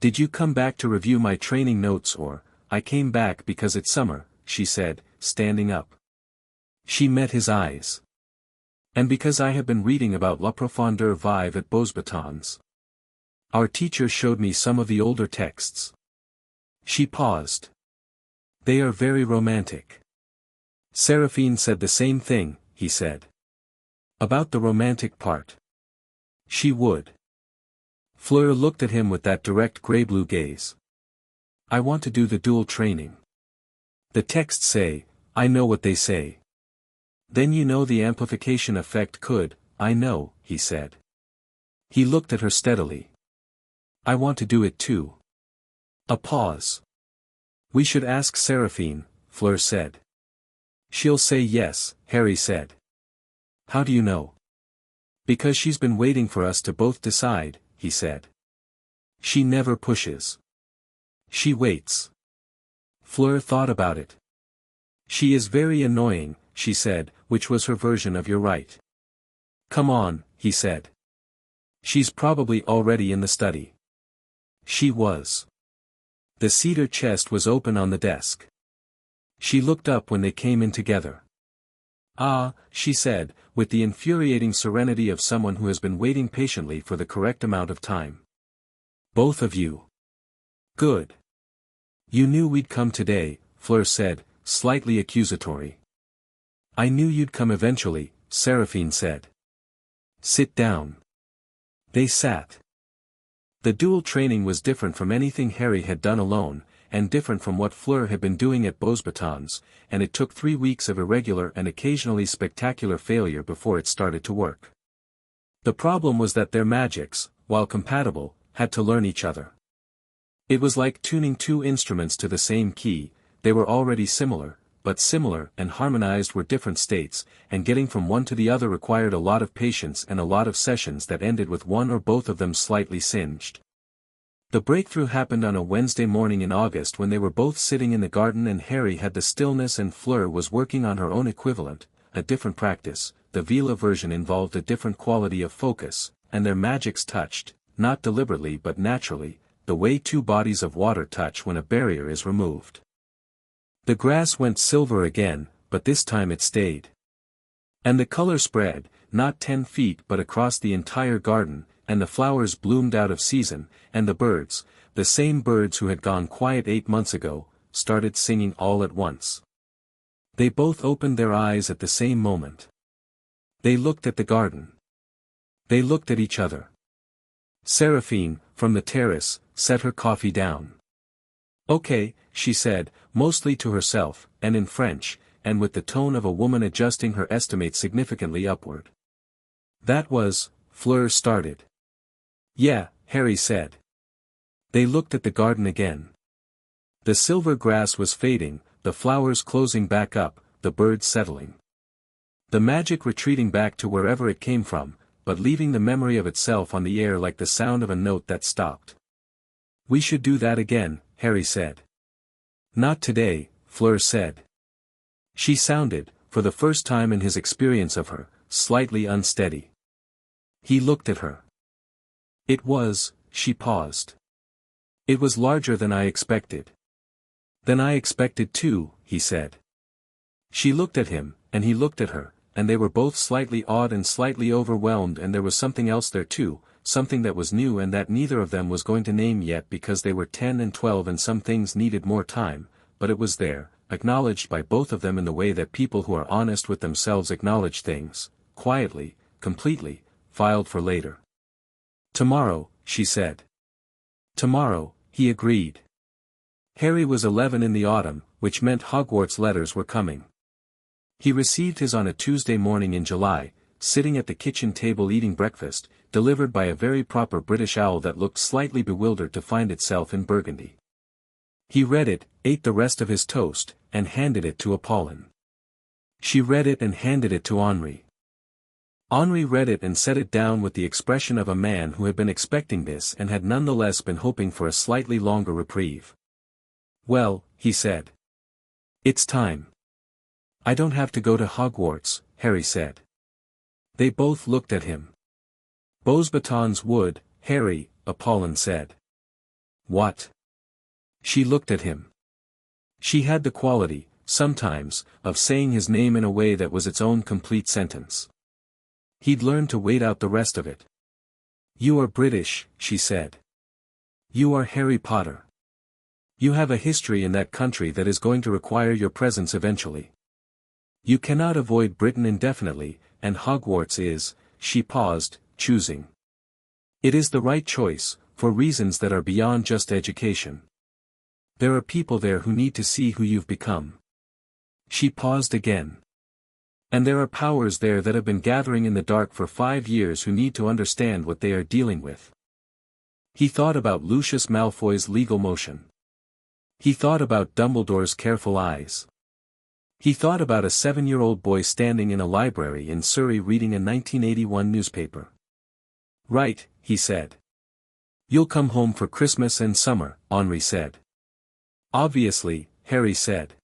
Did you come back to review my training notes or, I came back because it's summer, she said, standing up. She met his eyes. And because I have been reading about la profondeur vive at Beauxbatons. Our teacher showed me some of the older texts. She paused. They are very romantic. Seraphine said the same thing, he said. About the romantic part. She would. Fleur looked at him with that direct grey-blue gaze. I want to do the dual training. The texts say, I know what they say. Then you know the amplification effect could, I know, he said. He looked at her steadily. I want to do it too. A pause. We should ask Seraphine, Fleur said. She'll say yes, Harry said. How do you know? Because she's been waiting for us to both decide, he said. She never pushes. She waits. Fleur thought about it. She is very annoying, she said, which was her version of you're right. Come on, he said. She's probably already in the study. She was. The cedar chest was open on the desk. She looked up when they came in together. Ah, she said, with the infuriating serenity of someone who has been waiting patiently for the correct amount of time. Both of you. Good. You knew we'd come today, Fleur said, slightly accusatory. I knew you'd come eventually, Seraphine said. Sit down. They sat. The dual training was different from anything Harry had done alone, and different from what Fleur had been doing at Beauxbatons, and it took 3 weeks of irregular and occasionally spectacular failure before it started to work. The problem was that their magics, while compatible, had to learn each other. It was like tuning 2 instruments to the same key, they were already similar, but similar and harmonized were different states, and getting from one to the other required a lot of patience and a lot of sessions that ended with one or both of them slightly singed. The breakthrough happened on a Wednesday morning in August when they were both sitting in the garden and Harry had the stillness and Fleur was working on her own equivalent, a different practice. The Veela version involved a different quality of focus, and their magics touched, not deliberately but naturally, the way 2 bodies of water touch when a barrier is removed. The grass went silver again, but this time it stayed. And the color spread, not 10 feet but across the entire garden, and the flowers bloomed out of season, and the birds, the same birds who had gone quiet 8 months ago, started singing all at once. They both opened their eyes at the same moment. They looked at the garden. They looked at each other. Seraphine, from the terrace, set her coffee down. Okay, she said, mostly to herself, and in French, and with the tone of a woman adjusting her estimate significantly upward. That was, Fleur started. Yeah, Harry said. They looked at the garden again. The silver grass was fading, the flowers closing back up, the birds settling. The magic retreating back to wherever it came from, but leaving the memory of itself on the air like the sound of a note that stopped. We should do that again, Harry said. Not today, Fleur said. She sounded, for the first time in his experience of her, slightly unsteady. He looked at her. It was, she paused. It was larger than I expected. Than I expected too, he said. She looked at him, and he looked at her, and they were both slightly awed and slightly overwhelmed, and there was something else there too, something that was new and that neither of them was going to name yet because they were 10 and 12 and some things needed more time, but it was there, acknowledged by both of them in the way that people who are honest with themselves acknowledge things, quietly, completely, filed for later. Tomorrow, she said. Tomorrow, he agreed. Harry was 11 in the autumn, which meant Hogwarts letters were coming. He received his on a Tuesday morning in July, sitting at the kitchen table eating breakfast, delivered by a very proper British owl that looked slightly bewildered to find itself in Burgundy. He read it, ate the rest of his toast, and handed it to Apollon. She read it and handed it to Henri. Henri read it and set it down with the expression of a man who had been expecting this and had nonetheless been hoping for a slightly longer reprieve. Well, he said. It's time. I don't have to go to Hogwarts, Harry said. They both looked at him. Beauxbatons would, Harry, Apollon said. What? She looked at him. She had the quality, sometimes, of saying his name in a way that was its own complete sentence. He'd learned to wait out the rest of it. You are British, she said. You are Harry Potter. You have a history in that country that is going to require your presence eventually. You cannot avoid Britain indefinitely, and Hogwarts is, she paused, choosing. It is the right choice, for reasons that are beyond just education. There are people there who need to see who you've become. She paused again. And there are powers there that have been gathering in the dark for 5 years who need to understand what they are dealing with. He thought about Lucius Malfoy's legal motion. He thought about Dumbledore's careful eyes. He thought about a 7-year-old boy standing in a library in Surrey reading a 1981 newspaper. Right, he said. You'll come home for Christmas and summer, Henri said. Obviously, Harry said.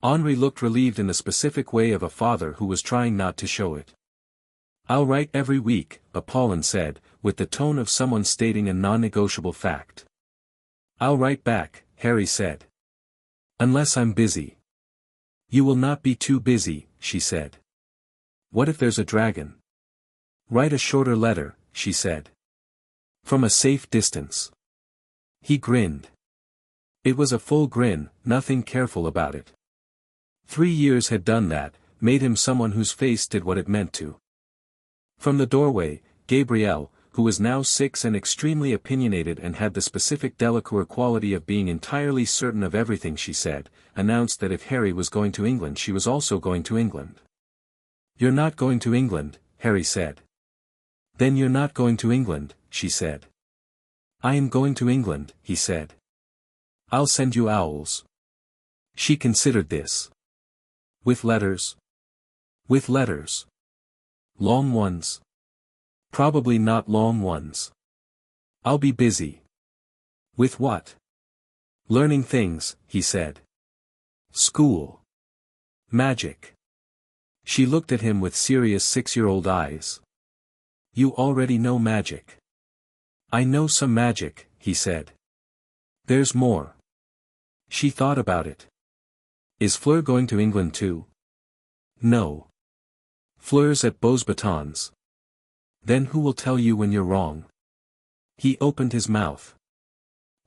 Henri looked relieved in the specific way of a father who was trying not to show it. I'll write every week, Apollon said, with the tone of someone stating a non-negotiable fact. I'll write back, Harry said. Unless I'm busy. You will not be too busy, she said. What if there's a dragon? Write a shorter letter, she said. From a safe distance. He grinned. It was a full grin, nothing careful about it. 3 years had done that, made him someone whose face did what it meant to. From the doorway, Gabrielle, who was now 6 and extremely opinionated and had the specific Delacour quality of being entirely certain of everything she said, announced that if Harry was going to England she was also going to England. You're not going to England, Harry said. Then you're not going to England, she said. I am going to England, he said. I'll send you owls. She considered this. With letters? With letters. Long ones? Probably not long ones. I'll be busy. With what? Learning things, he said. School. Magic. She looked at him with serious 6-year-old eyes. You already know magic. I know some magic, he said. There's more. She thought about it. Is Fleur going to England too? No. Fleur's at Beauxbatons. Then who will tell you when you're wrong? He opened his mouth.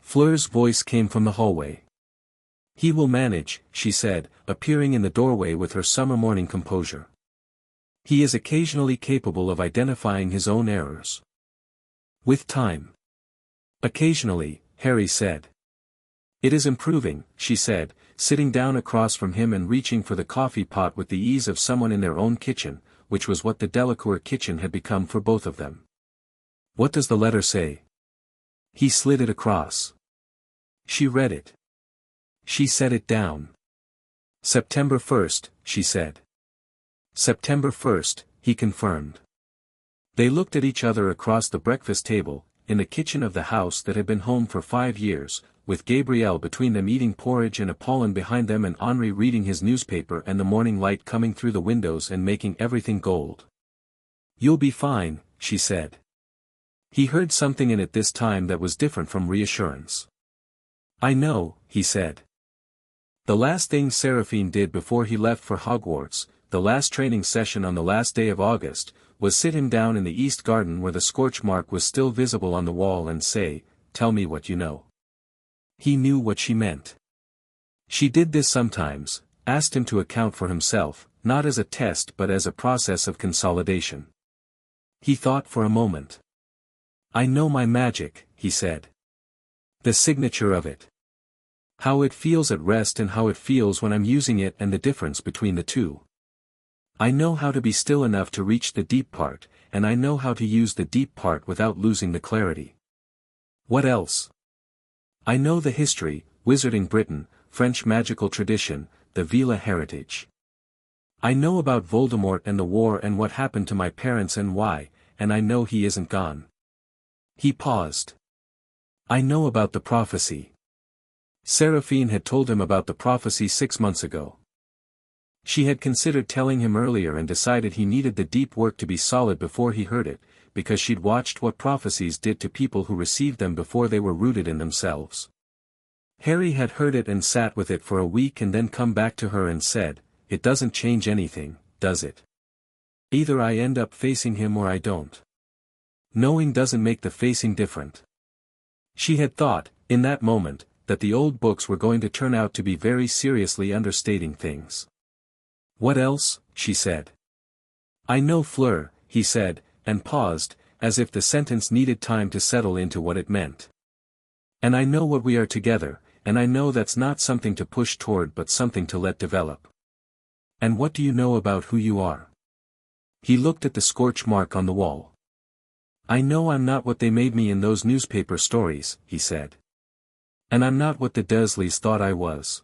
Fleur's voice came from the hallway. He will manage, she said, appearing in the doorway with her summer morning composure. He is occasionally capable of identifying his own errors. With time. Occasionally, Harry said. It is improving, she said, sitting down across from him and reaching for the coffee pot with the ease of someone in their own kitchen, which was what the Delacour kitchen had become for both of them. What does the letter say? He slid it across. She read it. She set it down. September 1st, she said. September 1st, he confirmed. They looked at each other across the breakfast table, in the kitchen of the house that had been home for 5 years, with Gabrielle between them eating porridge and Apollon behind them and Henri reading his newspaper and the morning light coming through the windows and making everything gold. You'll be fine, she said. He heard something in it this time that was different from reassurance. I know, he said. The last thing Seraphine did before he left for Hogwarts, the last training session on the last day of August, was sit him down in the East Garden where the scorch mark was still visible on the wall and say, "Tell me what you know." He knew what she meant. She did this sometimes, asked him to account for himself, not as a test but as a process of consolidation. He thought for a moment. I know my magic, he said. The signature of it. How it feels at rest and how it feels when I'm using it and the difference between the two. I know how to be still enough to reach the deep part, and I know how to use the deep part without losing the clarity. What else? I know the history, Wizarding Britain, French magical tradition, the Veela heritage. I know about Voldemort and the war and what happened to my parents and why, and I know he isn't gone. He paused. I know about the prophecy. Seraphine had told him about the prophecy 6 months ago. She had considered telling him earlier and decided he needed the deep work to be solid before he heard it, because she'd watched what prophecies did to people who received them before they were rooted in themselves. Harry had heard it and sat with it for a week and then come back to her and said, "It doesn't change anything, does it? Either I end up facing him or I don't. Knowing doesn't make the facing different." She had thought, in that moment, that the old books were going to turn out to be very seriously understating things. "What else?" she said. "I know Fleur," he said, and paused, as if the sentence needed time to settle into what it meant. "And I know what we are together, and I know that's not something to push toward but something to let develop." "And what do you know about who you are?" He looked at the scorch mark on the wall. "I know I'm not what they made me in those newspaper stories," he said. "And I'm not what the Dursleys thought I was.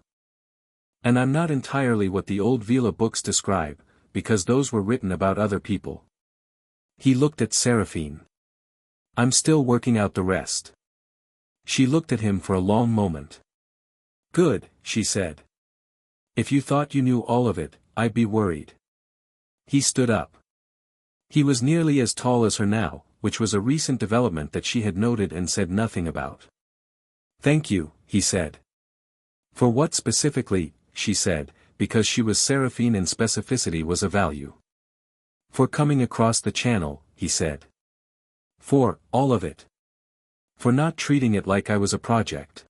And I'm not entirely what the old Veela books describe, because those were written about other people." He looked at Seraphine. "I'm still working out the rest." She looked at him for a long moment. "Good," she said. "If you thought you knew all of it, I'd be worried." He stood up. He was nearly as tall as her now, which was a recent development that she had noted and said nothing about. "Thank you," he said. "For what specifically?" she said, because she was Seraphine and specificity was a value. "For coming across the channel," he said. "For all of it. For not treating it like I was a project."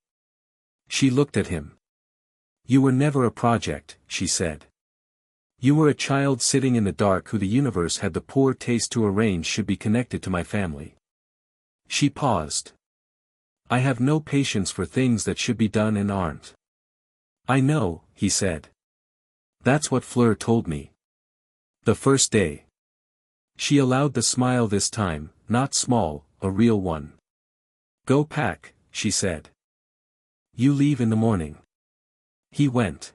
She looked at him. "You were never a project," she said. "You were a child sitting in the dark who the universe had the poor taste to arrange should be connected to my family." She paused. "I have no patience for things that should be done and aren't." "I know," he said. "That's what Fleur told me. The first day." She allowed the smile this time, not small, a real one. "Go pack," she said. "You leave in the morning." He went.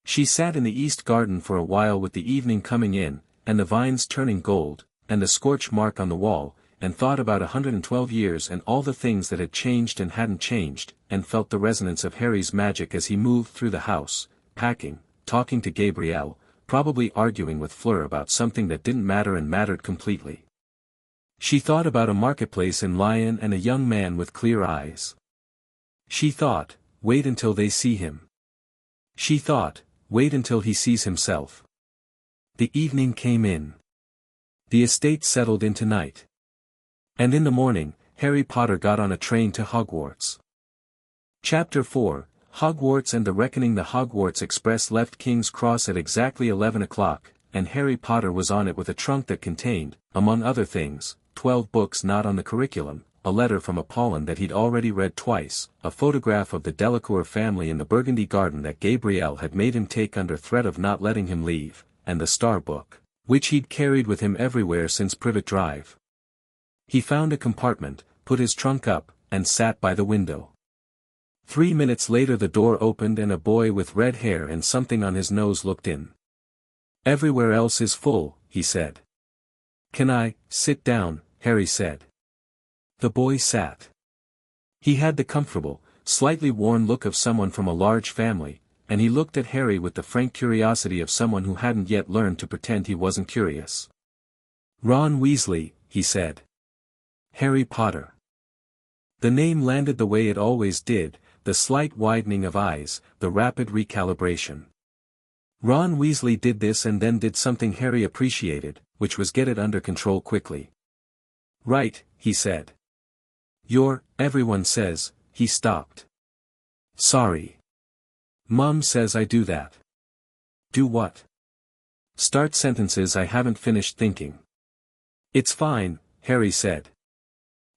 She sat in the east garden for a while with the evening coming in, and the vines turning gold, and the scorch mark on the wall, and thought about 112 years and all the things that had changed and hadn't changed, and felt the resonance of Harry's magic as he moved through the house, packing, talking to Gabrielle, probably arguing with Fleur about something that didn't matter and mattered completely. She thought about a marketplace in Lyon and a young man with clear eyes. She thought, wait until they see him. She thought, wait until he sees himself. The evening came in. The estate settled into night. And in the morning, Harry Potter got on a train to Hogwarts. Chapter 4, Hogwarts and the Reckoning. The Hogwarts Express left King's Cross at exactly 11 o'clock, and Harry Potter was on it with a trunk that contained, among other things, 12 books not on the curriculum, a letter from Apollon that he'd already read twice, a photograph of the Delacour family in the Burgundy garden that Gabrielle had made him take under threat of not letting him leave, and the Star book, which he'd carried with him everywhere since Privet Drive. He found a compartment, put his trunk up, and sat by the window. 3 minutes later the door opened and a boy with red hair and something on his nose looked in. "Everywhere else is full," he said. "Can I sit down?" Harry said. The boy sat. He had the comfortable, slightly worn look of someone from a large family, and he looked at Harry with the frank curiosity of someone who hadn't yet learned to pretend he wasn't curious. "Ron Weasley," he said. "Harry Potter." The name landed the way it always did, the slight widening of eyes, the rapid recalibration. Ron Weasley did this and then did something Harry appreciated, which was get it under control quickly. "Right," he said. Everyone says," he stopped. "Sorry. Mom says I do that." "Do what?" "Start sentences I haven't finished thinking." "It's fine," Harry said.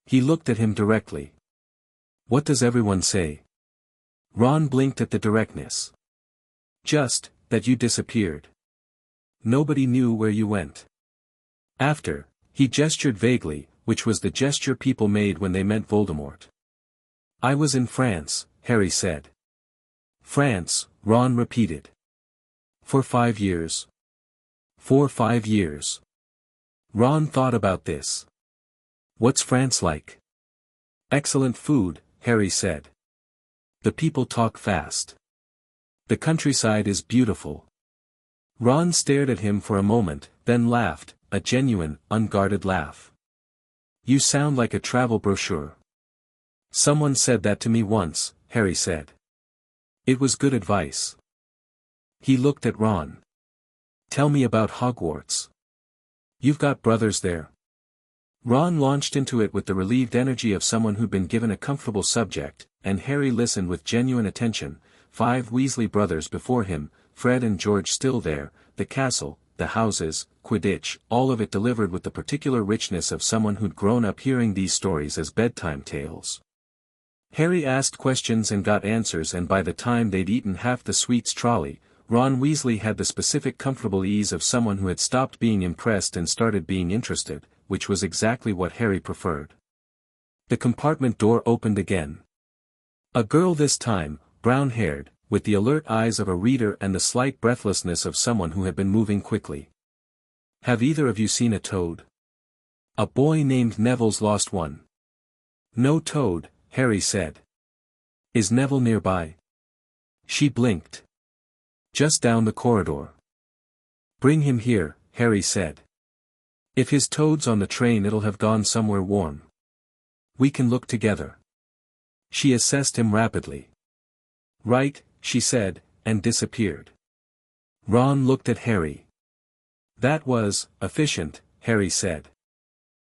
He looked at him directly. What does everyone say? Ron blinked at the directness. Just, that you disappeared. Nobody knew where you went. After, he gestured vaguely, which was the gesture people made when they meant Voldemort. I was in France, Harry said. France, Ron repeated. For 5 years. For 5 years. Ron thought about this. What's France like? Excellent food, Harry said. The people talk fast. The countryside is beautiful. Ron stared at him for a moment, then laughed, a genuine, unguarded laugh. You sound like a travel brochure. Someone said that to me once, Harry said. It was good advice. He looked at Ron. Tell me about Hogwarts. You've got brothers there. Ron launched into it with the relieved energy of someone who'd been given a comfortable subject, and Harry listened with genuine attention. 5 Weasley brothers before him, Fred and George still there, the castle, the houses, Quidditch, all of it delivered with the particular richness of someone who'd grown up hearing these stories as bedtime tales. Harry asked questions and got answers, and by the time they'd eaten half the sweets trolley, Ron Weasley had the specific comfortable ease of someone who had stopped being impressed and started being interested, which was exactly what Harry preferred. The compartment door opened again. A girl this time, brown-haired, with the alert eyes of a reader and the slight breathlessness of someone who had been moving quickly. Have either of you seen a toad? A boy named Neville's lost one. No toad, Harry said. Is Neville nearby? She blinked. Just down the corridor. Bring him here, Harry said. If his toad's on the train, it'll have gone somewhere warm. We can look together. She assessed him rapidly. Right, she said, and disappeared. Ron looked at Harry. That was efficient, Harry said.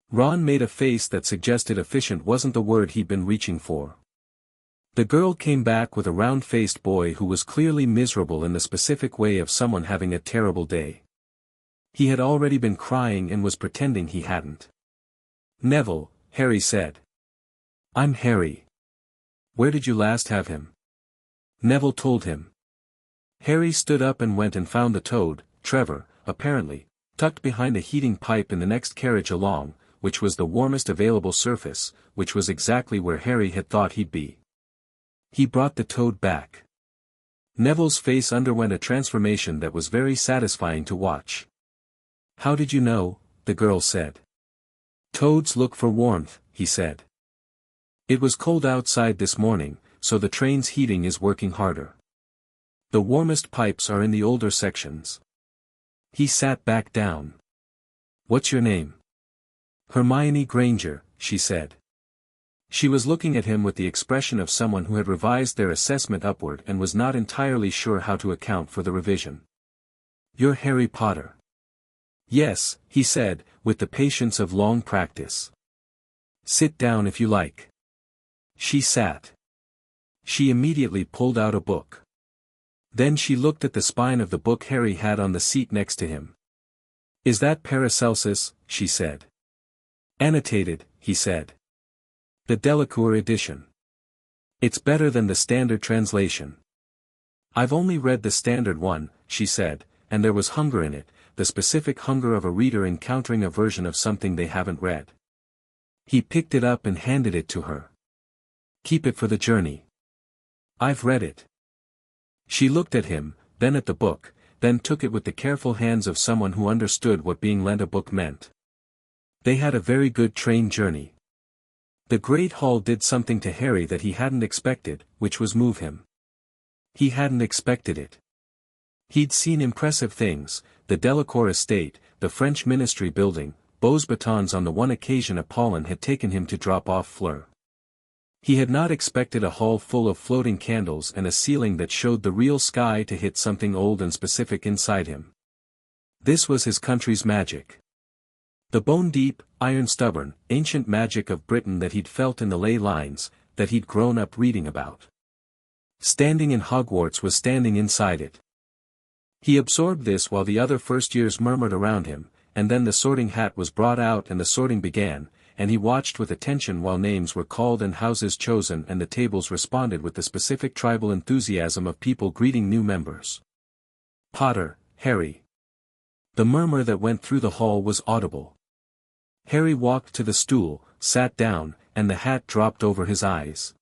Ron made a face that suggested efficient wasn't the word he'd been reaching for. The girl came back with a round-faced boy who was clearly miserable in the specific way of someone having a terrible day. He had already been crying and was pretending he hadn't. Neville, Harry said. I'm Harry. Where did you last have him? Neville told him. Harry stood up and went and found the toad, Trevor, apparently, tucked behind a heating pipe in the next carriage along, which was the warmest available surface, which was exactly where Harry had thought he'd be. He brought the toad back. Neville's face underwent a transformation that was very satisfying to watch. How did you know? The girl said. Toads look for warmth, he said. It was cold outside this morning, so the train's heating is working harder. The warmest pipes are in the older sections. He sat back down. What's your name? Hermione Granger, she said. She was looking at him with the expression of someone who had revised their assessment upward and was not entirely sure how to account for the revision. You're Harry Potter. Yes, he said, with the patience of long practice. Sit down if you like. She sat. She immediately pulled out a book. Then she looked at the spine of the book Harry had on the seat next to him. Is that Paracelsus? She said. Annotated, he said. The Delacour edition. It's better than the standard translation. I've only read the standard one, she said, and there was hunger in it, the specific hunger of a reader encountering a version of something they haven't read. He picked it up and handed it to her. Keep it for the journey. I've read it. She looked at him, then at the book, then took it with the careful hands of someone who understood what being lent a book meant. They had a very good train journey. The Great Hall did something to Harry that he hadn't expected, which was move him. He hadn't expected it. He'd seen impressive things, the Delacour estate, the French ministry building, Beau's batons on the one occasion Apollon had taken him to drop off Fleur. He had not expected a hall full of floating candles and a ceiling that showed the real sky to hit something old and specific inside him. This was his country's magic. The bone-deep, iron-stubborn, ancient magic of Britain that he'd felt in the ley lines, that he'd grown up reading about. Standing in Hogwarts was standing inside it. He absorbed this while the other first years murmured around him, and then the sorting hat was brought out and the sorting began, and he watched with attention while names were called and houses chosen and the tables responded with the specific tribal enthusiasm of people greeting new members. "Potter, Harry." The murmur that went through the hall was audible. Harry walked to the stool, sat down, and the hat dropped over his eyes.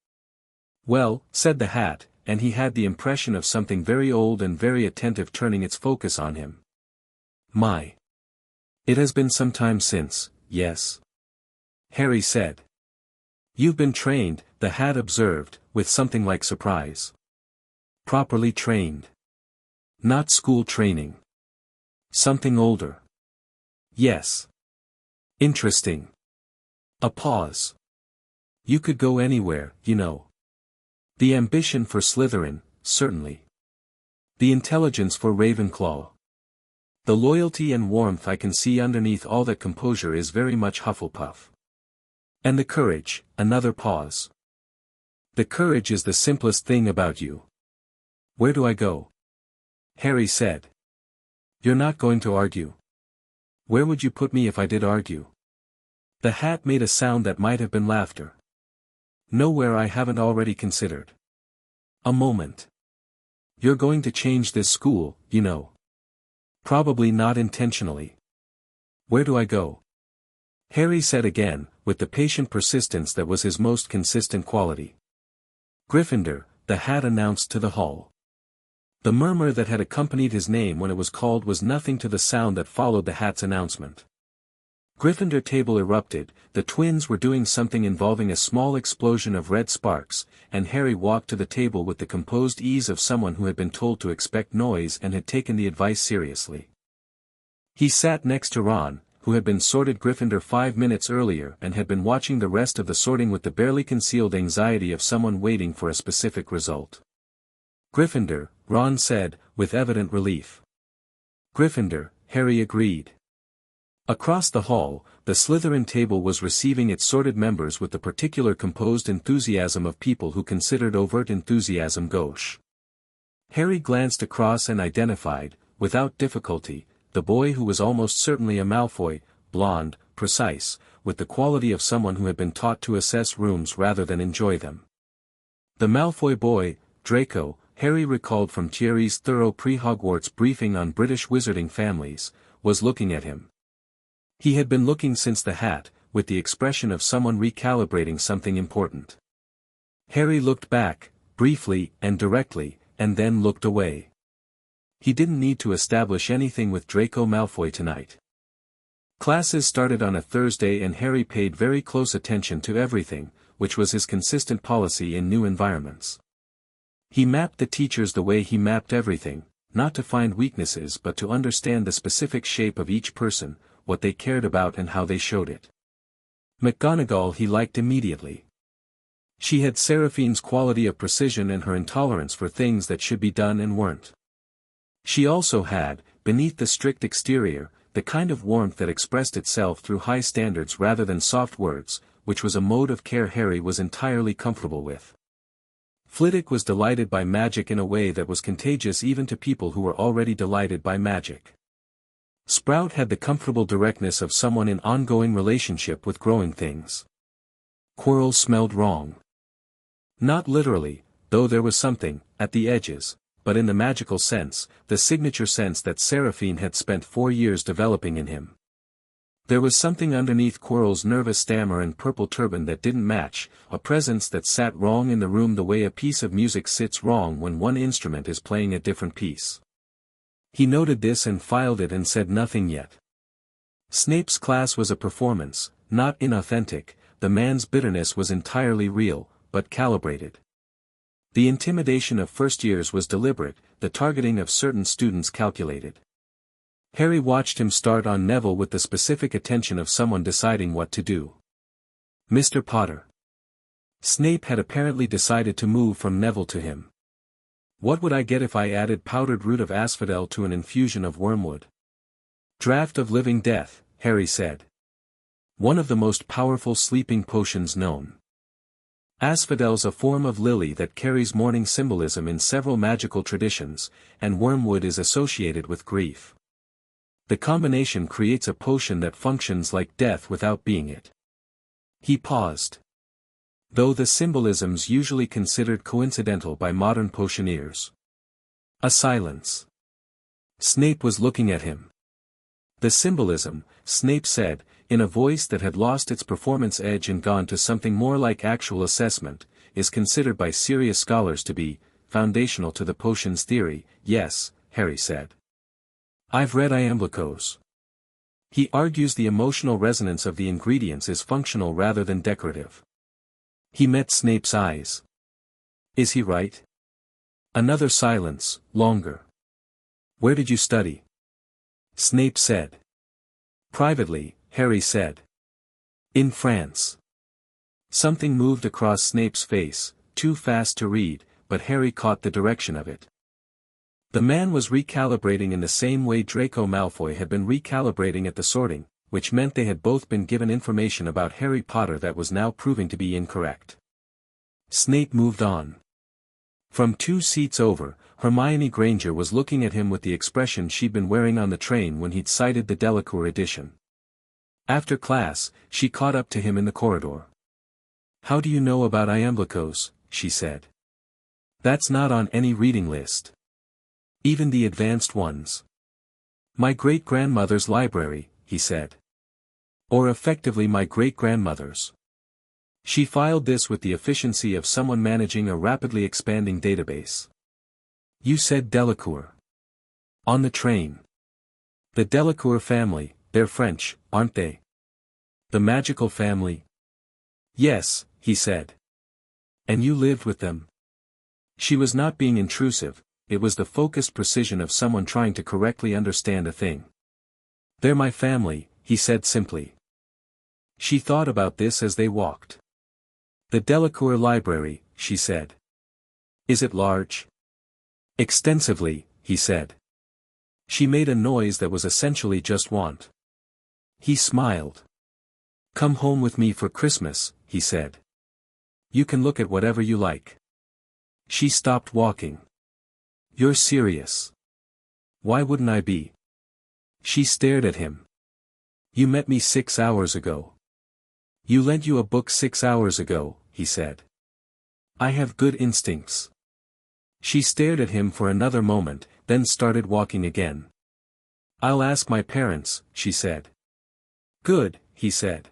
"Well," said the hat, and he had the impression of something very old and very attentive turning its focus on him. "My. It has been some time since, yes," Harry said. "You've been trained," the hat observed, with something like surprise. "Properly trained. Not school training. Something older." "Yes." "Interesting." A pause. "You could go anywhere, you know. The ambition for Slytherin, certainly. The intelligence for Ravenclaw. The loyalty and warmth I can see underneath all that composure is very much Hufflepuff. And the courage," another pause. "The courage is the simplest thing about you." "Where do I go?" Harry said. "You're not going to argue?" "Where would you put me if I did argue?" The hat made a sound that might have been laughter. "Nowhere I haven't already considered." "A moment. You're going to change this school, you know." "Probably not intentionally." "Where do I go?" Harry said again, with the patient persistence that was his most consistent quality. "Gryffindor," the hat announced to the hall. The murmur that had accompanied his name when it was called was nothing to the sound that followed the hat's announcement. Gryffindor table erupted, the twins were doing something involving a small explosion of red sparks, and Harry walked to the table with the composed ease of someone who had been told to expect noise and had taken the advice seriously. He sat next to Ron, who had been sorted Gryffindor 5 minutes earlier and had been watching the rest of the sorting with the barely concealed anxiety of someone waiting for a specific result. "Gryffindor," Ron said, with evident relief. "Gryffindor," Harry agreed. Across the hall, the Slytherin table was receiving its sorted members with the particular composed enthusiasm of people who considered overt enthusiasm gauche. Harry glanced across and identified, without difficulty, the boy who was almost certainly a Malfoy, blonde, precise, with the quality of someone who had been taught to assess rooms rather than enjoy them. The Malfoy boy, Draco, Harry recalled from Thierry's thorough pre-Hogwarts briefing on British wizarding families, was looking at him. He had been looking since the hat, with the expression of someone recalibrating something important. Harry looked back, briefly and directly, and then looked away. He didn't need to establish anything with Draco Malfoy tonight. Classes started on a Thursday and Harry paid very close attention to everything, which was his consistent policy in new environments. He mapped the teachers the way he mapped everything, not to find weaknesses but to understand the specific shape of each person, what they cared about and how they showed it. McGonagall he liked immediately. She had Seraphine's quality of precision and her intolerance for things that should be done and weren't. She also had, beneath the strict exterior, the kind of warmth that expressed itself through high standards rather than soft words, which was a mode of care Harry was entirely comfortable with. Flitwick was delighted by magic in a way that was contagious even to people who were already delighted by magic. Sprout had the comfortable directness of someone in ongoing relationship with growing things. Quirrell smelled wrong. Not literally, though there was something, at the edges, but in the magical sense, the signature sense that Seraphine had spent 4 years developing in him. There was something underneath Quirrell's nervous stammer and purple turban that didn't match, a presence that sat wrong in the room the way a piece of music sits wrong when one instrument is playing a different piece. He noted this and filed it and said nothing yet. Snape's class was a performance, not inauthentic, the man's bitterness was entirely real, but calibrated. The intimidation of first years was deliberate, the targeting of certain students calculated. Harry watched him start on Neville with the specific attention of someone deciding what to do. "Mr. Potter." Snape had apparently decided to move from Neville to him. "What would I get if I added powdered root of asphodel to an infusion of wormwood?" "Draught of living death," Harry said. "One of the most powerful sleeping potions known. Asphodel's a form of lily that carries mourning symbolism in several magical traditions, and wormwood is associated with grief. The combination creates a potion that functions like death without being it. He paused. Though the symbolisms usually considered coincidental by modern potioneers. A silence. Snape was looking at him. The symbolism, Snape said, in a voice that had lost its performance edge and gone to something more like actual assessment, is considered by serious scholars to be foundational to the potions theory. Yes, Harry said. I've read Iamblichus. He argues the emotional resonance of the ingredients is functional rather than decorative. He met Snape's eyes. Is he right? Another silence, longer. Where did you study? Snape said. Privately, Harry said. In France. Something moved across Snape's face, too fast to read, but Harry caught the direction of it. The man was recalibrating in the same way Draco Malfoy had been recalibrating at the sorting, which meant they had both been given information about Harry Potter that was now proving to be incorrect. Snape moved on. From 2 seats over, Hermione Granger was looking at him with the expression she'd been wearing on the train when he'd sighted the Delacour edition. After class, she caught up to him in the corridor. How do you know about Iamblichus? She said. That's not on any reading list. Even the advanced ones. My great-grandmother's library, he said. Or effectively my great-grandmother's. She filed this with the efficiency of someone managing a rapidly expanding database. You said Delacour. On the train. The Delacour family, they're French, aren't they? The magical family? Yes, he said. And you lived with them? She was not being intrusive, it was the focused precision of someone trying to correctly understand a thing. They're my family, he said simply. She thought about this as they walked. The Delacour library, she said. Is it large? Extensively, he said. She made a noise that was essentially just want. He smiled. Come home with me for Christmas, he said. You can look at whatever you like. She stopped walking. You're serious. Why wouldn't I be? She stared at him. You met me 6 hours ago. You lent you a book 6 hours ago, he said. I have good instincts. She stared at him for another moment, then started walking again. I'll ask my parents, she said. Good, he said.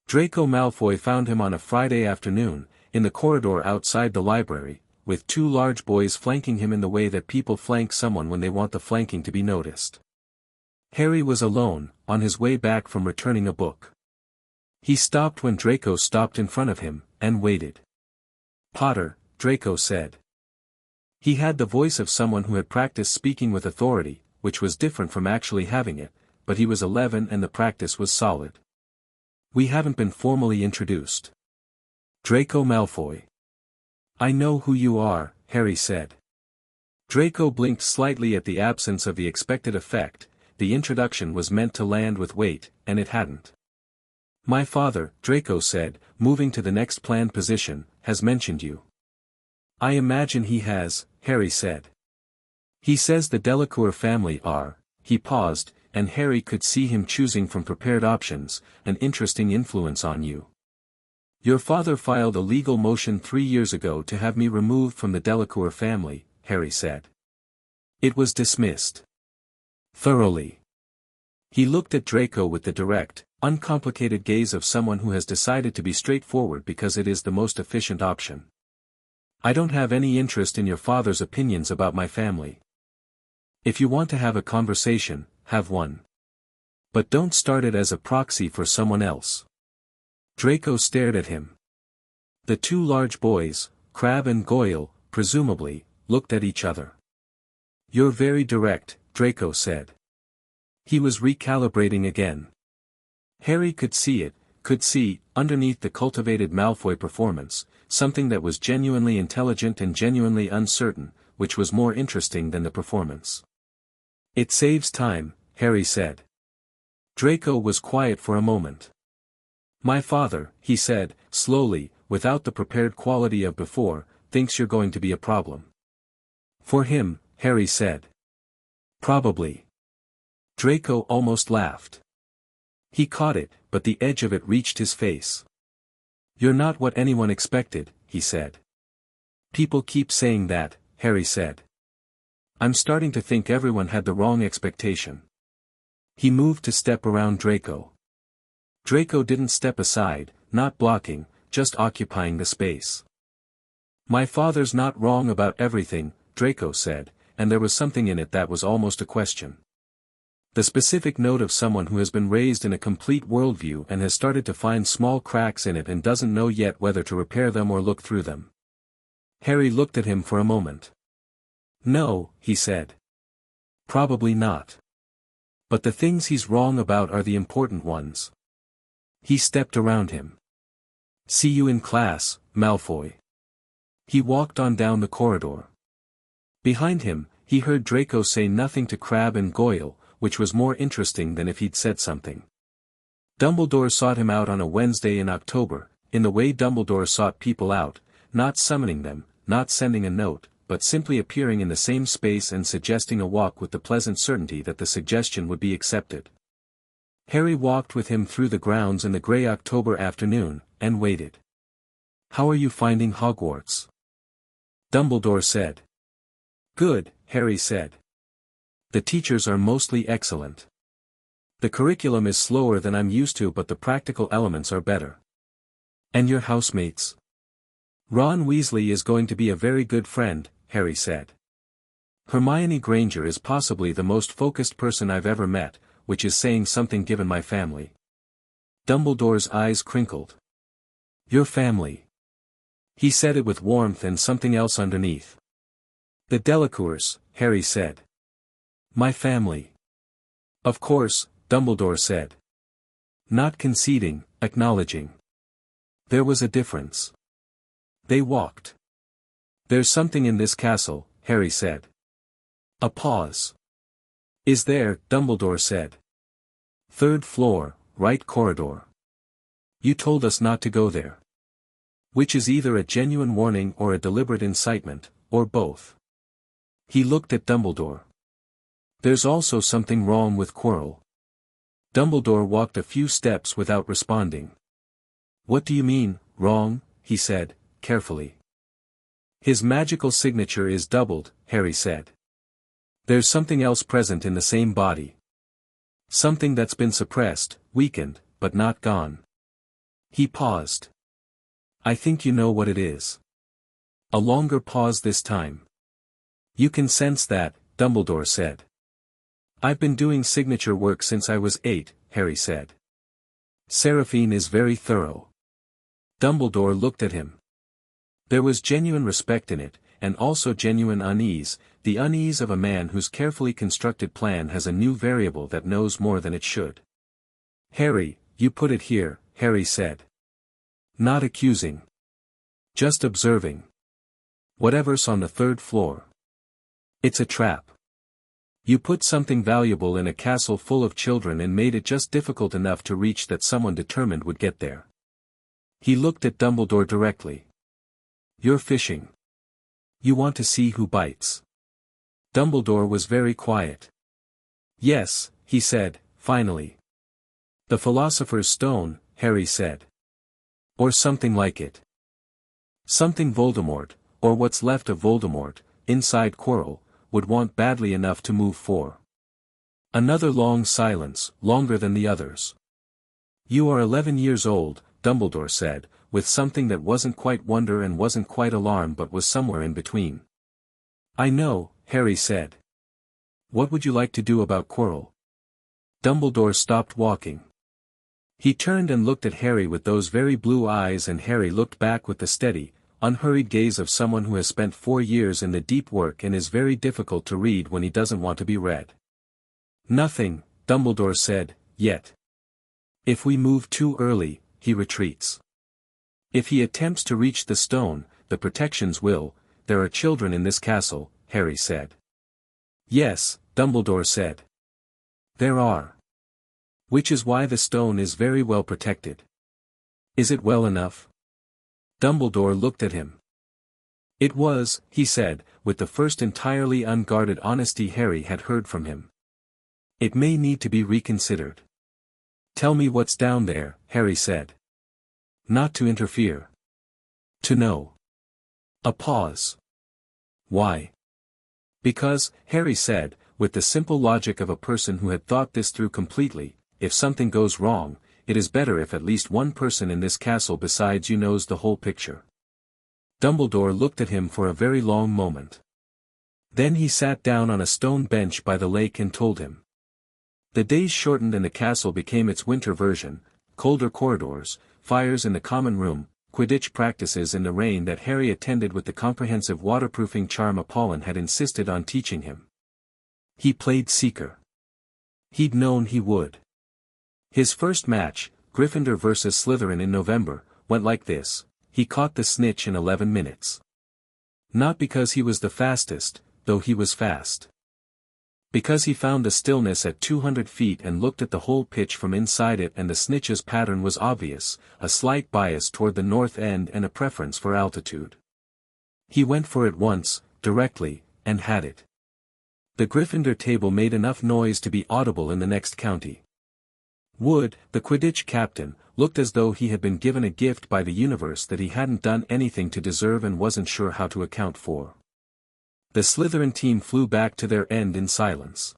Draco Malfoy found him on a Friday afternoon, in the corridor outside the library, with 2 large boys flanking him in the way that people flank someone when they want the flanking to be noticed. Harry was alone, on his way back from returning a book. He stopped when Draco stopped in front of him, and waited. Potter, Draco said. He had the voice of someone who had practiced speaking with authority, which was different from actually having it, but he was 11 and the practice was solid. We haven't been formally introduced. Draco Malfoy. I know who you are, Harry said. Draco blinked slightly at the absence of the expected effect. The introduction was meant to land with weight, and it hadn't. My father, Draco said, moving to the next planned position, has mentioned you. I imagine he has, Harry said. He says the Delacour family are, he paused, and Harry could see him choosing from prepared options, an interesting influence on you. Your father filed a legal motion 3 years ago to have me removed from the Delacour family, Harry said. It was dismissed. Thoroughly. He looked at Draco with the direct, uncomplicated gaze of someone who has decided to be straightforward because it is the most efficient option. I don't have any interest in your father's opinions about my family. If you want to have a conversation, have one. But don't start it as a proxy for someone else. Draco stared at him. The 2 large boys, Crabbe and Goyle, presumably, looked at each other. You're very direct, Draco said. He was recalibrating again. Harry could see, underneath the cultivated Malfoy performance, something that was genuinely intelligent and genuinely uncertain, which was more interesting than the performance. It saves time, Harry said. Draco was quiet for a moment. My father, he said, slowly, without the prepared quality of before, thinks you're going to be a problem. For him, Harry said. Probably. Draco almost laughed. He caught it, but the edge of it reached his face. You're not what anyone expected, he said. People keep saying that, Harry said. I'm starting to think everyone had the wrong expectation. He moved to step around Draco. Draco didn't step aside, not blocking, just occupying the space. My father's not wrong about everything, Draco said, and there was something in it that was almost a question. The specific note of someone who has been raised in a complete worldview and has started to find small cracks in it and doesn't know yet whether to repair them or look through them. Harry looked at him for a moment. No, he said. Probably not. But the things he's wrong about are the important ones. He stepped around him. See you in class, Malfoy. He walked on down the corridor. Behind him, he heard Draco say nothing to Crabbe and Goyle, which was more interesting than if he'd said something. Dumbledore sought him out on a Wednesday in October, in the way Dumbledore sought people out, not summoning them, not sending a note, but simply appearing in the same space and suggesting a walk with the pleasant certainty that the suggestion would be accepted. Harry walked with him through the grounds in the grey October afternoon, and waited. How are you finding Hogwarts? Dumbledore said. Good, Harry said. The teachers are mostly excellent. The curriculum is slower than I'm used to, but the practical elements are better. And your housemates? Ron Weasley is going to be a very good friend, Harry said. Hermione Granger is possibly the most focused person I've ever met, which is saying something given my family. Dumbledore's eyes crinkled. Your family. He said it with warmth and something else underneath. The Delacours, Harry said. My family. Of course, Dumbledore said. Not conceding, acknowledging. There was a difference. They walked. There's something in this castle, Harry said. A pause. Is there, Dumbledore said. Third floor, right corridor. You told us not to go there. Which is either a genuine warning or a deliberate incitement, or both. He looked at Dumbledore. There's also something wrong with Quirrell. Dumbledore walked a few steps without responding. What do you mean, wrong? He said, carefully. His magical signature is doubled, Harry said. There's something else present in the same body. Something that's been suppressed, weakened, but not gone. He paused. I think you know what it is. A longer pause this time. You can sense that, Dumbledore said. I've been doing signature work since I was 8, Harry said. Seraphine is very thorough. Dumbledore looked at him. There was genuine respect in it, and also genuine unease, the unease of a man whose carefully constructed plan has a new variable that knows more than it should. Harry, you put it here, Harry said. Not accusing. Just observing. Whatever's on the third floor. It's a trap. You put something valuable in a castle full of children and made it just difficult enough to reach that someone determined would get there. He looked at Dumbledore directly. You're fishing. You want to see who bites. Dumbledore was very quiet. Yes, he said, finally. The Philosopher's Stone, Harry said. Or something like it. Something Voldemort, or what's left of Voldemort, inside Quirrell, would want badly enough to move for. Another long silence, longer than the others. You are 11 years old, Dumbledore said, with something that wasn't quite wonder and wasn't quite alarm but was somewhere in between. I know, Harry said. What would you like to do about Quirrell? Dumbledore stopped walking. He turned and looked at Harry with those very blue eyes, and Harry looked back with the steady, unhurried gaze of someone who has spent 4 years in the deep work and is very difficult to read when he doesn't want to be read. Nothing, Dumbledore said, yet. If we move too early, he retreats. If he attempts to reach the stone, the protections will. There are children in this castle, Harry said. Yes, Dumbledore said. There are. Which is why the stone is very well protected. Is it well enough? Dumbledore looked at him. It was, he said, with the first entirely unguarded honesty Harry had heard from him. It may need to be reconsidered. Tell me what's down there, Harry said. Not to interfere. To know. A pause. Why? Because, Harry said, with the simple logic of a person who had thought this through completely, if something goes wrong, it is better if at least one person in this castle besides you knows the whole picture. Dumbledore looked at him for a very long moment. Then he sat down on a stone bench by the lake and told him. The days shortened and the castle became its winter version, colder corridors, fires in the common room, Quidditch practices in the rain that Harry attended with the comprehensive waterproofing charm Apollon had insisted on teaching him. He played Seeker. He'd known he would. His first match, Gryffindor vs Slytherin in November, went like this: he caught the snitch in 11 minutes. Not because he was the fastest, though he was fast. Because he found the stillness at 200 feet and looked at the whole pitch from inside it, and the snitch's pattern was obvious, a slight bias toward the north end and a preference for altitude. He went for it once, directly, and had it. The Gryffindor table made enough noise to be audible in the next county. Wood, the Quidditch captain, looked as though he had been given a gift by the universe that he hadn't done anything to deserve and wasn't sure how to account for. The Slytherin team flew back to their end in silence.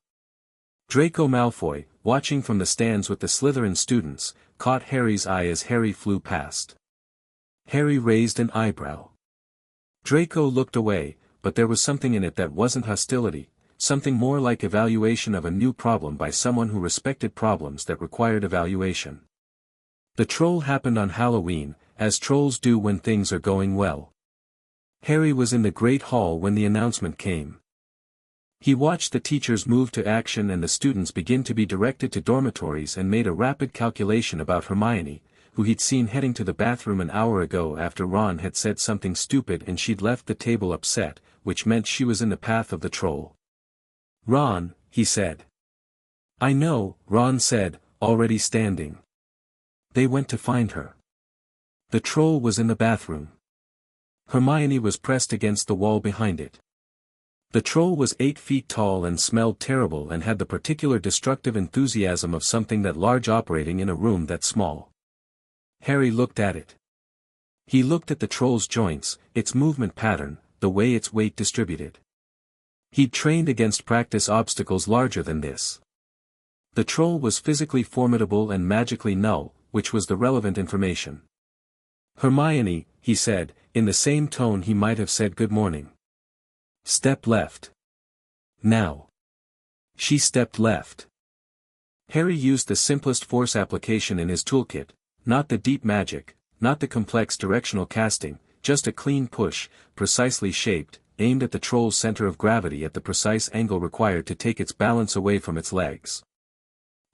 Draco Malfoy, watching from the stands with the Slytherin students, caught Harry's eye as Harry flew past. Harry raised an eyebrow. Draco looked away, but there was something in it that wasn't hostility, something more like evaluation of a new problem by someone who respected problems that required evaluation. The troll happened on Halloween, as trolls do when things are going well. Harry was in the Great Hall when the announcement came. He watched the teachers move to action and the students begin to be directed to dormitories, and made a rapid calculation about Hermione, who he'd seen heading to the bathroom an hour ago after Ron had said something stupid and she'd left the table upset, which meant she was in the path of the troll. "Ron," he said. "I know," Ron said, already standing. They went to find her. The troll was in the bathroom. Hermione was pressed against the wall behind it. The troll was 8 feet tall and smelled terrible and had the particular destructive enthusiasm of something that large operating in a room that small. Harry looked at it. He looked at the troll's joints, its movement pattern, the way its weight distributed. He'd trained against practice obstacles larger than this. The troll was physically formidable and magically null, which was the relevant information. "Hermione," he said, in the same tone he might have said good morning. "Step left. Now." She stepped left. Harry used the simplest force application in his toolkit, not the deep magic, not the complex directional casting, just a clean push, precisely shaped, aimed at the troll's center of gravity at the precise angle required to take its balance away from its legs.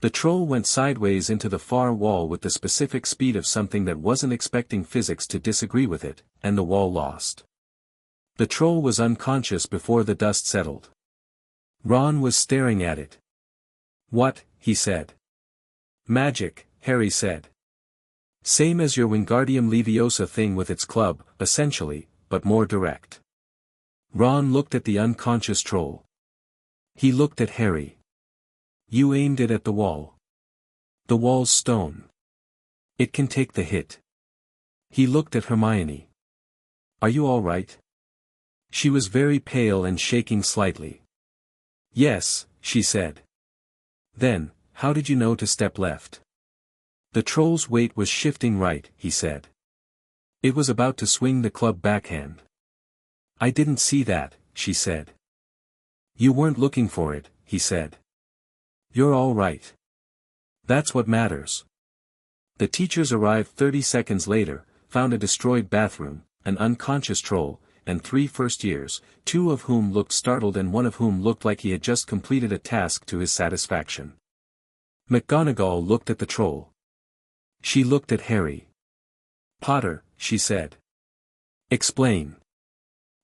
The troll went sideways into the far wall with the specific speed of something that wasn't expecting physics to disagree with it, and the wall lost. The troll was unconscious before the dust settled. Ron was staring at it. "What?" he said. "Magic," Harry said. "Same as your Wingardium Leviosa thing with its club, essentially, but more direct." Ron looked at the unconscious troll. He looked at Harry. "You aimed it at the wall. The wall's stone. It can take the hit." He looked at Hermione. "Are you all right?" She was very pale and shaking slightly. "Yes," she said. "Then, how did you know to step left?" "The troll's weight was shifting right," he said. "It was about to swing the club backhand." "I didn't see that," she said. "You weren't looking for it," he said. "You're all right. That's what matters." The teachers arrived 30 seconds later, found a destroyed bathroom, an unconscious troll, and 3 first years, 2 of whom looked startled and 1 of whom looked like he had just completed a task to his satisfaction. McGonagall looked at the troll. She looked at Harry. "Potter," she said. "Explain."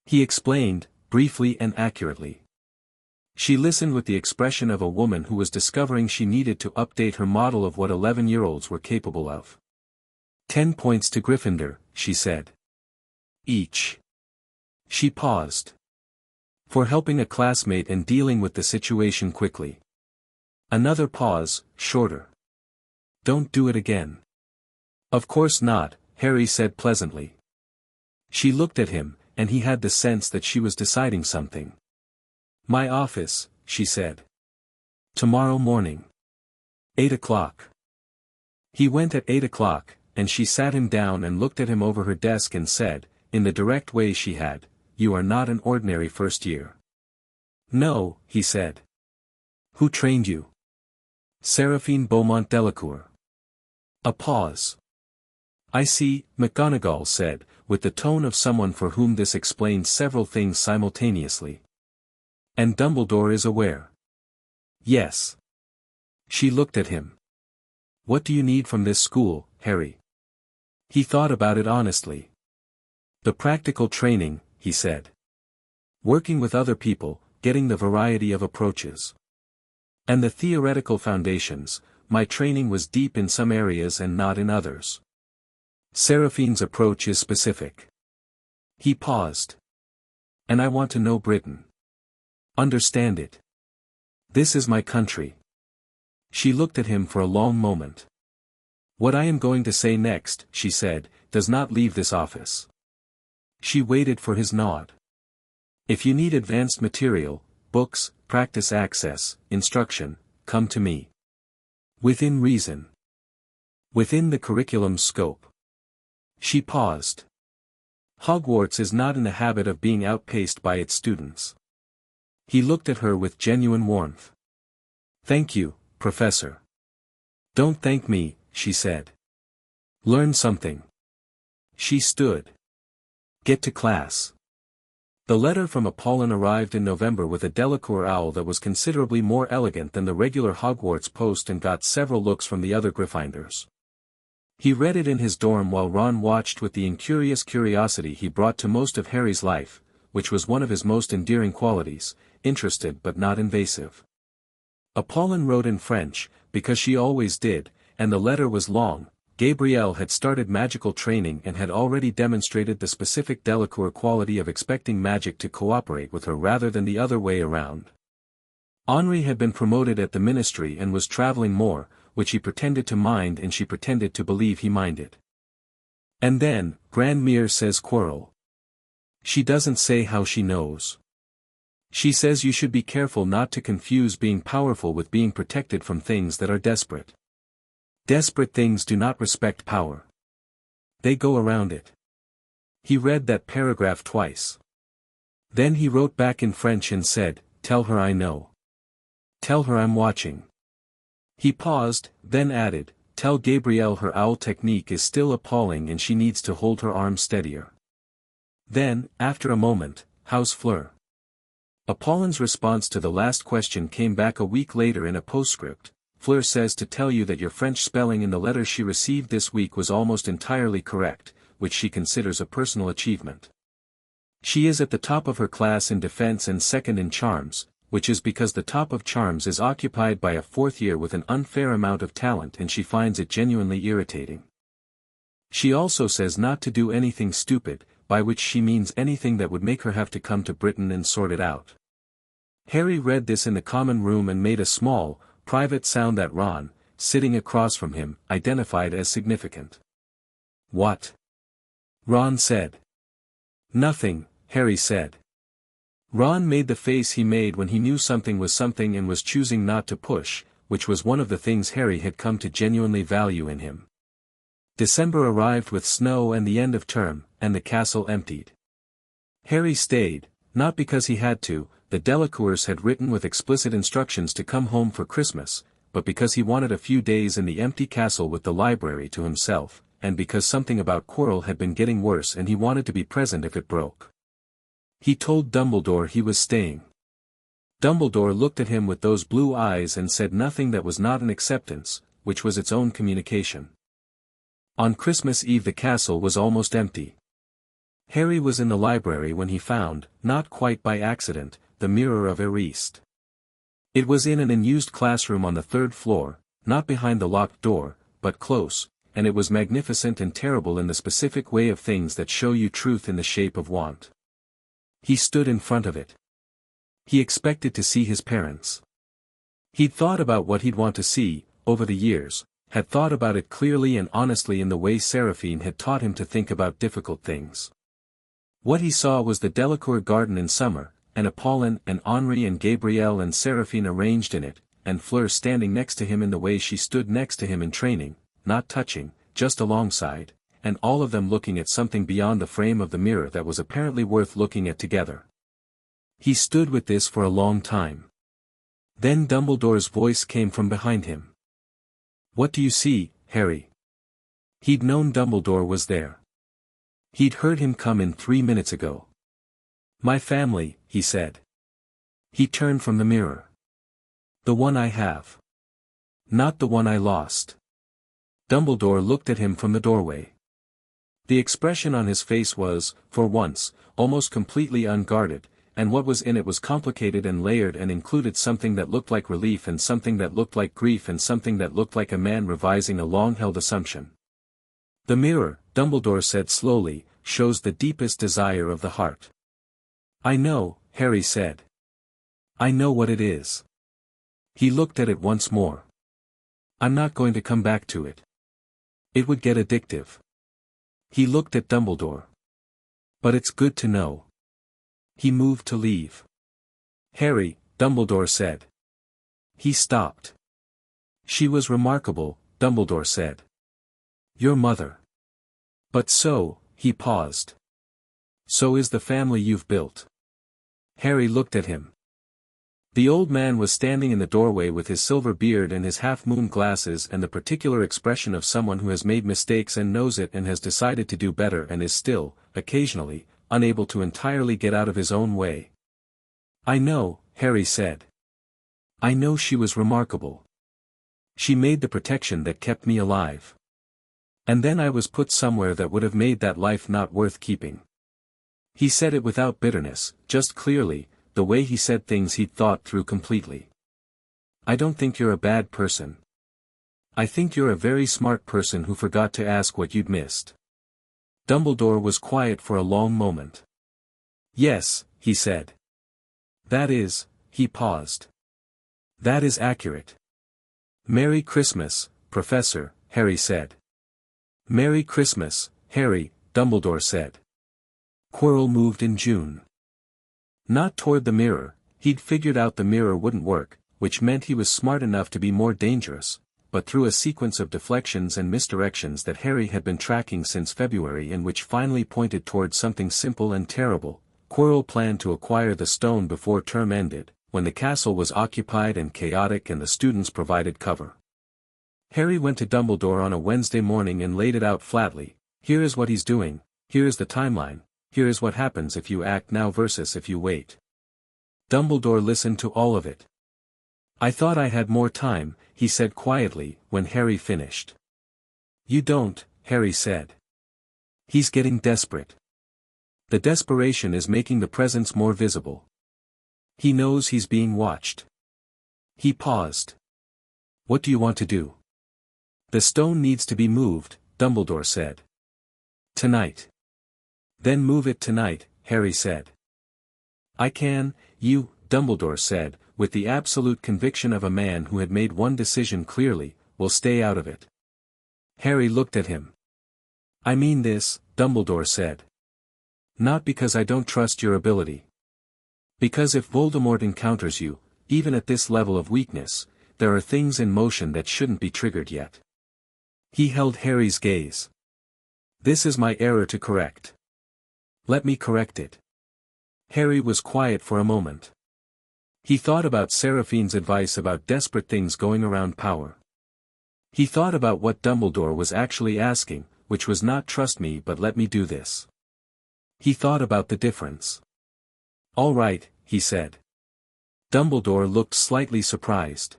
He explained, briefly and accurately. She listened with the expression of a woman who was discovering she needed to update her model of what 11-year-olds were capable of. 10 points to Gryffindor, she said. Each. She paused. For helping a classmate and dealing with the situation quickly. Another pause, shorter. Don't do it again. Of course not, Harry said pleasantly. She looked at him, and he had the sense that she was deciding something. My office, she said. Tomorrow morning. 8 o'clock. He went at 8 o'clock, and she sat him down and looked at him over her desk and said, in the direct way she had, "You are not an ordinary first year." "No," he said. "Who trained you?" "Seraphine Delacour." A pause. "I see," McGonagall said, with the tone of someone for whom this explains several things simultaneously. "And Dumbledore is aware?" "Yes." She looked at him. "What do you need from this school, Harry?" He thought about it honestly. "The practical training," he said. "Working with other people, getting the variety of approaches. And the theoretical foundations. My training was deep in some areas and not in others. Seraphine's approach is specific." He paused. "And I want to know Britain. Understand it. This is my country." She looked at him for a long moment. "What I am going to say next," she said, "does not leave this office." She waited for his nod. "If you need advanced material, books, practice access, instruction, come to me. Within reason. Within the curriculum's scope." She paused. "Hogwarts is not in the habit of being outpaced by its students." He looked at her with genuine warmth. "Thank you, Professor." "Don't thank me," she said. "Learn something." She stood. "Get to class." The letter from Apollon arrived in November with a Delacour owl that was considerably more elegant than the regular Hogwarts post and got several looks from the other Gryffindors. He read it in his dorm while Ron watched with the incurious curiosity he brought to most of Harry's life, which was one of his most endearing qualities, interested but not invasive. Apollon wrote in French, because she always did, and the letter was long. Gabrielle had started magical training and had already demonstrated the specific Delacour quality of expecting magic to cooperate with her rather than the other way around. Henri had been promoted at the ministry and was traveling more, which he pretended to mind and she pretended to believe he minded. And then, Grandmere says Quirrell. She doesn't say how she knows. She says you should be careful not to confuse being powerful with being protected from things that are desperate. Desperate things do not respect power. They go around it. He read that paragraph twice. Then he wrote back in French and said, "Tell her I know. Tell her I'm watching." He paused, then added, "Tell Gabrielle her owl technique is still appalling and she needs to hold her arm steadier." Then, after a moment, "How's Fleur?" Apollon's response to the last question came back a week later in a postscript. "Fleur says to tell you that your French spelling in the letter she received this week was almost entirely correct, which she considers a personal achievement. She is at the top of her class in defense and second in charms, which is because the top of charms is occupied by a fourth year with an unfair amount of talent and she finds it genuinely irritating. She also says not to do anything stupid, by which she means anything that would make her have to come to Britain and sort it out." Harry read this in the common room and made a small, private sound that Ron, sitting across from him, identified as significant. "What?" Ron said. "Nothing," Harry said. Ron made the face he made when he knew something was something and was choosing not to push, which was one of the things Harry had come to genuinely value in him. December arrived with snow and the end of term, and the castle emptied. Harry stayed, not because he had to. The Delacours had written with explicit instructions to come home for Christmas, but because he wanted a few days in the empty castle with the library to himself, and because something about Quirrell had been getting worse and he wanted to be present if it broke. He told Dumbledore he was staying. Dumbledore looked at him with those blue eyes and said nothing that was not an acceptance, which was its own communication. On Christmas Eve the castle was almost empty. Harry was in the library when he found, not quite by accident, the mirror of Eriste. It was in an unused classroom on the third floor, not behind the locked door, but close, and it was magnificent and terrible in the specific way of things that show you truth in the shape of want. He stood in front of it. He expected to see his parents. He'd thought about what he'd want to see, over the years, had thought about it clearly and honestly in the way Seraphine had taught him to think about difficult things. What he saw was the Delacour garden in summer, and Apollon and Henri and Gabrielle and Seraphine arranged in it, and Fleur standing next to him in the way she stood next to him in training, not touching, just alongside, and all of them looking at something beyond the frame of the mirror that was apparently worth looking at together. He stood with this for a long time. Then Dumbledore's voice came from behind him. "What do you see, Harry?" He'd known Dumbledore was there. He'd heard him come in 3 minutes ago. "My family," he said. He turned from the mirror. "The one I have. Not the one I lost." Dumbledore looked at him from the doorway. The expression on his face was, for once, almost completely unguarded, and what was in it was complicated and layered and included something that looked like relief and something that looked like grief and something that looked like a man revising a long-held assumption. "The mirror," Dumbledore said slowly, "shows the deepest desire of the heart." "I know," Harry said. "I know what it is." He looked at it once more. "I'm not going to come back to it. It would get addictive." He looked at Dumbledore. "But it's good to know." He moved to leave. "Harry," Dumbledore said. He stopped. "She was remarkable," Dumbledore said. "Your mother." "But so," he paused. "So is the family you've built." Harry looked at him. The old man was standing in the doorway with his silver beard and his half-moon glasses and the particular expression of someone who has made mistakes and knows it and has decided to do better and is still, occasionally, unable to entirely get out of his own way. "I know," Harry said. "I know she was remarkable. She made the protection that kept me alive. And then I was put somewhere that would have made that life not worth keeping." He said it without bitterness, just clearly, the way he said things he'd thought through completely. "I don't think you're a bad person. I think you're a very smart person who forgot to ask what you'd missed." Dumbledore was quiet for a long moment. "Yes," he said. "That is," he paused. "That is accurate." "Merry Christmas, Professor," Harry said. "Merry Christmas, Harry," Dumbledore said. Quirrell moved in June. Not toward the mirror, he'd figured out the mirror wouldn't work, which meant he was smart enough to be more dangerous, but through a sequence of deflections and misdirections that Harry had been tracking since February and which finally pointed toward something simple and terrible, Quirrell planned to acquire the stone before term ended, when the castle was occupied and chaotic and the students provided cover. Harry went to Dumbledore on a Wednesday morning and laid it out flatly. "Here is what he's doing, here is the timeline, here is what happens if you act now versus if you wait." Dumbledore listened to all of it. "I thought I had more time," he said quietly, when Harry finished. "You don't," Harry said. "He's getting desperate. The desperation is making the presence more visible. He knows he's being watched." He paused. "What do you want to do?" "The stone needs to be moved," Dumbledore said. "Tonight." "Then move it tonight," Harry said. "I can, you," Dumbledore said, with the absolute conviction of a man who had made one decision clearly, "will stay out of it." Harry looked at him. "I mean this," Dumbledore said. "Not because I don't trust your ability. Because if Voldemort encounters you, even at this level of weakness, there are things in motion that shouldn't be triggered yet." He held Harry's gaze. "This is my error to correct. Let me correct it." Harry was quiet for a moment. He thought about Seraphine's advice about desperate things going around power. He thought about what Dumbledore was actually asking, which was not trust me but let me do this. He thought about the difference. "All right," he said. Dumbledore looked slightly surprised.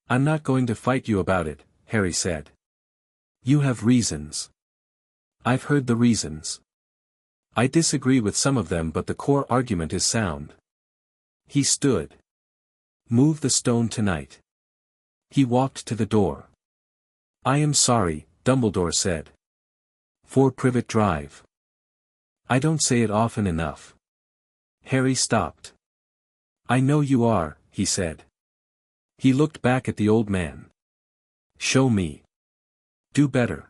"I'm not going to fight you about it," Harry said. "You have reasons. I've heard the reasons. I disagree with some of them but the core argument is sound." He stood. "Move the stone tonight." He walked to the door. "I am sorry," Dumbledore said. "For Privet Drive. I don't say it often enough." Harry stopped. "I know you are," he said. He looked back at the old man. "Show me." Do better.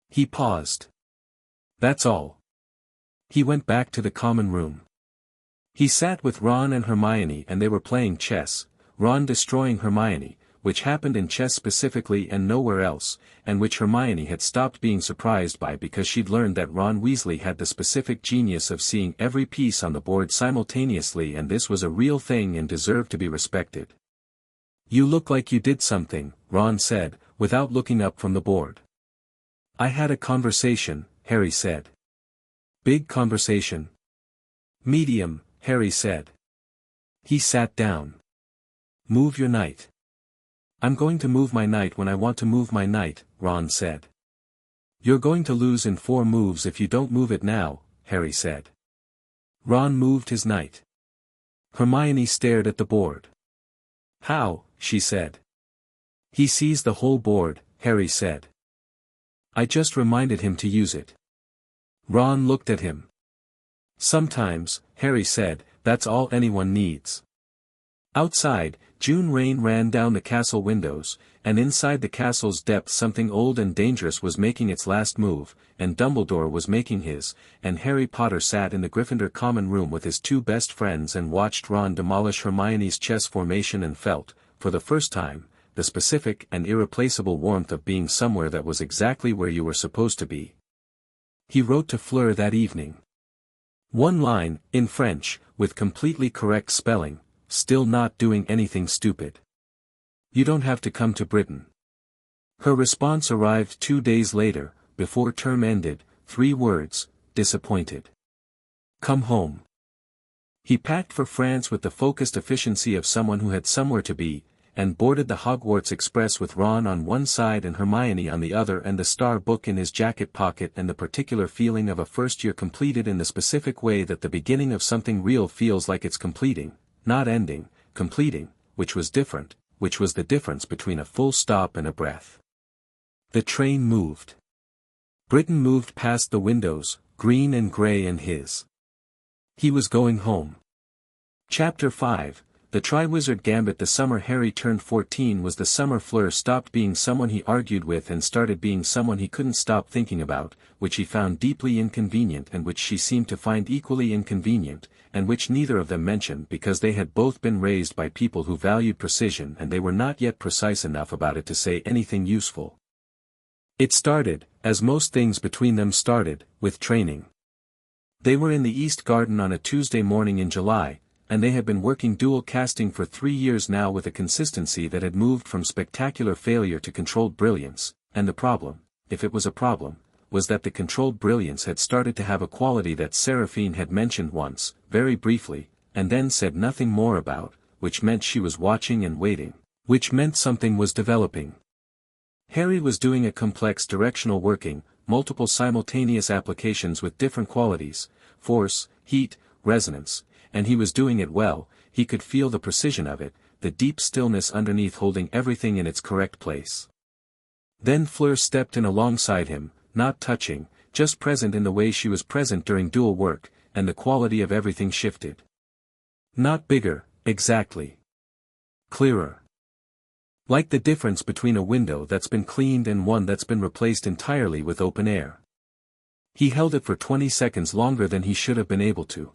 He paused. That's all. He went back to the common room. He sat with Ron and Hermione and they were playing chess, Ron destroying Hermione, which happened in chess specifically and nowhere else, and which Hermione had stopped being surprised by because she'd learned that Ron Weasley had the specific genius of seeing every piece on the board simultaneously, and this was a real thing and deserved to be respected. You look like you did something, Ron said, without looking up from the board. I had a conversation, Harry said. Big conversation? Medium, Harry said. He sat down. Move your knight. I'm going to move my knight when I want to move my knight, Ron said. You're going to lose in 4 moves if you don't move it now, Harry said. Ron moved his knight. Hermione stared at the board. How, she said. He sees the whole board, Harry said. I just reminded him to use it. Ron looked at him. Sometimes, Harry said, that's all anyone needs. Outside, June rain ran down the castle windows, and inside the castle's depths something old and dangerous was making its last move, and Dumbledore was making his, and Harry Potter sat in the Gryffindor common room with his 2 best friends and watched Ron demolish Hermione's chess formation and felt, for the first time, the specific and irreplaceable warmth of being somewhere that was exactly where you were supposed to be. He wrote to Fleur that evening. 1 line, in French, with completely correct spelling. Still not doing anything stupid. You don't have to come to Britain. Her response arrived 2 days later, before term ended, 3 words, disappointed. Come home. He packed for France with the focused efficiency of someone who had somewhere to be, and boarded the Hogwarts Express with Ron on one side and Hermione on the other and the star book in his jacket pocket and the particular feeling of a first year completed in the specific way that the beginning of something real feels like it's completing. Not ending, completing, which was different, which was the difference between a full stop and a breath. The train moved. Britain moved past the windows, green and grey and his. He was going home. Chapter 5, The Triwizard Gambit. The summer Harry turned 14 was the summer Fleur stopped being someone he argued with and started being someone he couldn't stop thinking about, which he found deeply inconvenient and which she seemed to find equally inconvenient, and which neither of them mentioned because they had both been raised by people who valued precision and they were not yet precise enough about it to say anything useful. It started, as most things between them started, with training. They were in the East Garden on a Tuesday morning in July, and they had been working dual casting for 3 years now with a consistency that had moved from spectacular failure to controlled brilliance, and the problem, if it was a problem, was that the controlled brilliance had started to have a quality that Seraphine had mentioned once, very briefly, and then said nothing more about, which meant she was watching and waiting, which meant something was developing. Harry was doing a complex directional working, multiple simultaneous applications with different qualities, force, heat, resonance, and he was doing it well. He could feel the precision of it, the deep stillness underneath holding everything in its correct place. Then Fleur stepped in alongside him, not touching, just present in the way she was present during dual work, and the quality of everything shifted. Not bigger, exactly. Clearer. Like the difference between a window that's been cleaned and one that's been replaced entirely with open air. He held it for 20 seconds longer than he should have been able to.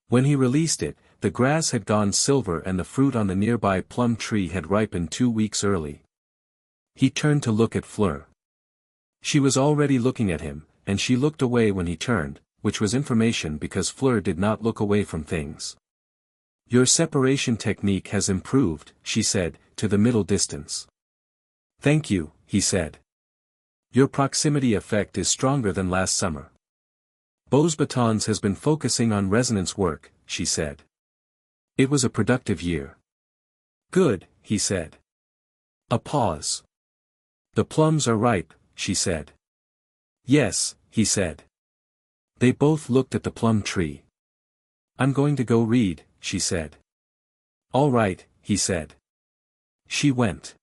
When he released it, the grass had gone silver and the fruit on the nearby plum tree had ripened 2 weeks early. He turned to look at Fleur. She was already looking at him, and she looked away when he turned, which was information because Fleur did not look away from things. Your separation technique has improved, she said, to the middle distance. Thank you, he said. Your proximity effect is stronger than last summer. Beauxbatons has been focusing on resonance work, she said. It was a productive year. Good, he said. A pause. The plums are ripe, she said. Yes, he said. They both looked at the plum tree. I'm going to go read, she said. All right, he said. She went.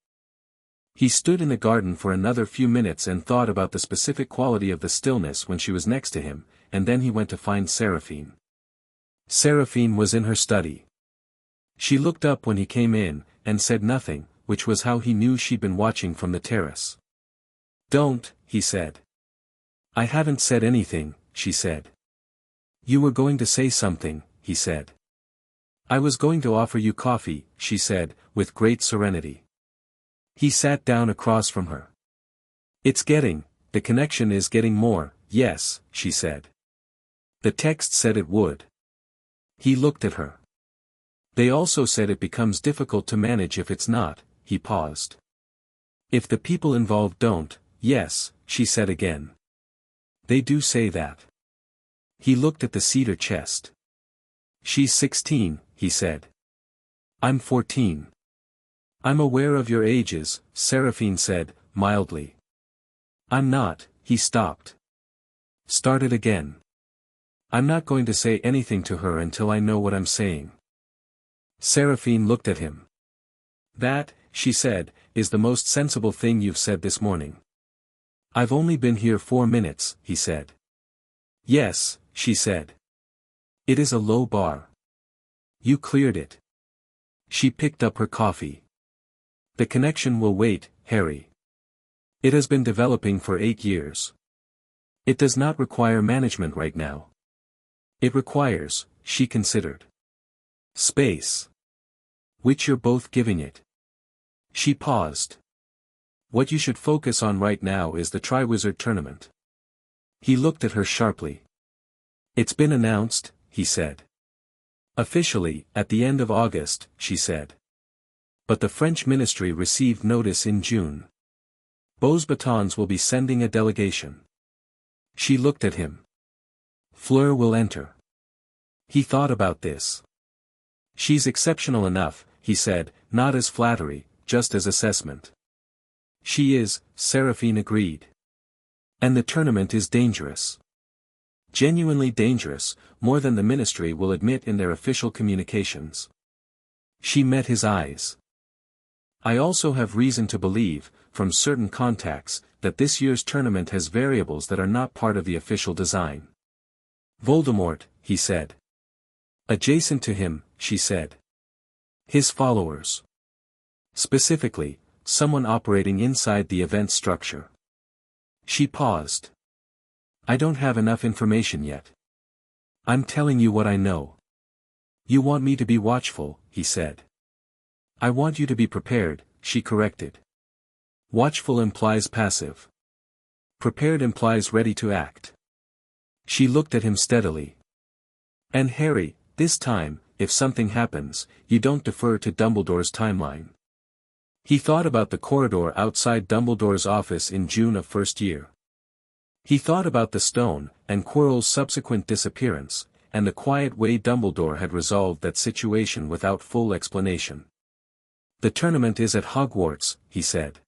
He stood in the garden for another few minutes and thought about the specific quality of the stillness when she was next to him, and then he went to find Seraphine. Seraphine was in her study. She looked up when he came in, and said nothing, which was how he knew she'd been watching from the terrace. Don't, he said. I haven't said anything, she said. You were going to say something, he said. I was going to offer you coffee, she said, with great serenity. He sat down across from her. The connection is getting more, yes, she said. The text said it would. He looked at her. They also said it becomes difficult to manage if it's not, he paused. If the people involved don't, yes, she said again. They do say that. He looked at the cedar chest. She's 16, he said. I'm 14. I'm aware of your ages, Seraphine said, mildly. I'm not, he stopped. Started again. I'm not going to say anything to her until I know what I'm saying. Seraphine looked at him. That, she said, is the most sensible thing you've said this morning. I've only been here 4 minutes, he said. Yes, she said. It is a low bar. You cleared it. She picked up her coffee. The connection will wait, Harry. It has been developing for 8 years. It does not require management right now. It requires, she considered, space. Which you're both giving it. She paused. What you should focus on right now is the Triwizard Tournament. He looked at her sharply. It's been announced, he said. Officially, at the end of August, she said. But the French ministry received notice in June. Beaux Batons will be sending a delegation. She looked at him. Fleur will enter. He thought about this. She's exceptional enough, he said, not as flattery, just as assessment. She is, Seraphine agreed. And the tournament is dangerous. Genuinely dangerous, more than the ministry will admit in their official communications. She met his eyes. I also have reason to believe, from certain contacts, that this year's tournament has variables that are not part of the official design. Voldemort, he said. Adjacent to him, she said. His followers. Specifically, someone operating inside the event structure. She paused. I don't have enough information yet. I'm telling you what I know. You want me to be watchful, he said. I want you to be prepared, she corrected. Watchful implies passive. Prepared implies ready to act. She looked at him steadily. And Harry, this time, if something happens, you don't defer to Dumbledore's timeline. He thought about the corridor outside Dumbledore's office in June of first year. He thought about the stone, and Quirrell's subsequent disappearance, and the quiet way Dumbledore had resolved that situation without full explanation. The tournament is at Hogwarts, he said.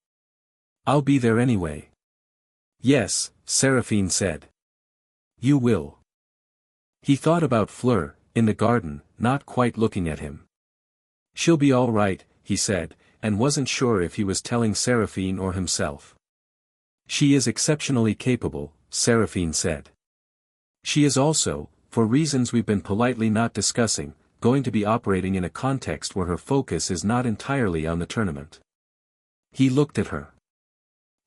I'll be there anyway. Yes, Seraphine said. You will. He thought about Fleur, in the garden, not quite looking at him. She'll be all right, he said, and wasn't sure if he was telling Seraphine or himself. She is exceptionally capable, Seraphine said. She is also, for reasons we've been politely not discussing, going to be operating in a context where her focus is not entirely on the tournament. He looked at her.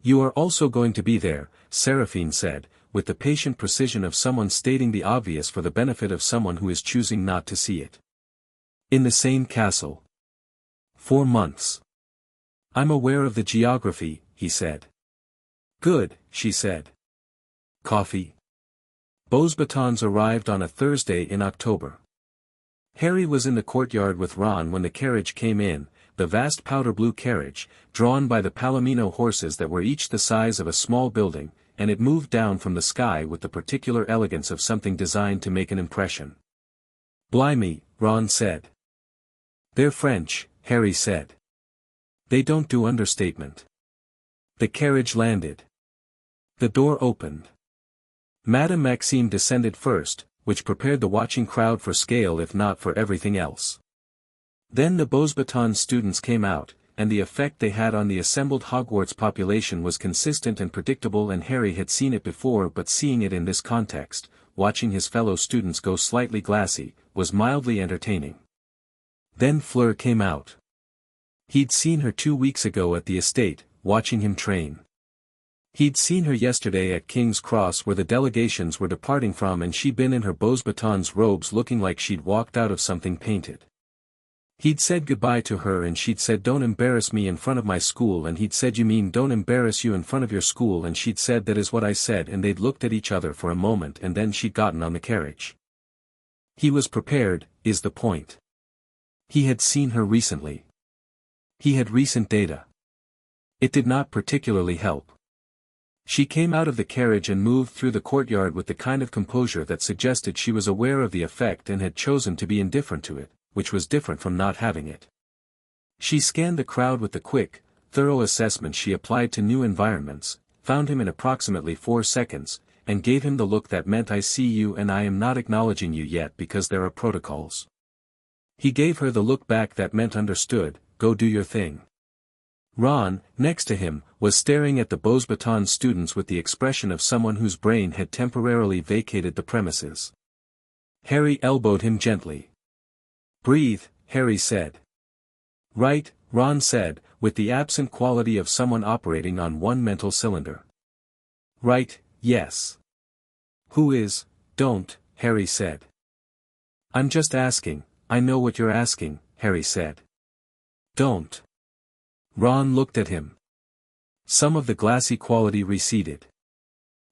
You are also going to be there, Seraphine said, with the patient precision of someone stating the obvious for the benefit of someone who is choosing not to see it. In the same castle. 4 months. I'm aware of the geography, he said. Good, she said. Coffee? Beaux Batons arrived on a Thursday in October. Harry was in the courtyard with Ron when the carriage came in, the vast powder blue carriage, drawn by the Palomino horses that were each the size of a small building, and it moved down from the sky with the particular elegance of something designed to make an impression. Blimey, Ron said. They're French, Harry said. They don't do understatement. The carriage landed. The door opened. Madame Maxime descended first, which prepared the watching crowd for scale if not for everything else. Then the Beaux Batons students came out, and the effect they had on the assembled Hogwarts population was consistent and predictable, and Harry had seen it before, but seeing it in this context, watching his fellow students go slightly glassy, was mildly entertaining. Then Fleur came out. He'd seen her 2 weeks ago at the estate, watching him train. He'd seen her yesterday at King's Cross where the delegations were departing from, and she'd been in her beaux batons robes looking like she'd walked out of something painted. He'd said goodbye to her and she'd said, "Don't embarrass me in front of my school," and he'd said, "You mean don't embarrass you in front of your school?" and she'd said, "That is what I said," and they'd looked at each other for a moment and then she'd gotten on the carriage. He was prepared, is the point. He had seen her recently. He had recent data. It did not particularly help. She came out of the carriage and moved through the courtyard with the kind of composure that suggested she was aware of the effect and had chosen to be indifferent to it, which was different from not having it. She scanned the crowd with the quick, thorough assessment she applied to new environments, found him in approximately 4 seconds, and gave him the look that meant, "I see you and I am not acknowledging you yet because there are protocols." He gave her the look back that meant, "Understood, go do your thing." Ron, next to him, was staring at the beaux baton students with the expression of someone whose brain had temporarily vacated the premises. Harry elbowed him gently. "Breathe," Harry said. "Right," Ron said, with the absent quality of someone operating on one mental cylinder. "Right, yes." "Who is, don't," Harry said. "I'm just asking, I know what you're asking," Harry said. "Don't." Ron looked at him. Some of the glassy quality receded.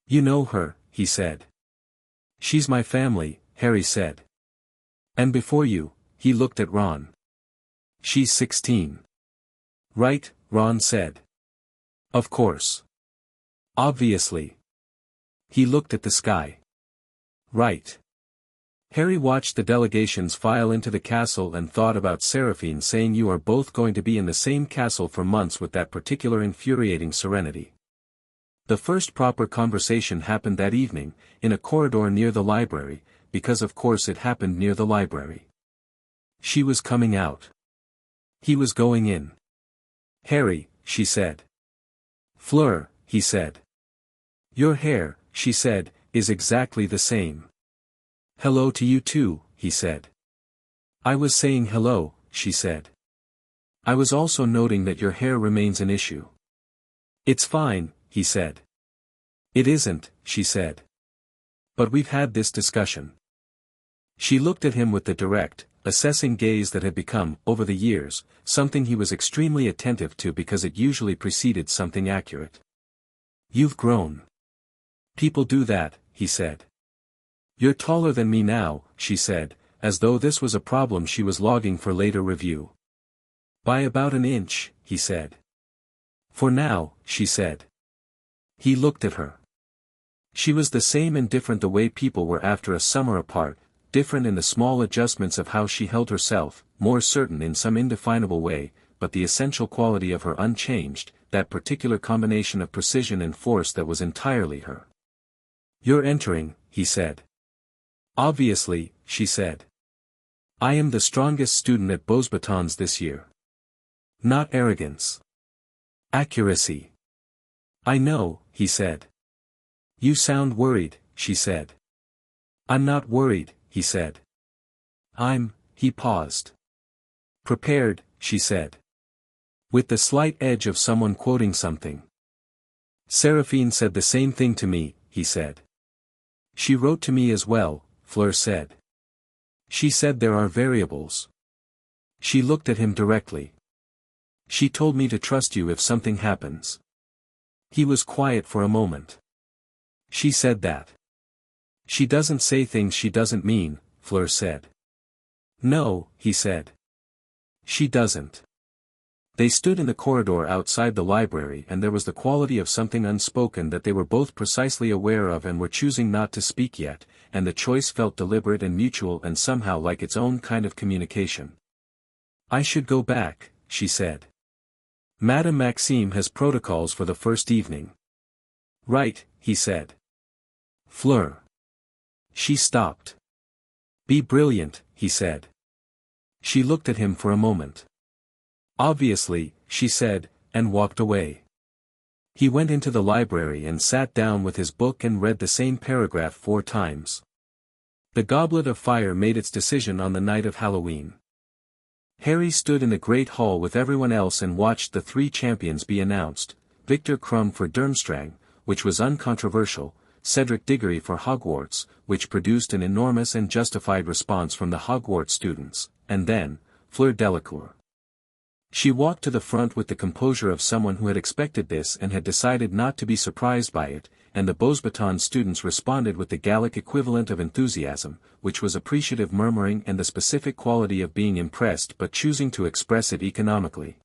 "You know her," he said. "She's my family," Harry said. "And before you," he looked at Ron. "She's 16. Right," Ron said. "Of course. Obviously." He looked at the sky. "Right." Harry watched the delegations file into the castle and thought about Seraphine saying, "You are both going to be in the same castle for months," with that particular infuriating serenity. The first proper conversation happened that evening, in a corridor near the library, because of course it happened near the library. She was coming out. He was going in. "Harry," she said. "Fleur," he said. "Your hair," she said, "is exactly the same." "Hello to you too," he said. "I was saying hello," she said. "I was also noting that your hair remains an issue." "It's fine," he said. "It isn't," she said. "But we've had this discussion." She looked at him with the direct, assessing gaze that had become, over the years, something he was extremely attentive to because it usually preceded something accurate. "You've grown." "People do that," he said. "You're taller than me now," she said, as though this was a problem she was logging for later review. "By about an inch," he said. "For now," she said. He looked at her. She was the same and different the way people were after a summer apart, different in the small adjustments of how she held herself, more certain in some indefinable way, but the essential quality of her unchanged, that particular combination of precision and force that was entirely her. "You're entering," he said. "Obviously," she said. "I am the strongest student at beaux batons this year." "Not arrogance. Accuracy." "I know," he said. "You sound worried," she said. "I'm not worried," he said. He paused. "Prepared," she said. With the slight edge of someone quoting something. "Seraphine said the same thing to me," he said. "She wrote to me as well," Fleur said. "She said there are variables." She looked at him directly. "She told me to trust you if something happens." He was quiet for a moment. "She said that." "She doesn't say things she doesn't mean," Fleur said. "No," he said. "She doesn't." They stood in the corridor outside the library and there was the quality of something unspoken that they were both precisely aware of and were choosing not to speak yet, and the choice felt deliberate and mutual and somehow like its own kind of communication. "I should go back," she said. "Madame Maxime has protocols for the first evening." "Right," he said. "Fleur." She stopped. "Be brilliant," he said. She looked at him for a moment. "Obviously," she said, and walked away. He went into the library and sat down with his book and read the same paragraph 4 times. The Goblet of Fire made its decision on the night of Halloween. Harry stood in the great hall with everyone else and watched the 3 champions be announced: Victor Krum for Durmstrang, which was uncontroversial, Cedric Diggory for Hogwarts, which produced an enormous and justified response from the Hogwarts students, and then, Fleur Delacour. She walked to the front with the composure of someone who had expected this and had decided not to be surprised by it, and the Beauxbatons students responded with the Gallic equivalent of enthusiasm, which was appreciative murmuring and the specific quality of being impressed but choosing to express it economically.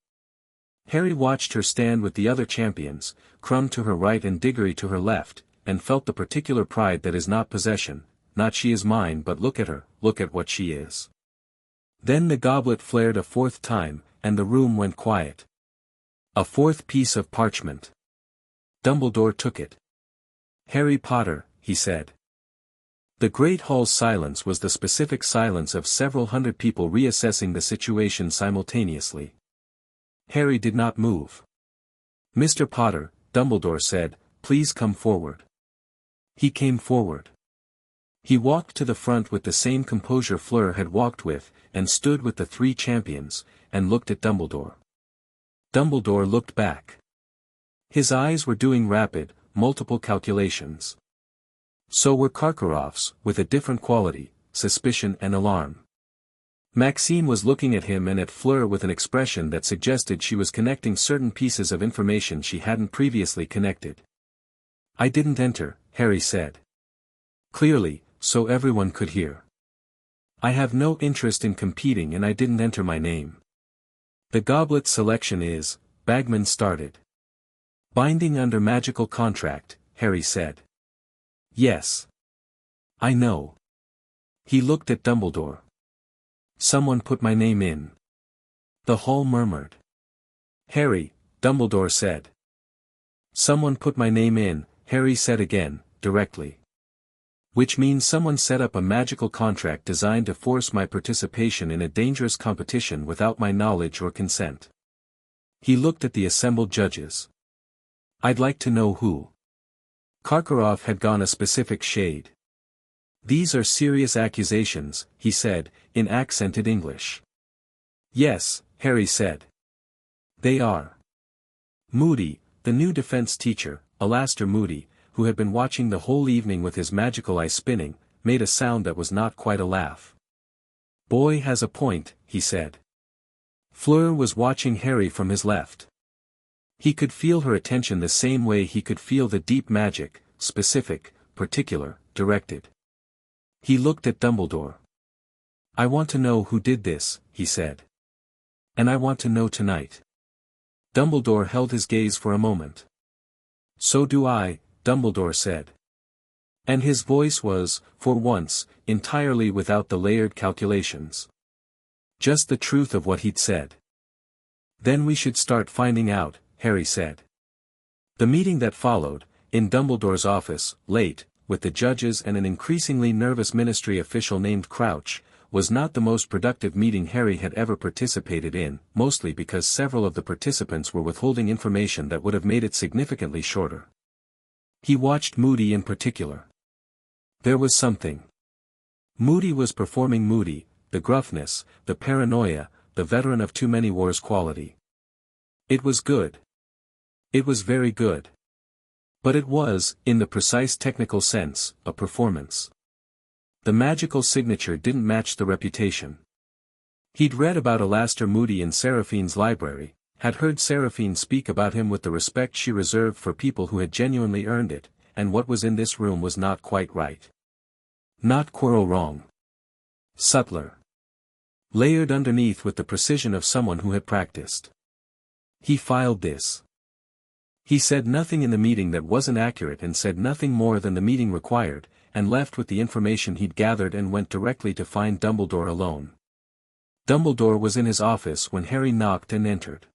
Harry watched her stand with the other champions, Crumb to her right and Diggory to her left, and felt the particular pride that is not possession, not she is mine but look at her, look at what she is. Then the goblet flared a fourth time, and the room went quiet. A fourth piece of parchment. Dumbledore took it. Harry Potter, he said. The great hall's silence was the specific silence of several hundred people reassessing the situation simultaneously. Harry did not move. Mr. Potter, Dumbledore said, please come forward. He came forward. He walked to the front with the same composure Fleur had walked with, and stood with the three champions, and looked at Dumbledore. Dumbledore looked back. His eyes were doing rapid, multiple calculations. So were Karkaroff's, with a different quality, suspicion and alarm. Maxime was looking at him and at Fleur with an expression that suggested she was connecting certain pieces of information she hadn't previously connected. I didn't enter, Harry said. Clearly, so everyone could hear. I have no interest in competing and I didn't enter my name. The goblet selection is, Bagman started. Binding under magical contract, Harry said. Yes. I know. He looked at Dumbledore. Someone put my name in. The hall murmured. Harry, Dumbledore said. Someone put my name in, Harry said again, directly. Which means someone set up a magical contract designed to force my participation in a dangerous competition without my knowledge or consent. He looked at the assembled judges. I'd like to know who. Karkaroff had gone a specific shade. These are serious accusations, he said, in accented English. Yes, Harry said. They are. Moody, the new defense teacher, Alastor Moody, who had been watching the whole evening with his magical eye spinning, made a sound that was not quite a laugh. Boy has a point, he said. Fleur was watching Harry from his left. He could feel her attention the same way he could feel the deep magic, specific, particular, directed. He looked at Dumbledore. I want to know who did this, he said. And I want to know tonight. Dumbledore held his gaze for a moment. So do I, Dumbledore said. And his voice was, for once, entirely without the layered calculations. Just the truth of what he'd said. Then we should start finding out, Harry said. The meeting that followed, in Dumbledore's office, late, with the judges and an increasingly nervous ministry official named Crouch, was not the most productive meeting Harry had ever participated in, mostly because several of the participants were withholding information that would have made it significantly shorter. He watched Moody in particular. There was something. Moody was performing Moody, the gruffness, the paranoia, the veteran of too many wars quality. It was good. It was very good. But it was, in the precise technical sense, a performance. The magical signature didn't match the reputation. He'd read about Alastor Moody in Seraphine's library, had heard Seraphine speak about him with the respect she reserved for people who had genuinely earned it, and what was in this room was not quite right. Not quarrel wrong. Subtler. Layered underneath with the precision of someone who had practiced. He filed this. He said nothing in the meeting that wasn't accurate and said nothing more than the meeting required, and left with the information he'd gathered and went directly to find Dumbledore alone. Dumbledore was in his office when Harry knocked and entered.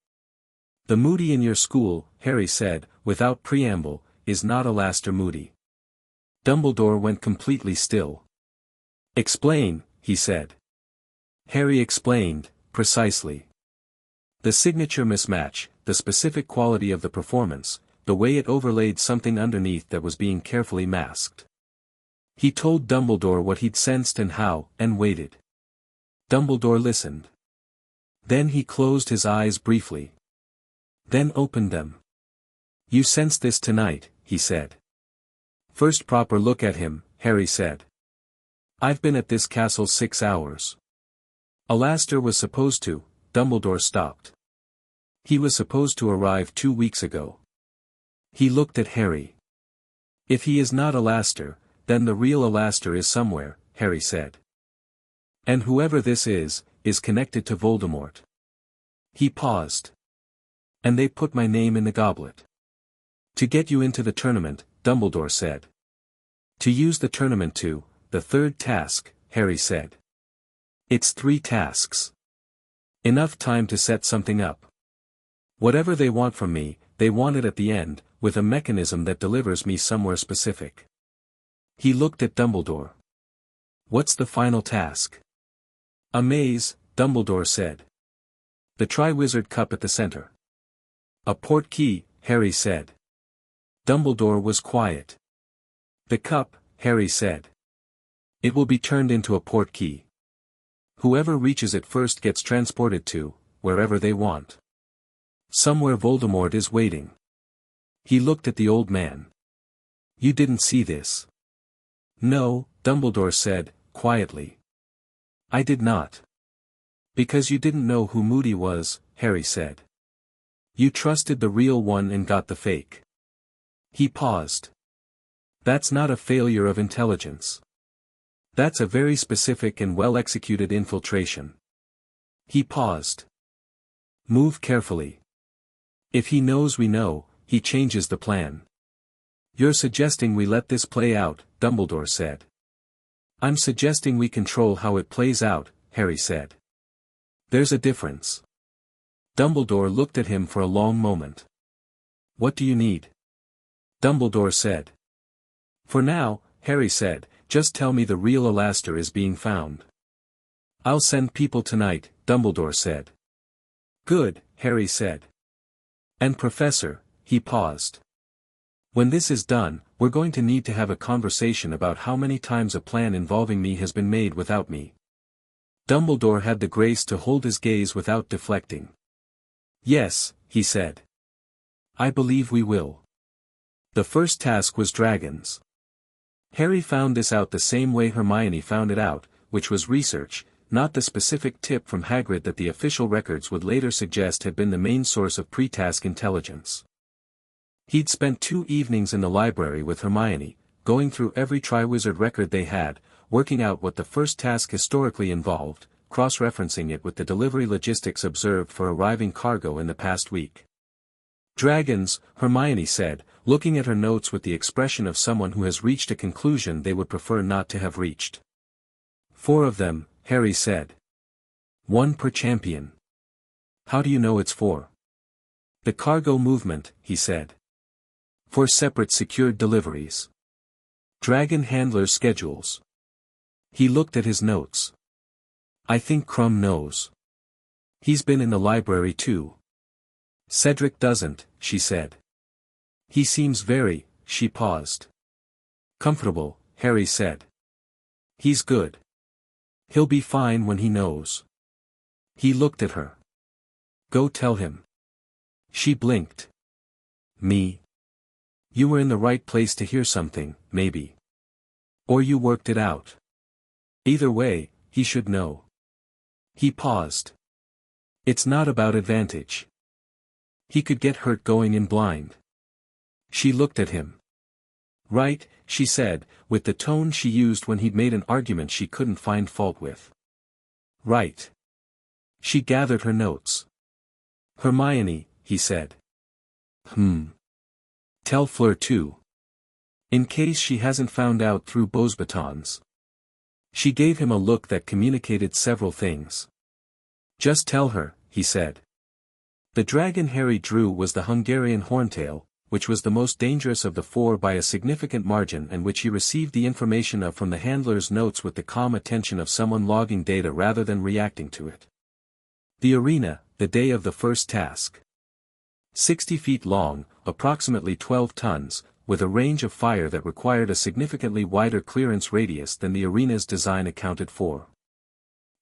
The Moody in your school, Harry said, without preamble, is not Alastor Moody. Dumbledore went completely still. Explain, he said. Harry explained, precisely. The signature mismatch, the specific quality of the performance, the way it overlaid something underneath that was being carefully masked. He told Dumbledore what he'd sensed and how, and waited. Dumbledore listened. Then he closed his eyes briefly. Then opened them. You sensed this tonight, he said. First proper look at him, Harry said. I've been at this castle 6 hours. Alastor was supposed to, Dumbledore stopped. He was supposed to arrive 2 weeks ago. He looked at Harry. If he is not Alastor, then the real Alastor is somewhere, Harry said. And whoever this is connected to Voldemort. He paused. And they put my name in the goblet. To get you into the tournament, Dumbledore said. To use the tournament to, the third task, Harry said. It's 3 tasks. Enough time to set something up. Whatever they want from me, they want it at the end, with a mechanism that delivers me somewhere specific. He looked at Dumbledore. What's the final task? A maze, Dumbledore said. The Triwizard Cup at the center. A portkey, Harry said. Dumbledore was quiet. The cup, Harry said. It will be turned into a portkey. Whoever reaches it first gets transported to, wherever they want. Somewhere Voldemort is waiting. He looked at the old man. You didn't see this. No, Dumbledore said, quietly. I did not. Because you didn't know who Moody was, Harry said. You trusted the real one and got the fake. He paused. That's not a failure of intelligence. That's a very specific and well-executed infiltration. He paused. Move carefully. If he knows we know, he changes the plan. You're suggesting we let this play out, Dumbledore said. I'm suggesting we control how it plays out, Harry said. There's a difference. Dumbledore looked at him for a long moment. What do you need? Dumbledore said. For now, Harry said, just tell me the real Alastor is being found. I'll send people tonight, Dumbledore said. Good, Harry said. And Professor, he paused. When this is done, we're going to need to have a conversation about how many times a plan involving me has been made without me. Dumbledore had the grace to hold his gaze without deflecting. Yes, he said. I believe we will. The first task was dragons. Harry found this out the same way Hermione found it out, which was research, not the specific tip from Hagrid that the official records would later suggest had been the main source of pre-task intelligence. He'd spent 2 evenings in the library with Hermione, going through every Triwizard record they had, working out what the first task historically involved, cross-referencing it with the delivery logistics observed for arriving cargo in the past week. Dragons, Hermione said, looking at her notes with the expression of someone who has reached a conclusion they would prefer not to have reached. 4 of them, Harry said. 1 per champion. How do you know it's 4? The cargo movement, he said. 4 separate secured deliveries. Dragon handlers' schedules. He looked at his notes. I think Crumb knows. He's been in the library too. Cedric doesn't, she said. He seems very, she paused. Comfortable, Harry said. He's good. He'll be fine when he knows. He looked at her. Go tell him. She blinked. Me? You were in the right place to hear something, maybe. Or you worked it out. Either way, he should know. He paused. It's not about advantage. He could get hurt going in blind. She looked at him. Right, she said, with the tone she used when he'd made an argument she couldn't find fault with. Right. She gathered her notes. Hermione, he said. Tell Fleur too. In case she hasn't found out through Beauxbatons. She gave him a look that communicated several things. Just tell her, he said. The dragon Harry drew was the Hungarian horntail, which was the most dangerous of the 4 by a significant margin and which he received the information of from the handler's notes with the calm attention of someone logging data rather than reacting to it. The arena, the day of the first task. 60 feet long, approximately 12 tons, with a range of fire that required a significantly wider clearance radius than the arena's design accounted for.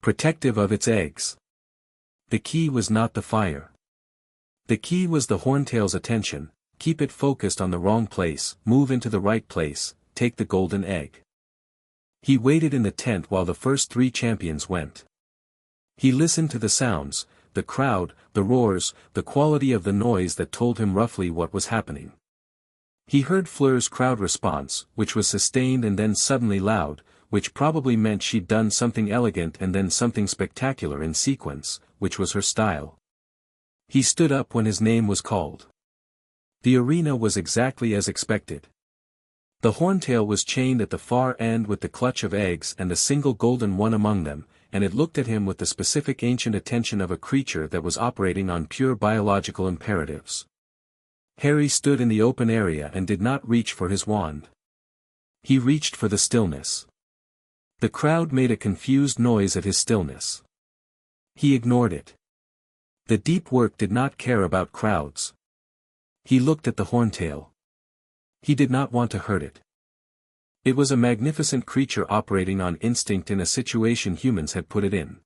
Protective of its eggs. The key was not the fire. The key was the horntail's attention, keep it focused on the wrong place, move into the right place, take the golden egg. He waited in the tent while the first 3 champions went. He listened to the sounds, the crowd, the roars, the quality of the noise that told him roughly what was happening. He heard Fleur's crowd response, which was sustained and then suddenly loud, which probably meant she'd done something elegant and then something spectacular in sequence, which was her style. He stood up when his name was called. The arena was exactly as expected. The horntail was chained at the far end with the clutch of eggs and a single golden one among them, and it looked at him with the specific ancient attention of a creature that was operating on pure biological imperatives. Harry stood in the open area and did not reach for his wand. He reached for the stillness. The crowd made a confused noise at his stillness. He ignored it. The deep work did not care about crowds. He looked at the horntail. He did not want to hurt it. It was a magnificent creature operating on instinct in a situation humans had put it in.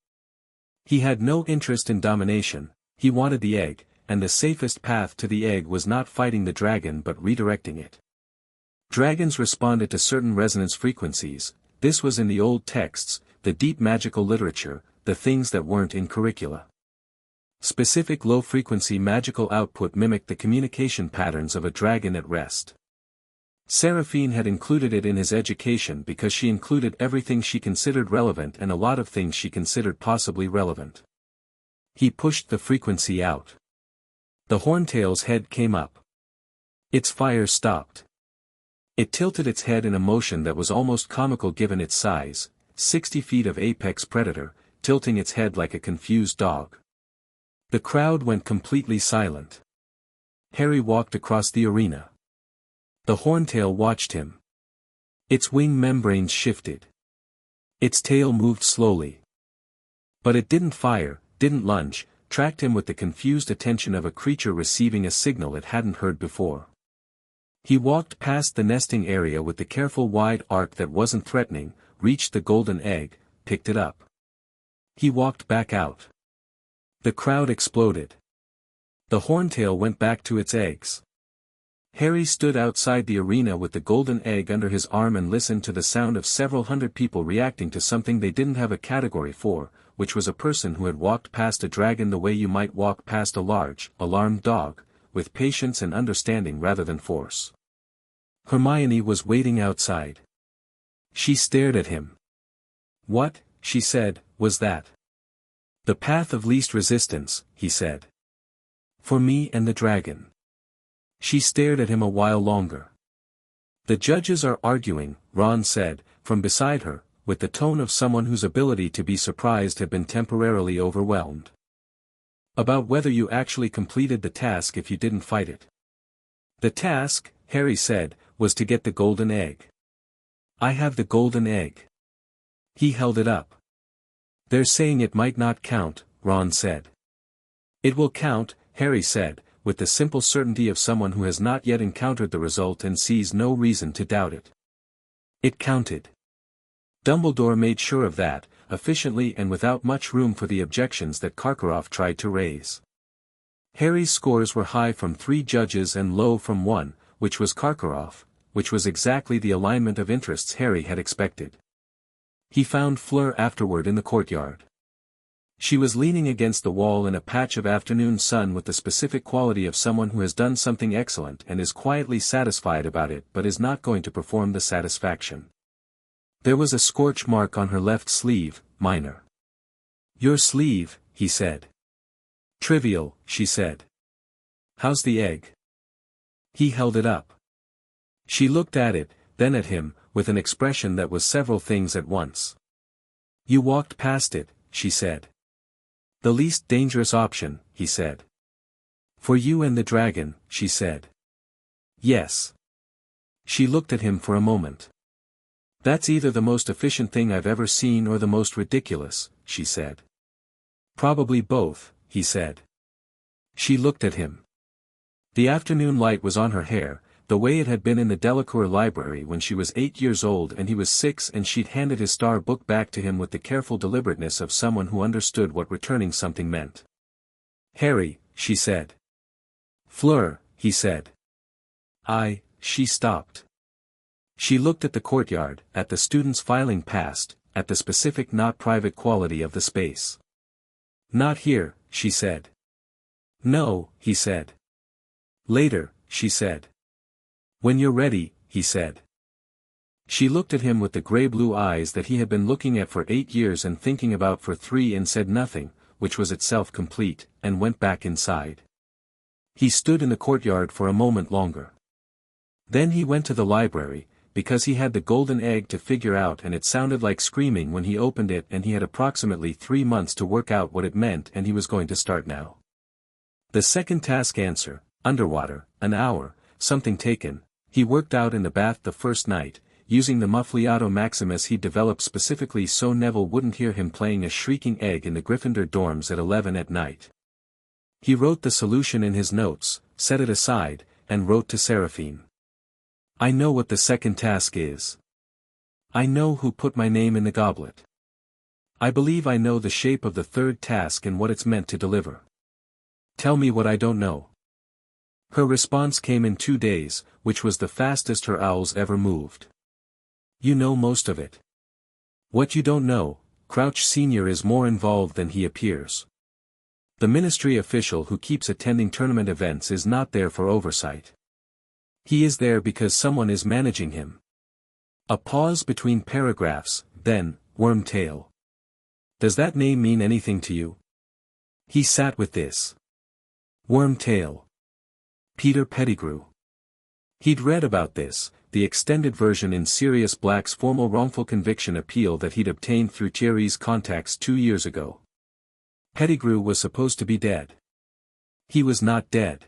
He had no interest in domination, he wanted the egg, and the safest path to the egg was not fighting the dragon but redirecting it. Dragons responded to certain resonance frequencies, this was in the old texts, the deep magical literature, the things that weren't in curricula. Specific low-frequency magical output mimicked the communication patterns of a dragon at rest. Seraphine had included it in his education because she included everything she considered relevant and a lot of things she considered possibly relevant. He pushed the frequency out. The horntail's head came up. Its fire stopped. It tilted its head in a motion that was almost comical given its size, 60 feet of apex predator, tilting its head like a confused dog. The crowd went completely silent. Harry walked across the arena. The horntail watched him. Its wing membranes shifted. Its tail moved slowly. But it didn't fire, didn't lunge, tracked him with the confused attention of a creature receiving a signal it hadn't heard before. He walked past the nesting area with the careful wide arc that wasn't threatening, reached the golden egg, picked it up. He walked back out. The crowd exploded. The horntail went back to its eggs. Harry stood outside the arena with the golden egg under his arm and listened to the sound of several hundred people reacting to something they didn't have a category for, which was a person who had walked past a dragon the way you might walk past a large, alarmed dog, with patience and understanding rather than force. Hermione was waiting outside. She stared at him. "What," she said, "was that?" "The path of least resistance," he said. "For me and the dragon." She stared at him a while longer. "The judges are arguing," Ron said, from beside her, with the tone of someone whose ability to be surprised had been temporarily overwhelmed. "About whether you actually completed the task if you didn't fight it." "The task," Harry said, "was to get the golden egg." "I have the golden egg." He held it up. "They're saying it might not count," Ron said. "It will count," Harry said, with the simple certainty of someone who has not yet encountered the result and sees no reason to doubt it. It counted. Dumbledore made sure of that, efficiently and without much room for the objections that Karkaroff tried to raise. Harry's scores were high from 3 judges and low from 1, which was Karkaroff, which was exactly the alignment of interests Harry had expected. He found Fleur afterward in the courtyard. She was leaning against the wall in a patch of afternoon sun with the specific quality of someone who has done something excellent and is quietly satisfied about it but is not going to perform the satisfaction. There was a scorch mark on her left sleeve, minor. "Your sleeve," he said. "Trivial," she said. "How's the egg?" He held it up. She looked at it, then at him, with an expression that was several things at once. "You walked past it," she said. "The least dangerous option," he said. "For you and the dragon," she said. "Yes." She looked at him for a moment. "That's either the most efficient thing I've ever seen or the most ridiculous," she said. "Probably both," he said. She looked at him. The afternoon light was on her hair, the way it had been in the Delacour library when she was 8 years old and he was 6, and she'd handed his star book back to him with the careful deliberateness of someone who understood what returning something meant. "Harry," she said. "Fleur," he said. She stopped. She looked at the courtyard, at the students filing past, at the specific not private quality of the space. Not here, she said. No, he said. Later, she said. When you're ready, he said. She looked at him with the gray-blue eyes that he had been looking at for 8 years and thinking about for 3 and said nothing, which was itself complete, and went back inside. He stood in the courtyard for a moment longer. Then he went to the library, because he had the golden egg to figure out and it sounded like screaming when he opened it and he had approximately 3 months to work out what it meant and he was going to start now. The second task answer, underwater, an hour, something taken, he worked out in the bath the first night, using the Muffliato Maximus he'd developed specifically so Neville wouldn't hear him playing a shrieking egg in the Gryffindor dorms at 11 at night. He wrote the solution in his notes, set it aside, and wrote to Seraphine. I know what the second task is. I know who put my name in the goblet. I believe I know the shape of the third task and what it's meant to deliver. Tell me what I don't know. Her response came in 2 days, which was the fastest her owls ever moved. You know most of it. What you don't know, Crouch Sr. is more involved than he appears. The ministry official who keeps attending tournament events is not there for oversight. He is there because someone is managing him. A pause between paragraphs, then, Wormtail. Does that name mean anything to you? He sat with this. Wormtail. Peter Pettigrew. He'd read about this, the extended version in Sirius Black's formal wrongful conviction appeal that he'd obtained through Thierry's contacts 2 years ago. Pettigrew was supposed to be dead. He was not dead.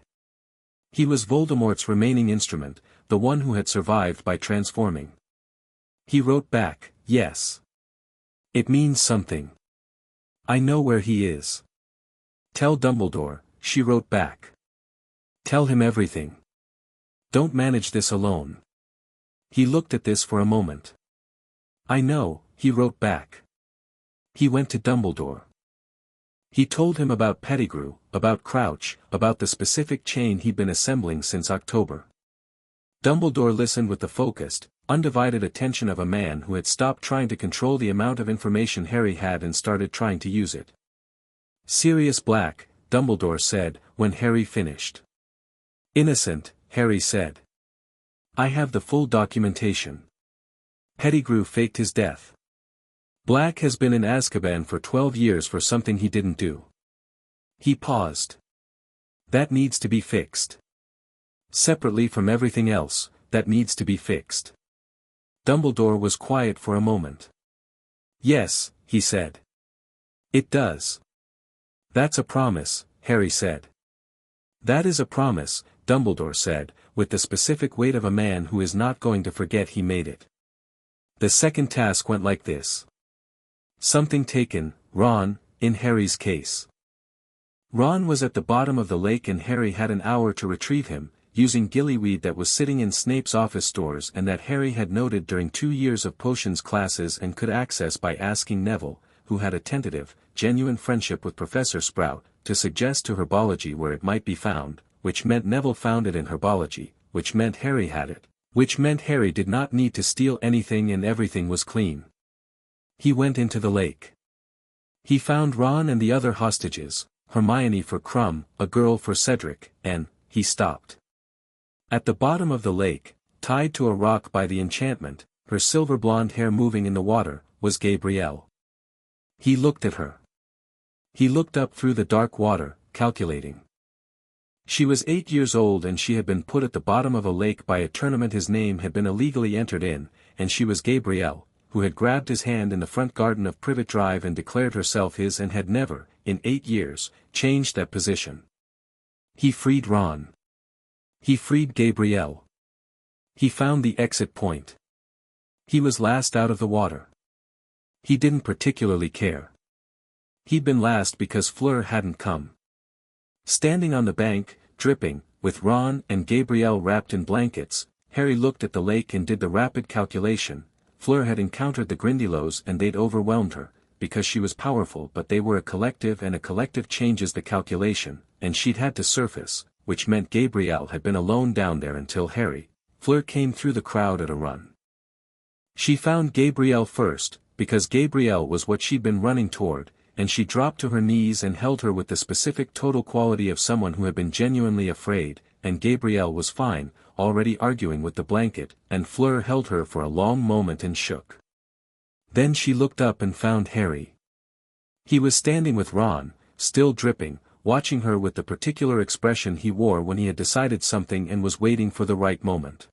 He was Voldemort's remaining instrument, the one who had survived by transforming. He wrote back, yes. It means something. I know where he is. Tell Dumbledore, she wrote back. Tell him everything. Don't manage this alone. He looked at this for a moment. I know, he wrote back. He went to Dumbledore. He told him about Pettigrew, about Crouch, about the specific chain he'd been assembling since October. Dumbledore listened with the focused, undivided attention of a man who had stopped trying to control the amount of information Harry had and started trying to use it. Sirius Black, Dumbledore said, when Harry finished. Innocent, Harry said. I have the full documentation. Pettigrew faked his death. Black has been in Azkaban for 12 years for something he didn't do. He paused. That needs to be fixed. Separately from everything else, that needs to be fixed. Dumbledore was quiet for a moment. Yes, he said. It does. That's a promise, Harry said. That is a promise, Dumbledore said, with the specific weight of a man who is not going to forget he made it. The second task went like this. Something taken, Ron, in Harry's case. Ron was at the bottom of the lake and Harry had an hour to retrieve him, using gillyweed that was sitting in Snape's office stores and that Harry had noted during 2 years of potions classes and could access by asking Neville, who had a tentative, genuine friendship with Professor Sprout, to suggest to herbology where it might be found, which meant Neville found it in herbology, which meant Harry had it, which meant Harry did not need to steal anything and everything was clean. He went into the lake. He found Ron and the other hostages, Hermione for Krum, a girl for Cedric, and, he stopped. At the bottom of the lake, tied to a rock by the enchantment, her silver blonde hair moving in the water, was Gabrielle. He looked at her. He looked up through the dark water, calculating. She was 8 years old and she had been put at the bottom of a lake by a tournament his name had been illegally entered in, and she was Gabrielle, who had grabbed his hand in the front garden of Privet Drive and declared herself his and had never, in 8 years, changed that position. He freed Ron. He freed Gabrielle. He found the exit point. He was last out of the water. He didn't particularly care. He'd been last because Fleur hadn't come. Standing on the bank, dripping, with Ron and Gabrielle wrapped in blankets, Harry looked at the lake and did the rapid calculation. Fleur had encountered the Grindylows and they'd overwhelmed her, because she was powerful but they were a collective and a collective changes the calculation, and she'd had to surface, which meant Gabrielle had been alone down there until Fleur came through the crowd at a run. She found Gabrielle first, because Gabrielle was what she'd been running toward, and she dropped to her knees and held her with the specific total quality of someone who had been genuinely afraid, and Gabrielle was fine, already arguing with the blanket, and Fleur held her for a long moment and shook. Then she looked up and found Harry. He was standing with Ron, still dripping, watching her with the particular expression he wore when he had decided something and was waiting for the right moment.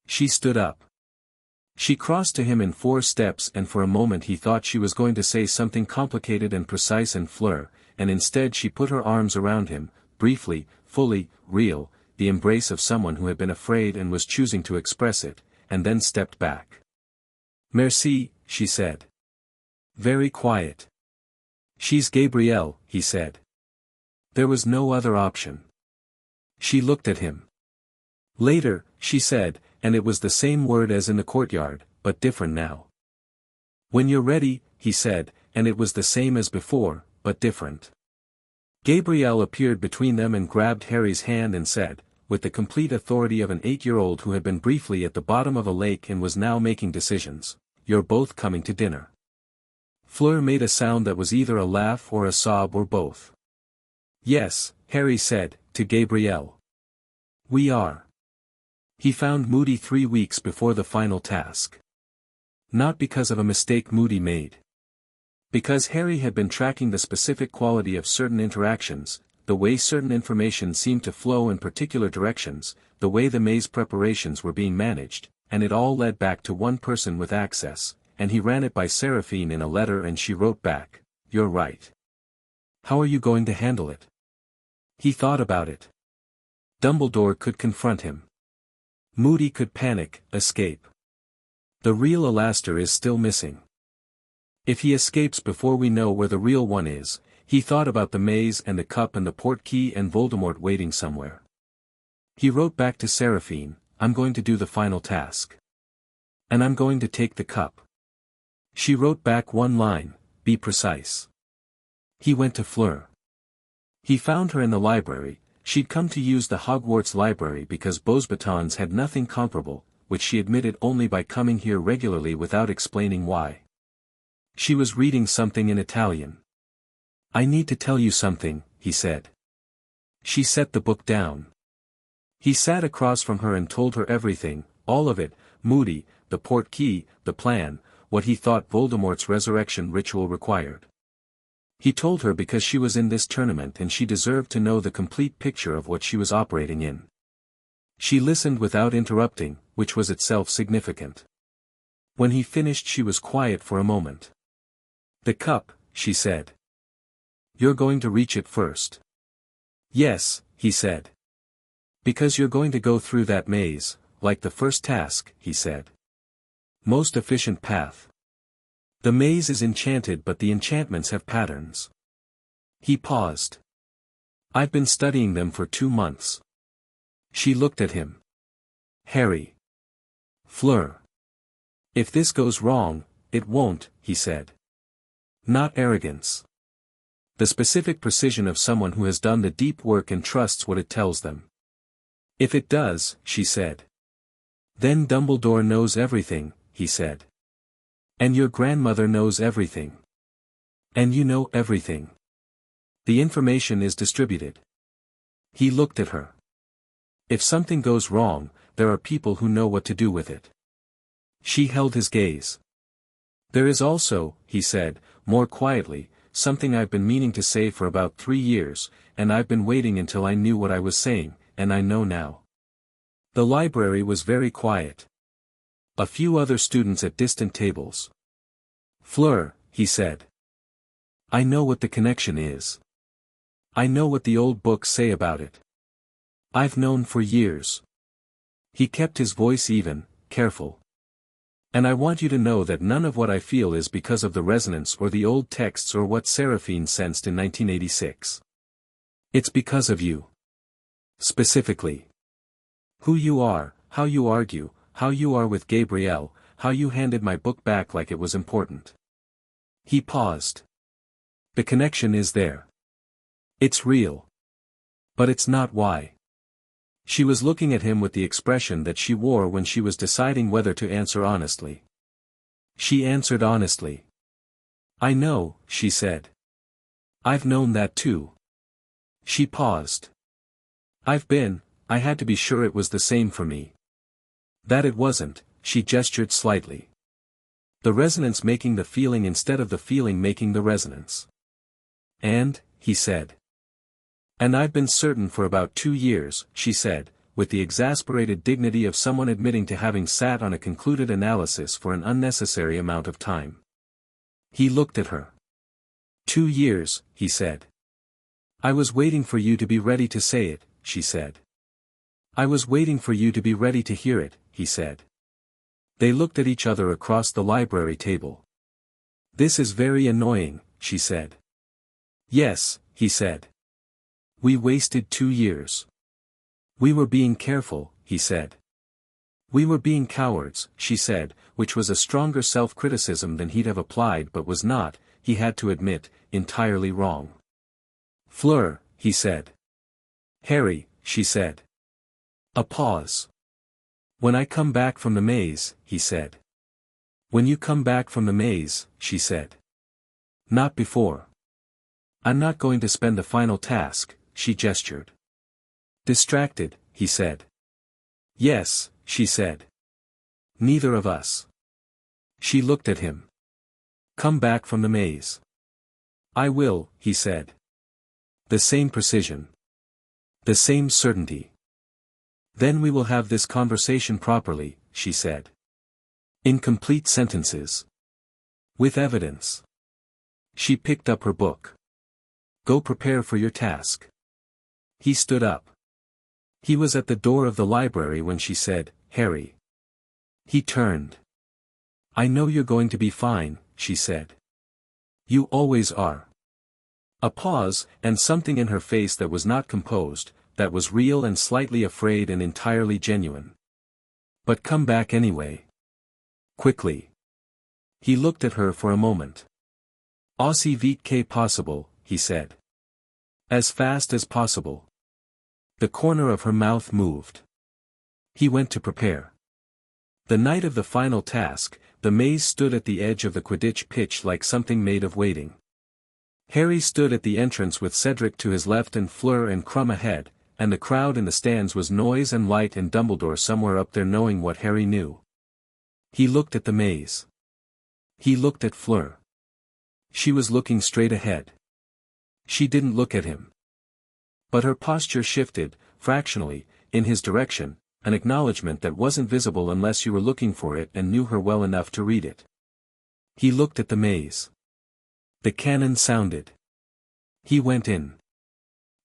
She stood up. She crossed to him in 4 steps, and for a moment he thought she was going to say something complicated and precise and Fleur, and instead she put her arms around him, briefly, fully, real, the embrace of someone who had been afraid and was choosing to express it, and then stepped back. "Merci," she said. Very quiet. "She's Gabrielle," he said. There was no other option. She looked at him. "Later," she said, and it was the same word as in the courtyard, but different now. "When you're ready," he said, and it was the same as before, but different. Gabrielle appeared between them and grabbed Harry's hand and said, with the complete authority of an 8-year-old who had been briefly at the bottom of a lake and was now making decisions, "You're both coming to dinner." Fleur made a sound that was either a laugh or a sob or both. "Yes," Harry said, to Gabrielle. "We are." He found Moody 3 weeks before the final task. Not because of a mistake Moody made. Because Harry had been tracking the specific quality of certain interactions, the way certain information seemed to flow in particular directions, the way the maze preparations were being managed, and it all led back to one person with access, and he ran it by Seraphine in a letter and she wrote back, "You're right. How are you going to handle it?" He thought about it. Dumbledore could confront him. Moody could panic, escape. The real Alastair is still missing. If he escapes before we know where the real one is, he thought about the maze and the cup and the portkey and Voldemort waiting somewhere. He wrote back to Seraphine, "I'm going to do the final task. And I'm going to take the cup." She wrote back one line, "Be precise." He went to Fleur. He found her in the library. She'd come to use the Hogwarts library because Beauxbatons had nothing comparable, which she admitted only by coming here regularly without explaining why. She was reading something in Italian. "I need to tell you something," he said. She set the book down. He sat across from her and told her everything, all of it, Moody, the portkey, the plan, what he thought Voldemort's resurrection ritual required. He told her because she was in this tournament and she deserved to know the complete picture of what she was operating in. She listened without interrupting, which was itself significant. When he finished she was quiet for a moment. "The cup," she said. "You're going to reach it first." "Yes," he said. "Because you're going to go through that maze, like the first task," he said. "Most efficient path. The maze is enchanted but the enchantments have patterns." He paused. "I've been studying them for 2 months." She looked at him. "Harry. Fleur. If this goes wrong, it won't," he said. Not arrogance. The specific precision of someone who has done the deep work and trusts what it tells them. "If it does," she said. "Then Dumbledore knows everything," he said. "And your grandmother knows everything. And you know everything. The information is distributed." He looked at her. "If something goes wrong, there are people who know what to do with it." She held his gaze. "There is also," he said, more quietly, "something I've been meaning to say for about 3 years, and I've been waiting until I knew what I was saying, and I know now." The library was very quiet. A few other students at distant tables. "Fleur," he said. "I know what the connection is. I know what the old books say about it. I've known for years." He kept his voice even, careful. "And I want you to know that none of what I feel is because of the resonance or the old texts or what Seraphine sensed in 1986. It's because of you. Specifically. Who you are, how you argue, how you are with Gabrielle, how you handed my book back like it was important." He paused. "The connection is there. It's real. But it's not why. She was looking at him with the expression that she wore when she was deciding whether to answer honestly. She answered honestly. I know, she said. I've known that too. She paused. I had to be sure it was the same for me. That it wasn't, she gestured slightly. The resonance making the feeling instead of the feeling making the resonance. And, he said. And I've been certain for about 2 years, she said, with the exasperated dignity of someone admitting to having sat on a concluded analysis for an unnecessary amount of time. He looked at her. 2 years, he said. I was waiting for you to be ready to say it, she said. I was waiting for you to be ready to hear it, he said. They looked at each other across the library table. This is very annoying, she said. Yes, he said. We wasted 2 years. We were being careful, he said. We were being cowards, she said, which was a stronger self-criticism than he'd have applied but was not, he had to admit, entirely wrong. Fleur, he said. Harry, she said. A pause. When I come back from the maze, he said. When you come back from the maze, she said. Not before. I'm not going to spend the final task, she gestured. Distracted, he said. Yes, she said. Neither of us. She looked at him. Come back from the maze. I will, he said. The same precision. The same certainty. Then we will have this conversation properly, she said. In complete sentences. With evidence. She picked up her book. Go prepare for your task. He stood up. He was at the door of the library when she said, Harry. He turned. I know you're going to be fine, she said. You always are. A pause, and something in her face that was not composed, that was real and slightly afraid and entirely genuine. But come back anyway. Quickly. He looked at her for a moment. Aussi vite que possible, he said. As fast as possible. The corner of her mouth moved. He went to prepare. The night of the final task, the maze stood at the edge of the Quidditch pitch like something made of waiting. Harry stood at the entrance with Cedric to his left and Fleur and Crumb ahead, and the crowd in the stands was noise and light and Dumbledore somewhere up there knowing what Harry knew. He looked at the maze. He looked at Fleur. She was looking straight ahead. She didn't look at him. But her posture shifted, fractionally, in his direction, an acknowledgement that wasn't visible unless you were looking for it and knew her well enough to read it. He looked at the maze. The cannon sounded. He went in.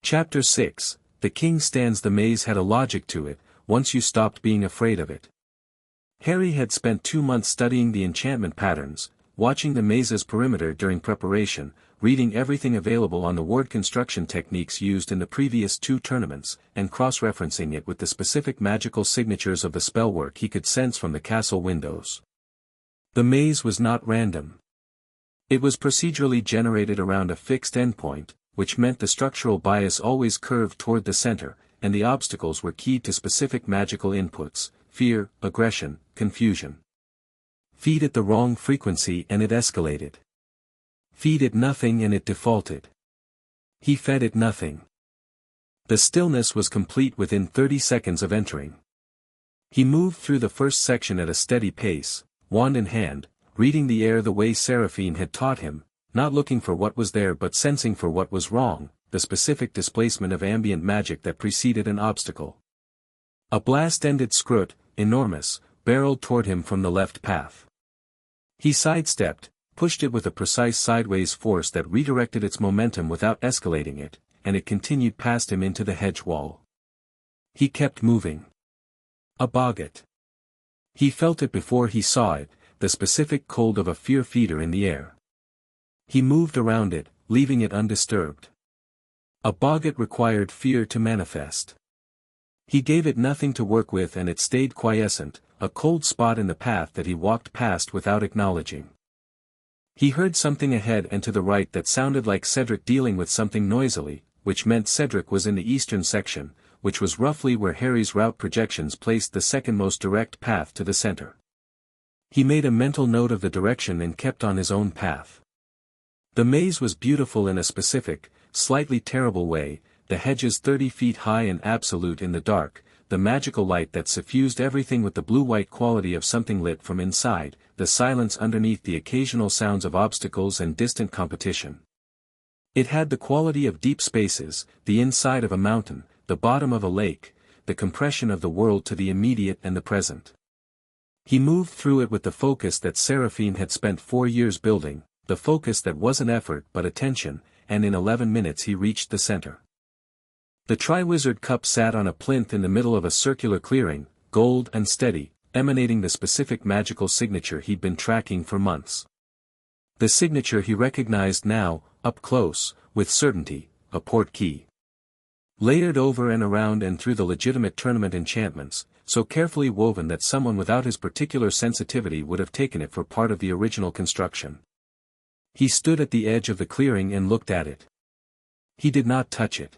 Chapter 6, The King Stands. The maze had a logic to it, once you stopped being afraid of it. Harry had spent 2 months studying the enchantment patterns, watching the maze's perimeter during preparation, reading everything available on the ward construction techniques used in the previous 2 tournaments, and cross-referencing it with the specific magical signatures of the spellwork he could sense from the castle windows. The maze was not random. It was procedurally generated around a fixed endpoint, which meant the structural bias always curved toward the center, and the obstacles were keyed to specific magical inputs: fear, aggression, confusion. Feed it the wrong frequency and it escalated. Feed it nothing and it defaulted. He fed it nothing. The stillness was complete within 30 seconds of entering. He moved through the first section at a steady pace, wand in hand, reading the air the way Seraphine had taught him, not looking for what was there but sensing for what was wrong, the specific displacement of ambient magic that preceded an obstacle. A blast-ended scrut, enormous, barreled toward him from the left path. He sidestepped, pushed it with a precise sideways force that redirected its momentum without escalating it, and it continued past him into the hedge wall. He kept moving. A boggart. He felt it before he saw it, the specific cold of a fear feeder in the air. He moved around it, leaving it undisturbed. A boggart required fear to manifest. He gave it nothing to work with and it stayed quiescent, a cold spot in the path that he walked past without acknowledging. He heard something ahead and to the right that sounded like Cedric dealing with something noisily, which meant Cedric was in the eastern section, which was roughly where Harry's route projections placed the second most direct path to the center. He made a mental note of the direction and kept on his own path. The maze was beautiful in a specific, slightly terrible way, the hedges 30 feet high and absolute in the dark, the magical light that suffused everything with the blue-white quality of something lit from inside, the silence underneath the occasional sounds of obstacles and distant competition. It had the quality of deep spaces, the inside of a mountain, the bottom of a lake, the compression of the world to the immediate and the present. He moved through it with the focus that Seraphine had spent 4 years building, the focus that wasn't effort but attention, and in 11 minutes he reached the center. The Triwizard Cup sat on a plinth in the middle of a circular clearing, gold and steady, emanating the specific magical signature he'd been tracking for months. The signature he recognized now, up close, with certainty, a port key. Layered over and around and through the legitimate tournament enchantments, so carefully woven that someone without his particular sensitivity would have taken it for part of the original construction. He stood at the edge of the clearing and looked at it. He did not touch it.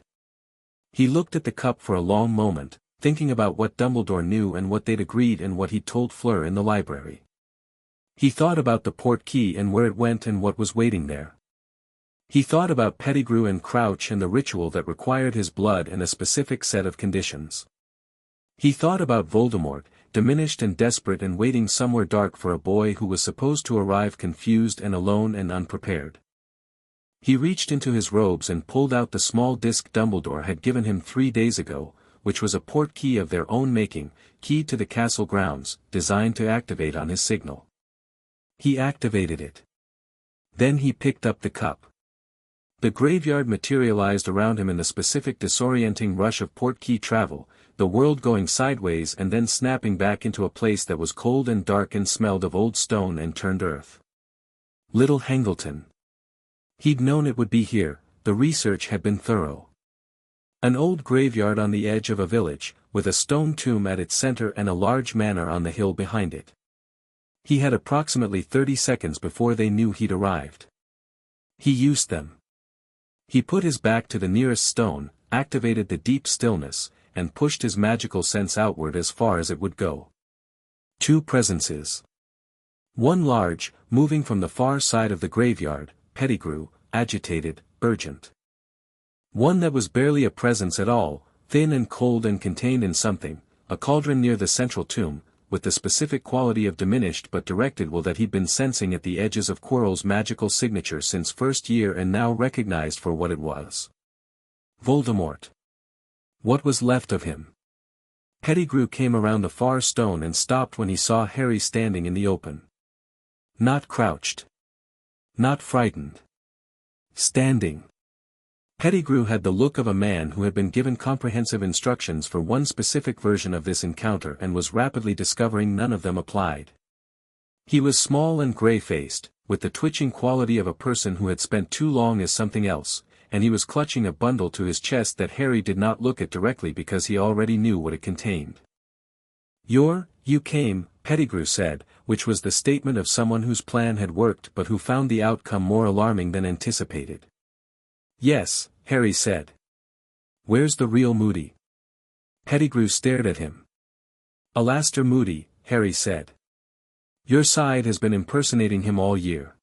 He looked at the cup for a long moment, thinking about what Dumbledore knew and what they'd agreed and what he'd told Fleur in the library. He thought about the port key and where it went and what was waiting there. He thought about Pettigrew and Crouch and the ritual that required his blood and a specific set of conditions. He thought about Voldemort, diminished and desperate and waiting somewhere dark for a boy who was supposed to arrive confused and alone and unprepared. He reached into his robes and pulled out the small disc Dumbledore had given him 3 days ago, which was a port key of their own making, keyed to the castle grounds, designed to activate on his signal. He activated it. Then he picked up the cup. The graveyard materialized around him in the specific disorienting rush of port key travel, the world going sideways and then snapping back into a place that was cold and dark and smelled of old stone and turned earth. Little Hangleton. He'd known it would be here, the research had been thorough. An old graveyard on the edge of a village, with a stone tomb at its center and a large manor on the hill behind it. He had approximately 30 seconds before they knew he'd arrived. He used them. He put his back to the nearest stone, activated the deep stillness, and pushed his magical sense outward as far as it would go. 2 presences. One large, moving from the far side of the graveyard, Pettigrew, agitated, urgent. One that was barely a presence at all, thin and cold and contained in something, a cauldron near the central tomb, with the specific quality of diminished but directed will that he'd been sensing at the edges of Quirrell's magical signature since first year and now recognized for what it was. Voldemort. What was left of him? Pettigrew came around the far stone and stopped when he saw Harry standing in the open. Not crouched. Not frightened. Standing. Pettigrew had the look of a man who had been given comprehensive instructions for one specific version of this encounter and was rapidly discovering none of them applied. He was small and gray-faced, with the twitching quality of a person who had spent too long as something else, and he was clutching a bundle to his chest that Harry did not look at directly because he already knew what it contained. You came, Pettigrew said, which was the statement of someone whose plan had worked but who found the outcome more alarming than anticipated. Yes, Harry said. Where's the real Moody? Pettigrew stared at him. Alastair Moody, Harry said. Your side has been impersonating him all year.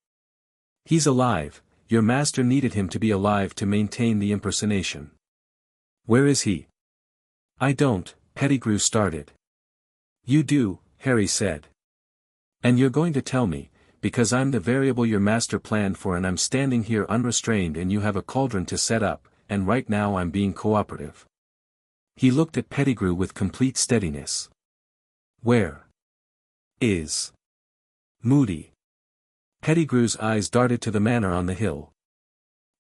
He's alive, your master needed him to be alive to maintain the impersonation. Where is he? I don't, Pettigrew started. You do, Harry said. And you're going to tell me, because I'm the variable your master planned for and I'm standing here unrestrained and you have a cauldron to set up, and right now I'm being cooperative. He looked at Pettigrew with complete steadiness. Where is Moody? Pettigrew's eyes darted to the manor on the hill.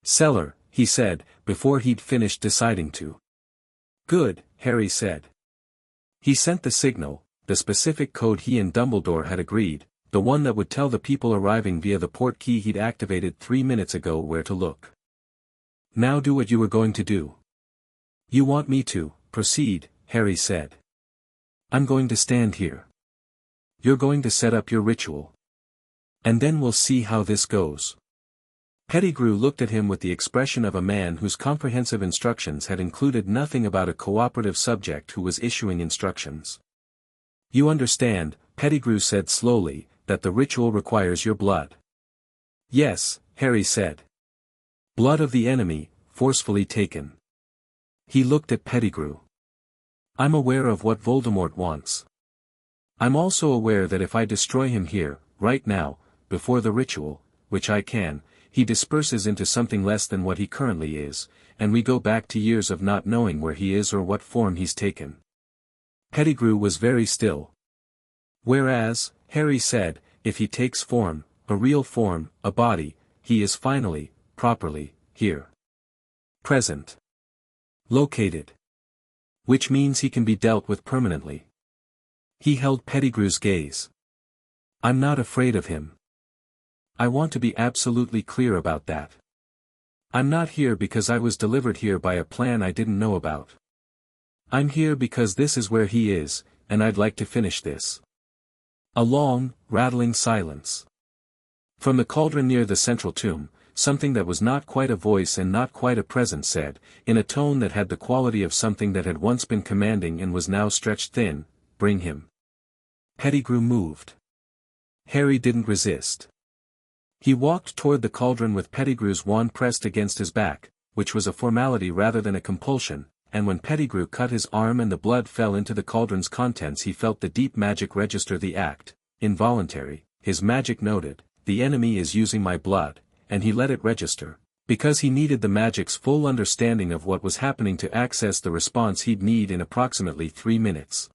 Cellar, he said, before he'd finished deciding to. Good, Harry said. He sent the signal, the specific code he and Dumbledore had agreed, the one that would tell the people arriving via the port key he'd activated 3 minutes ago where to look. Now do what you were going to do. You want me to proceed, Harry said. I'm going to stand here. You're going to set up your ritual. And then we'll see how this goes. Pettigrew looked at him with the expression of a man whose comprehensive instructions had included nothing about a cooperative subject who was issuing instructions. You understand, Pettigrew said slowly, that the ritual requires your blood. Yes, Harry said. Blood of the enemy, forcefully taken. He looked at Pettigrew. I'm aware of what Voldemort wants. I'm also aware that if I destroy him here, right now, before the ritual, which I can, he disperses into something less than what he currently is, and we go back to years of not knowing where he is or what form he's taken. Pettigrew was very still. Whereas, Harry said, if he takes form, a real form, a body, he is finally, properly, here. Present. Located. Which means he can be dealt with permanently. He held Pettigrew's gaze. I'm not afraid of him. I want to be absolutely clear about that. I'm not here because I was delivered here by a plan I didn't know about. I'm here because this is where he is, and I'd like to finish this. A long, rattling silence. From the cauldron near the central tomb, something that was not quite a voice and not quite a presence said, in a tone that had the quality of something that had once been commanding and was now stretched thin, bring him. Pettigrew moved. Harry didn't resist. He walked toward the cauldron with Pettigrew's wand pressed against his back, which was a formality rather than a compulsion, and when Pettigrew cut his arm and the blood fell into the cauldron's contents he felt the deep magic register the act, involuntary, his magic noted, the enemy is using my blood, and he let it register, because he needed the magic's full understanding of what was happening to access the response he'd need in approximately 3 minutes.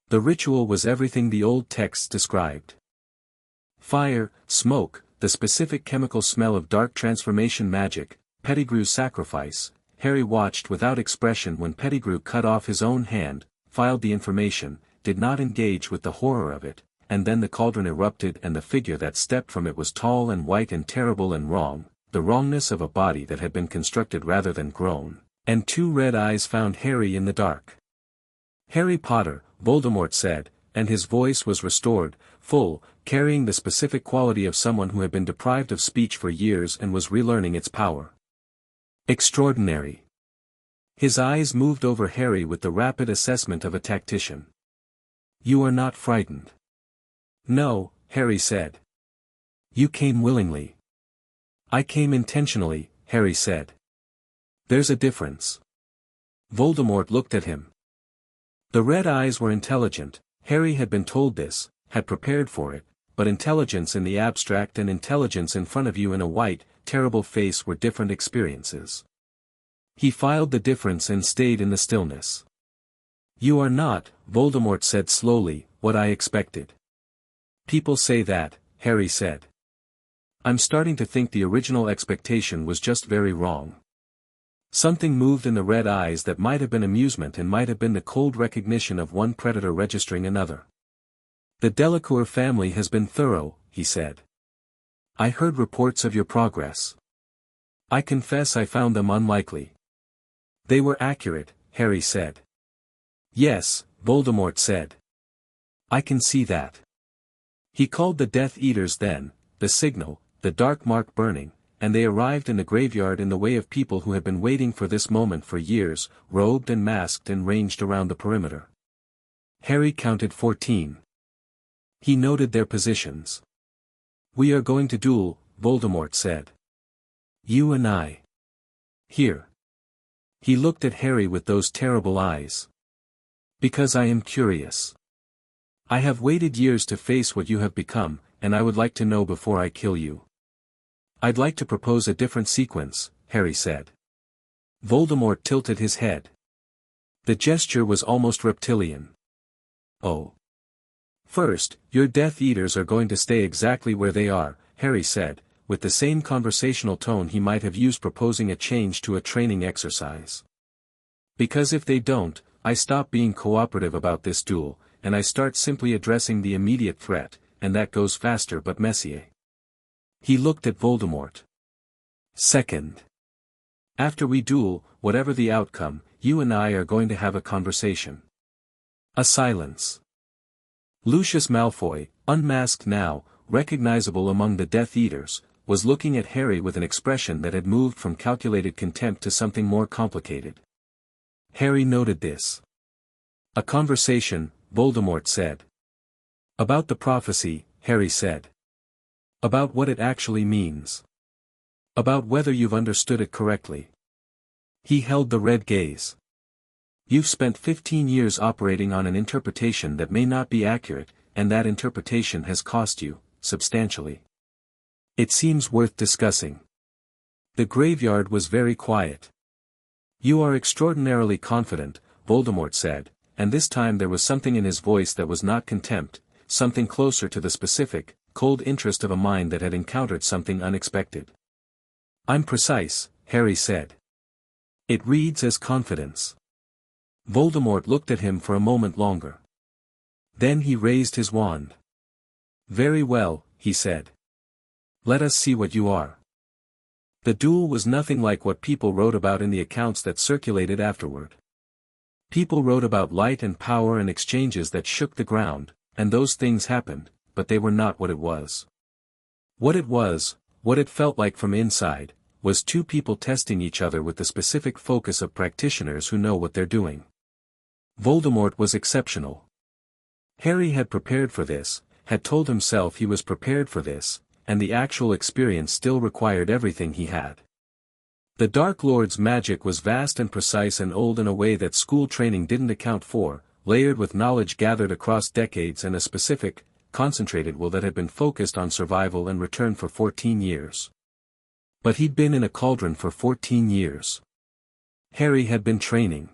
The ritual was everything the old texts described. Fire, smoke, the specific chemical smell of dark transformation magic, Pettigrew's sacrifice. Harry watched without expression when Pettigrew cut off his own hand, filed the information, did not engage with the horror of it, and then the cauldron erupted and the figure that stepped from it was tall and white and terrible and wrong, the wrongness of a body that had been constructed rather than grown, and 2 red eyes found Harry in the dark. Harry Potter, Voldemort said, and his voice was restored, full, carrying the specific quality of someone who had been deprived of speech for years and was relearning its power. Extraordinary. His eyes moved over Harry with the rapid assessment of a tactician. You are not frightened. No, Harry said. You came willingly. I came intentionally, Harry said. There's a difference. Voldemort looked at him. The red eyes were intelligent, Harry had been told this, had prepared for it, but intelligence in the abstract and intelligence in front of you in a white, terrible face were different experiences. He filed the difference and stayed in the stillness. You are not, Voldemort said slowly, what I expected. People say that, Harry said. I'm starting to think the original expectation was just very wrong. Something moved in the red eyes that might have been amusement and might have been the cold recognition of one predator registering another. The Delacour family has been thorough, he said. I heard reports of your progress. I confess I found them unlikely. They were accurate, Harry said. Yes, Voldemort said. I can see that. He called the Death Eaters then, the signal, the dark mark burning, and they arrived in the graveyard in the way of people who had been waiting for this moment for years, robed and masked and ranged around the perimeter. Harry counted 14. He noted their positions. We are going to duel, Voldemort said. You and I. Here. He looked at Harry with those terrible eyes. Because I am curious. I have waited years to face what you have become, and I would like to know before I kill you. I'd like to propose a different sequence, Harry said. Voldemort tilted his head. The gesture was almost reptilian. Oh. First, your Death Eaters are going to stay exactly where they are, Harry said, with the same conversational tone he might have used proposing a change to a training exercise. Because if they don't, I stop being cooperative about this duel, and I start simply addressing the immediate threat, and that goes faster but messier. He looked at Voldemort. Second. After we duel, whatever the outcome, you and I are going to have a conversation. A silence. Lucius Malfoy, unmasked now, recognizable among the Death Eaters, was looking at Harry with an expression that had moved from calculated contempt to something more complicated. Harry noted this. "A conversation," Voldemort said. "About the prophecy," Harry said. "About what it actually means. About whether you've understood it correctly." He held the red gaze. "You've spent 15 years operating on an interpretation that may not be accurate, and that interpretation has cost you, substantially. It seems worth discussing." The graveyard was very quiet. "You are extraordinarily confident," Voldemort said, and this time there was something in his voice that was not contempt, something closer to the specific, cold interest of a mind that had encountered something unexpected. "I'm precise," Harry said. "It reads as confidence." Voldemort looked at him for a moment longer. Then he raised his wand. "Very well," he said. "Let us see what you are." The duel was nothing like what people wrote about in the accounts that circulated afterward. People wrote about light and power and exchanges that shook the ground, and those things happened, but they were not what it was. What it was, what it felt like from inside, was two people testing each other with the specific focus of practitioners who know what they're doing. Voldemort was exceptional. Harry had prepared for this, had told himself he was prepared for this, and the actual experience still required everything he had. The Dark Lord's magic was vast and precise and old in a way that school training didn't account for, layered with knowledge gathered across decades and a specific, concentrated will that had been focused on survival and return for 14 years. But he'd been in a cauldron for 14 years. Harry had been training.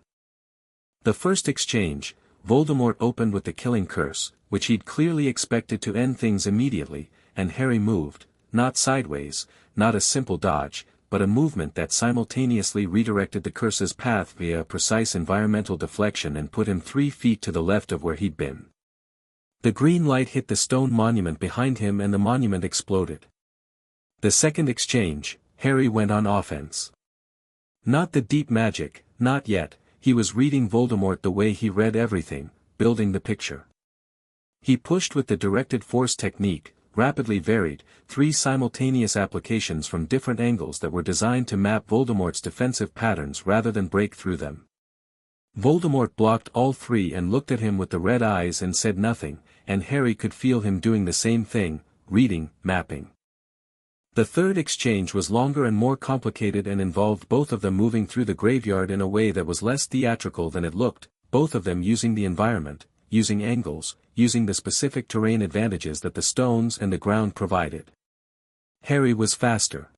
The first exchange, Voldemort opened with the killing curse, which he'd clearly expected to end things immediately, and Harry moved, not sideways, not a simple dodge, but a movement that simultaneously redirected the curse's path via a precise environmental deflection and put him 3 feet to the left of where he'd been. The green light hit the stone monument behind him and the monument exploded. The second exchange, Harry went on offense. Not the deep magic, not yet, he was reading Voldemort the way he read everything, building the picture. He pushed with the directed force technique, rapidly varied, 3 simultaneous applications from different angles that were designed to map Voldemort's defensive patterns rather than break through them. Voldemort blocked all 3 and looked at him with the red eyes and said nothing, and Harry could feel him doing the same thing, reading, mapping. The third exchange was longer and more complicated and involved both of them moving through the graveyard in a way that was less theatrical than it looked, both of them using the environment, using angles, using the specific terrain advantages that the stones and the ground provided. Harry was faster.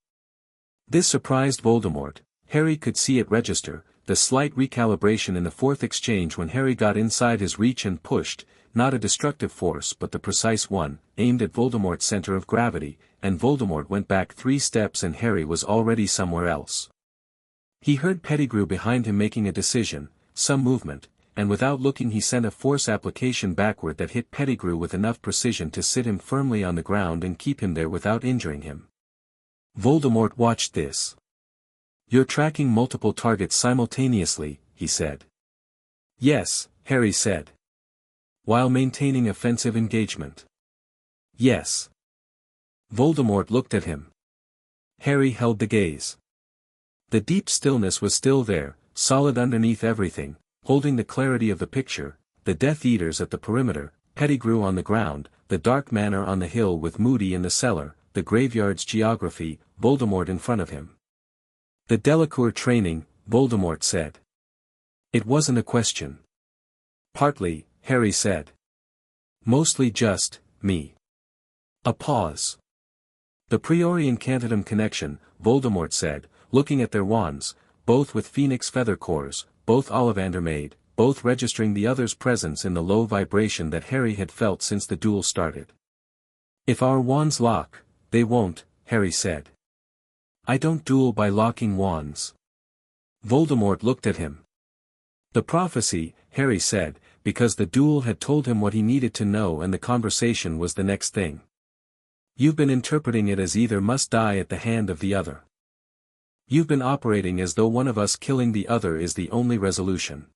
This surprised Voldemort. Harry could see it register, the slight recalibration in the fourth exchange when Harry got inside his reach and pushed, not a destructive force but the precise one, aimed at Voldemort's center of gravity, and Voldemort went back 3 steps and Harry was already somewhere else. He heard Pettigrew behind him making a decision, some movement, and without looking he sent a force application backward that hit Pettigrew with enough precision to sit him firmly on the ground and keep him there without injuring him. Voldemort watched this. "You're tracking multiple targets simultaneously," he said. "Yes," Harry said. "While maintaining offensive engagement." "Yes." Voldemort looked at him. Harry held the gaze. The deep stillness was still there, solid underneath everything, holding the clarity of the picture, the Death Eaters at the perimeter, Pettigrew on the ground, the dark manor on the hill with Moody in the cellar, the graveyard's geography, Voldemort in front of him. "The Delacour training," Voldemort said. "It wasn't a question." "Partly," Harry said. "Mostly just, me." A pause. "The Priori-Incantatem connection," Voldemort said, looking at their wands, both with phoenix feather cores, both Ollivander-made, both registering the other's presence in the low vibration that Harry had felt since the duel started. "If our wands lock, they won't," Harry said. "I don't duel by locking wands." Voldemort looked at him. "The prophecy," Harry said, because the duel had told him what he needed to know and the conversation was the next thing. "You've been interpreting it as either must die at the hand of the other. You've been operating as though one of us killing the other is the only resolution."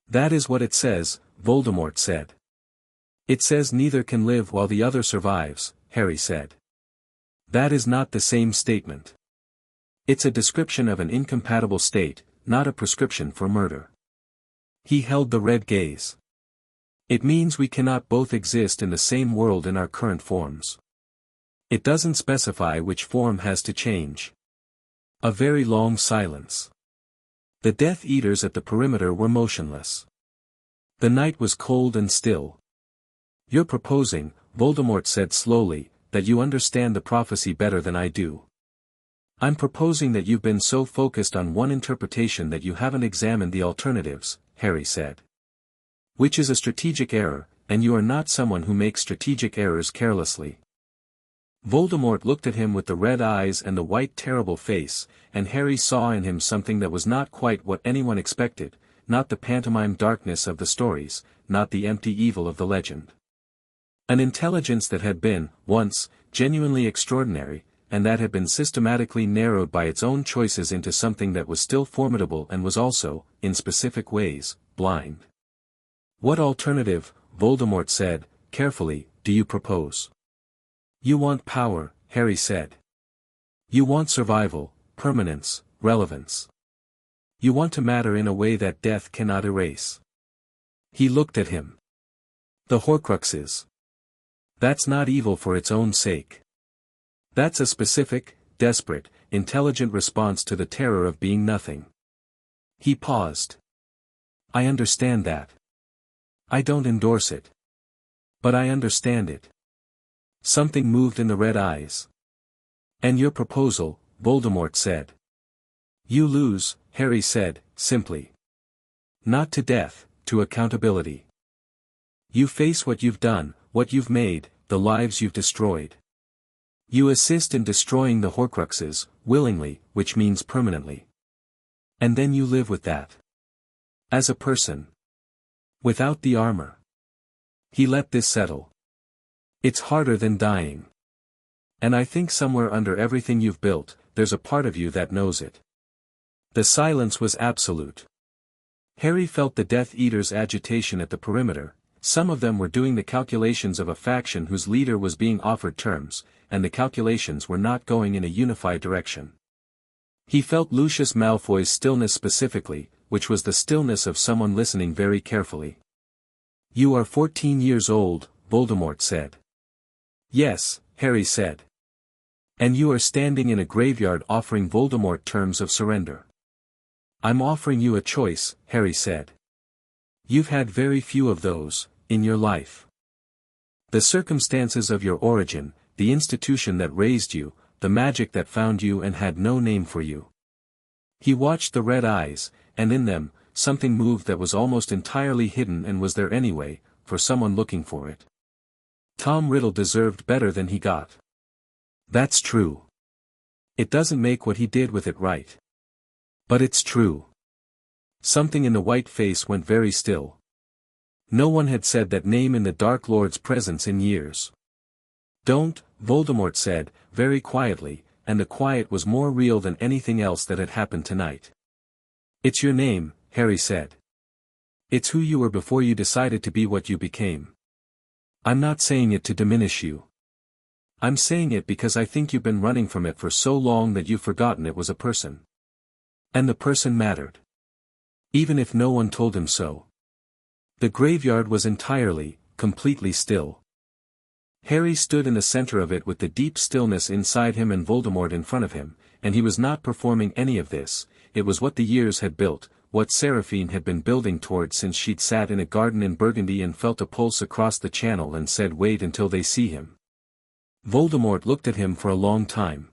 "That is what it says," Voldemort said. "It says neither can live while the other survives," Harry said. That is not the same statement. It's a description of an incompatible state, not a prescription for murder. He held the red gaze. It means we cannot both exist in the same world in our current forms. It doesn't specify which form has to change. A very long silence. The Death Eaters at the perimeter were motionless. The night was cold and still. You're proposing, Voldemort said slowly, that you understand the prophecy better than I do. I'm proposing that you've been so focused on one interpretation that you haven't examined the alternatives, Harry said. Which is a strategic error, and you are not someone who makes strategic errors carelessly. Voldemort looked at him with the red eyes and the white terrible face, and Harry saw in him something that was not quite what anyone expected, not the pantomime darkness of the stories, not the empty evil of the legend. An intelligence that had been, once, genuinely extraordinary, and that had been systematically narrowed by its own choices into something that was still formidable and was also, in specific ways, blind. What alternative, Voldemort said, carefully, do you propose? You want power, Harry said. You want survival, permanence, relevance. You want to matter in a way that death cannot erase. He looked at him. The Horcruxes. That's not evil for its own sake. That's a specific, desperate, intelligent response to the terror of being nothing. He paused. I understand that. I don't endorse it. But I understand it. Something moved in the red eyes. And your proposal, Voldemort said. You lose, Harry said, simply. Not to death, to accountability. You face what you've done, what you've made, the lives you've destroyed. You assist in destroying the Horcruxes, willingly, which means permanently. And then you live with that. As a person. Without the armor. He let this settle. It's harder than dying. And I think somewhere under everything you've built, there's a part of you that knows it. The silence was absolute. Harry felt the Death Eaters' agitation at the perimeter. Some of them were doing the calculations of a faction whose leader was being offered terms, and the calculations were not going in a unified direction. He felt Lucius Malfoy's stillness specifically, which was the stillness of someone listening very carefully. You are 14 years old, Voldemort said. Yes, Harry said. And you are standing in a graveyard offering Voldemort terms of surrender. I'm offering you a choice, Harry said. You've had very few of those, in your life. The circumstances of your origin, the institution that raised you, the magic that found you and had no name for you. He watched the red eyes, and in them, something moved that was almost entirely hidden and was there anyway, for someone looking for it. Tom Riddle deserved better than he got. That's true. It doesn't make what he did with it right. But it's true. Something in the white face went very still. No one had said that name in the Dark Lord's presence in years. Don't, Voldemort said, very quietly, and the quiet was more real than anything else that had happened tonight. It's your name, Harry said. It's who you were before you decided to be what you became. I'm not saying it to diminish you. I'm saying it because I think you've been running from it for so long that you've forgotten it was a person. And the person mattered. Even if no one told him so. The graveyard was entirely, completely still. Harry stood in the center of it with the deep stillness inside him and Voldemort in front of him, and he was not performing any of this. It was what the years had built, what Seraphine had been building towards since she'd sat in a garden in Burgundy and felt a pulse across the channel and said wait until they see him. Voldemort looked at him for a long time.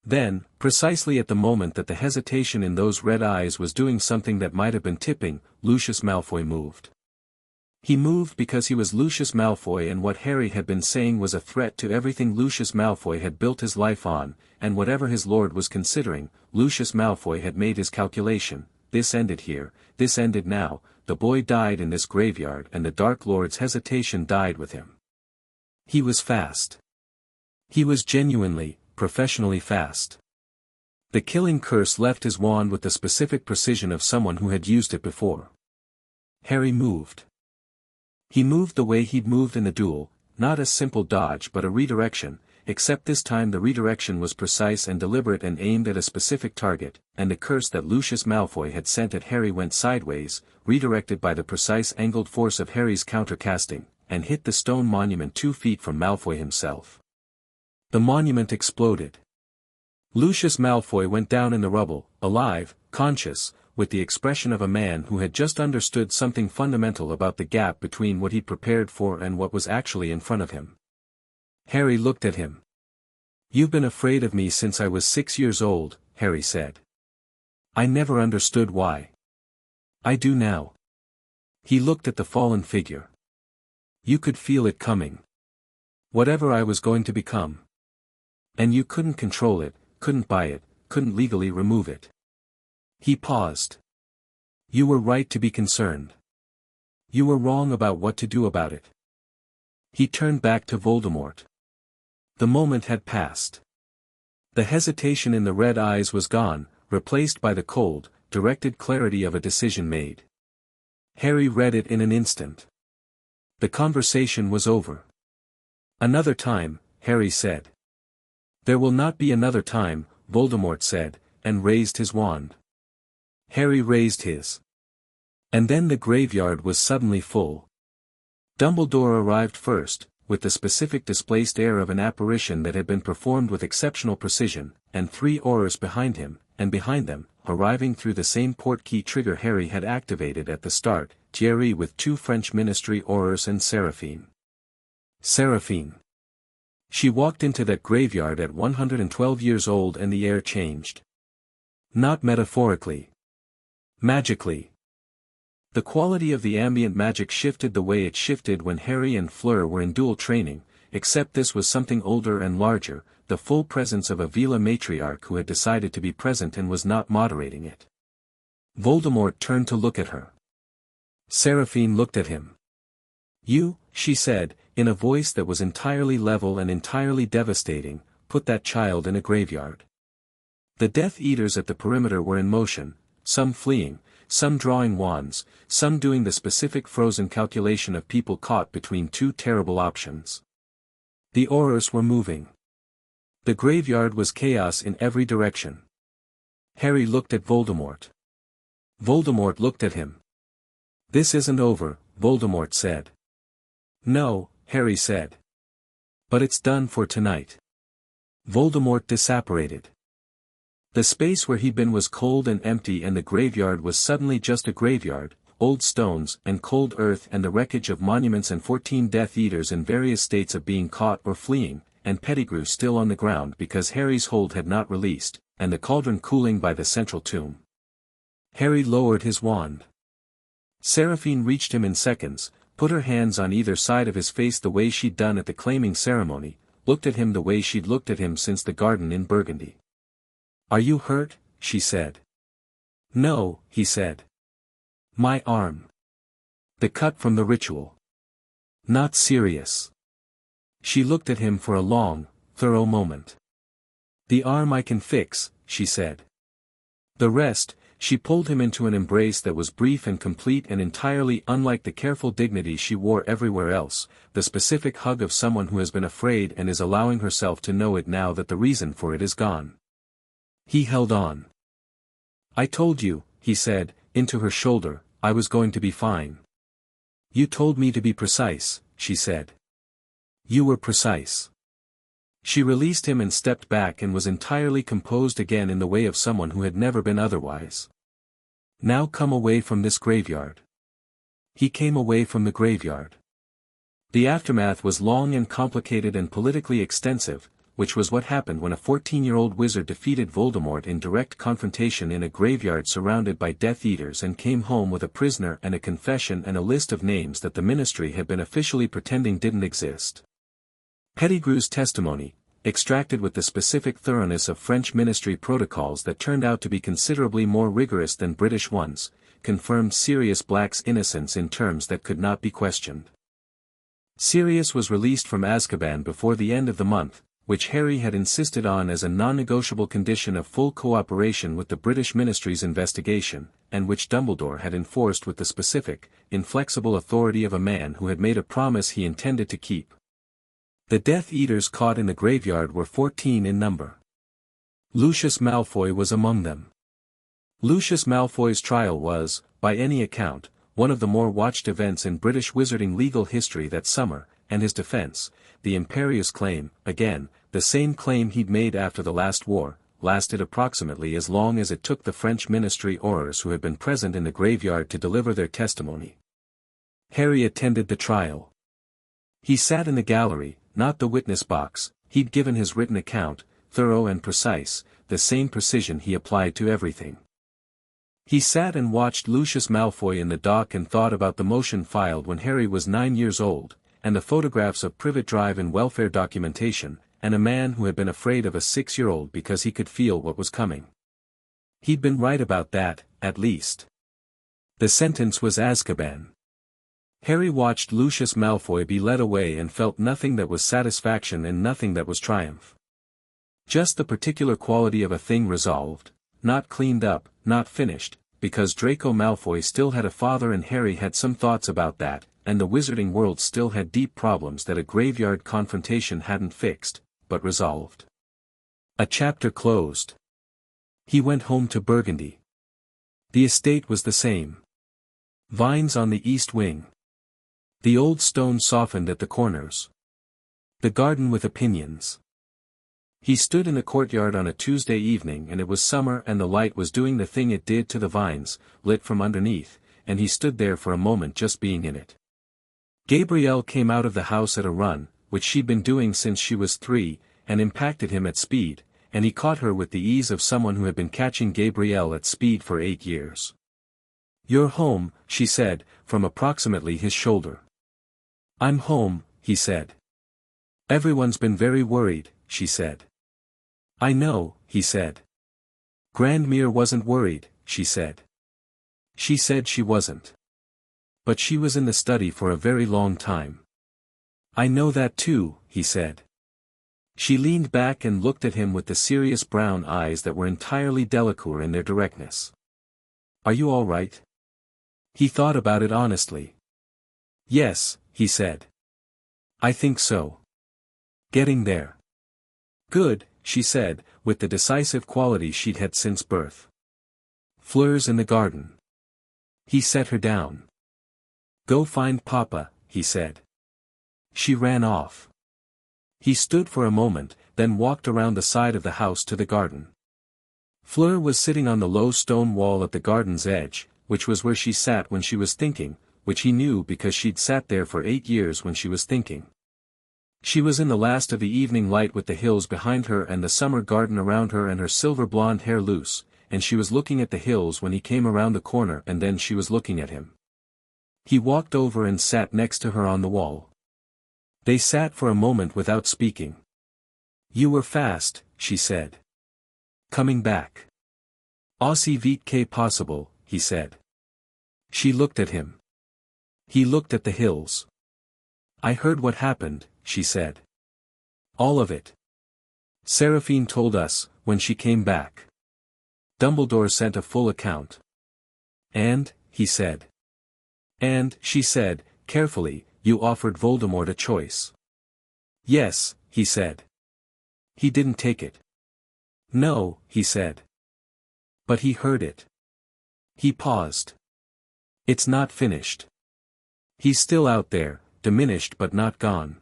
Then, precisely at the moment that the hesitation in those red eyes was doing something that might have been tipping, Lucius Malfoy moved. He moved because he was Lucius Malfoy and what Harry had been saying was a threat to everything Lucius Malfoy had built his life on, and whatever his lord was considering, Lucius Malfoy had made his calculation. This ended here, this ended now, the boy died in this graveyard and the Dark Lord's hesitation died with him. He was fast. He was genuinely, professionally fast. The killing curse left his wand with the specific precision of someone who had used it before. Harry moved. He moved the way he'd moved in the duel, not a simple dodge but a redirection, except this time the redirection was precise and deliberate and aimed at a specific target, and the curse that Lucius Malfoy had sent at Harry went sideways, redirected by the precise angled force of Harry's countercasting, and hit the stone monument 2 feet from Malfoy himself. The monument exploded. Lucius Malfoy went down in the rubble, alive, conscious, with the expression of a man who had just understood something fundamental about the gap between what he'd prepared for and what was actually in front of him. Harry looked at him. "You've been afraid of me since I was 6 years old," Harry said. "I never understood why. I do now." He looked at the fallen figure. "You could feel it coming. Whatever I was going to become. And you couldn't control it, couldn't buy it, couldn't legally remove it." He paused. "You were right to be concerned. You were wrong about what to do about it." He turned back to Voldemort. The moment had passed. The hesitation in the red eyes was gone, replaced by the cold, directed clarity of a decision made. Harry read it in an instant. The conversation was over. "Another time," Harry said. "There will not be another time," Voldemort said, and raised his wand. Harry raised his. And then the graveyard was suddenly full. Dumbledore arrived first, with the specific displaced air of an apparition that had been performed with exceptional precision, and 3 Aurors behind him, and behind them, arriving through the same portkey trigger Harry had activated at the start, Thierry with 2 French Ministry Aurors and Seraphine. Seraphine. She walked into that graveyard at 112 years old and the air changed. Not metaphorically. Magically. The quality of the ambient magic shifted the way it shifted when Harry and Fleur were in dual training, except this was something older and larger, the full presence of a Veela matriarch who had decided to be present and was not moderating it. Voldemort turned to look at her. Seraphine looked at him. "You," she said, in a voice that was entirely level and entirely devastating, "put that child in a graveyard." The Death Eaters at the perimeter were in motion, some fleeing, some drawing wands, some doing the specific frozen calculation of people caught between 2 terrible options. The Aurors were moving. The graveyard was chaos in every direction. Harry looked at Voldemort. Voldemort looked at him. "This isn't over," Voldemort said. "No," Harry said. "But it's done for tonight." Voldemort disapparated. The space where he'd been was cold and empty, and the graveyard was suddenly just a graveyard, old stones and cold earth and the wreckage of monuments and 14 Death Eaters in various states of being caught or fleeing, and Pettigrew still on the ground because Harry's hold had not released, and the cauldron cooling by the central tomb. Harry lowered his wand. Seraphine reached him in seconds, put her hands on either side of his face the way she'd done at the claiming ceremony, looked at him the way she'd looked at him since the garden in Burgundy. "Are you hurt?" she said. "No," he said. "My arm. The cut from the ritual. Not serious." She looked at him for a long, thorough moment. "The arm I can fix," she said. The rest, she pulled him into an embrace that was brief and complete and entirely unlike the careful dignity she wore everywhere else, the specific hug of someone who has been afraid and is allowing herself to know it now that the reason for it is gone. He held on. "I told you," he said, into her shoulder, "I was going to be fine." "You told me to be precise," she said. "You were precise." She released him and stepped back and was entirely composed again in the way of someone who had never been otherwise. "Now come away from this graveyard." He came away from the graveyard. The aftermath was long and complicated and politically extensive, which was what happened when a 14-year-old wizard defeated Voldemort in direct confrontation in a graveyard surrounded by Death Eaters and came home with a prisoner and a confession and a list of names that the Ministry had been officially pretending didn't exist. Pettigrew's testimony, extracted with the specific thoroughness of French Ministry protocols that turned out to be considerably more rigorous than British ones, confirmed Sirius Black's innocence in terms that could not be questioned. Sirius was released from Azkaban before the end of the month, which Harry had insisted on as a non-negotiable condition of full cooperation with the British Ministry's investigation, and which Dumbledore had enforced with the specific, inflexible authority of a man who had made a promise he intended to keep. The Death Eaters caught in the graveyard were 14 in number. Lucius Malfoy was among them. Lucius Malfoy's trial was, by any account, one of the more watched events in British wizarding legal history that summer, and his defense, the imperious claim, again, the same claim he'd made after the last war, lasted approximately as long as it took the French ministry aurors who had been present in the graveyard to deliver their testimony. Harry attended the trial. He sat in the gallery, not the witness box. He'd given his written account, thorough and precise, the same precision he applied to everything. He sat and watched Lucius Malfoy in the dock and thought about the motion filed when Harry was 9 years old, and the photographs of Privet Drive and welfare documentation, and a man who had been afraid of a 6-year-old because he could feel what was coming. He'd been right about that, at least. The sentence was Azkaban. Harry watched Lucius Malfoy be led away and felt nothing that was satisfaction and nothing that was triumph. Just the particular quality of a thing resolved, not cleaned up, not finished, because Draco Malfoy still had a father and Harry had some thoughts about that, and the wizarding world still had deep problems that a graveyard confrontation hadn't fixed, but resolved. A chapter closed. He went home to Burgundy. The estate was the same. Vines on the east wing. The old stone softened at the corners. The garden with opinions. He stood in the courtyard on a Tuesday evening and it was summer and the light was doing the thing it did to the vines, lit from underneath, and he stood there for a moment just being in it. Gabrielle came out of the house at a run, which she'd been doing since she was 3, and impacted him at speed, and he caught her with the ease of someone who had been catching Gabrielle at speed for 8 years. "You're home," she said, from approximately his shoulder. "I'm home," he said. "Everyone's been very worried," she said. "I know," he said. "Grandmere wasn't worried," she said. She said she wasn't. "But she was in the study for a very long time." "I know that too," he said. She leaned back and looked at him with the serious brown eyes that were entirely Delacour in their directness. "Are you all right?" He thought about it honestly. "Yes," he said. "I think so. Getting there." "Good," she said, with the decisive quality she'd had since birth. "Fleur's in the garden." He set her down. "Go find Papa," he said. She ran off. He stood for a moment, then walked around the side of the house to the garden. Fleur was sitting on the low stone wall at the garden's edge, which was where she sat when she was thinking, which he knew because she'd sat there for 8 years when she was thinking. She was in the last of the evening light with the hills behind her and the summer garden around her and her silver blonde hair loose, and she was looking at the hills when he came around the corner and then she was looking at him. He walked over and sat next to her on the wall. They sat for a moment without speaking. "You were fast," she said. "Coming back." "Aussi vite que possible," he said. She looked at him. He looked at the hills. "I heard what happened," she said. "All of it. Seraphine told us, when she came back. Dumbledore sent a full account." "And," he said. "And," she said, carefully, "you offered Voldemort a choice." "Yes," he said. "He didn't take it." "No," he said. "But he heard it." He paused. "It's not finished. He's still out there, diminished but not gone.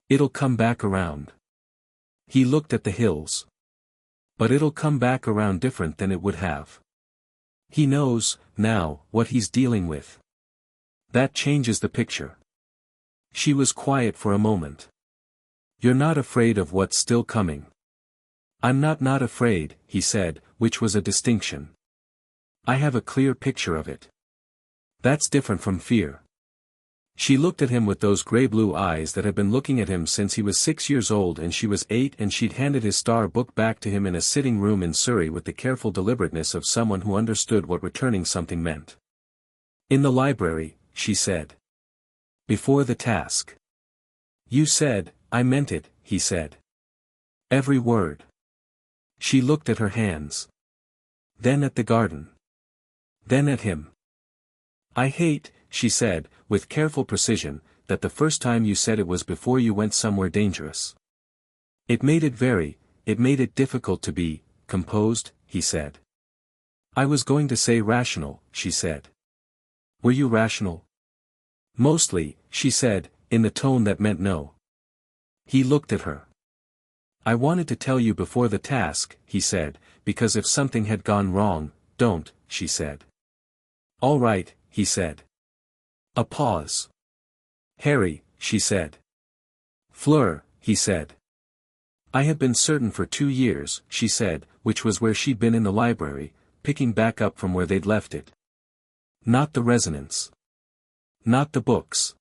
It'll come back around." He looked at the hills. "But it'll come back around different than it would have. He knows, now, what he's dealing with. That changes the picture." She was quiet for a moment. "You're not afraid of what's still coming." "I'm not afraid," he said, which was a distinction. "I have a clear picture of it. That's different from fear." She looked at him with those grey-blue eyes that had been looking at him since he was 6 years old and she was 8 and she'd handed his star book back to him in a sitting room in Surrey with the careful deliberateness of someone who understood what returning something meant. "In the library," she said. "Before the task." "You said, I meant it," he said. "Every word." She looked at her hands. Then at the garden. Then at him. "I hate," she said, with careful precision, that the first time you said it was before you went somewhere dangerous. It made it difficult to be composed, he said. I was going to say rational, she said. Were you rational? Mostly, she said, in the tone that meant no. He looked at her. I wanted to tell you before the task, he said, because if something had gone wrong, don't, she said. All right, he said. A pause. Harry, she said. Fleur, he said. I had been certain for 2 years, she said, which was where she'd been in the library, picking back up from where they'd left it. Not the resonance. Not the books.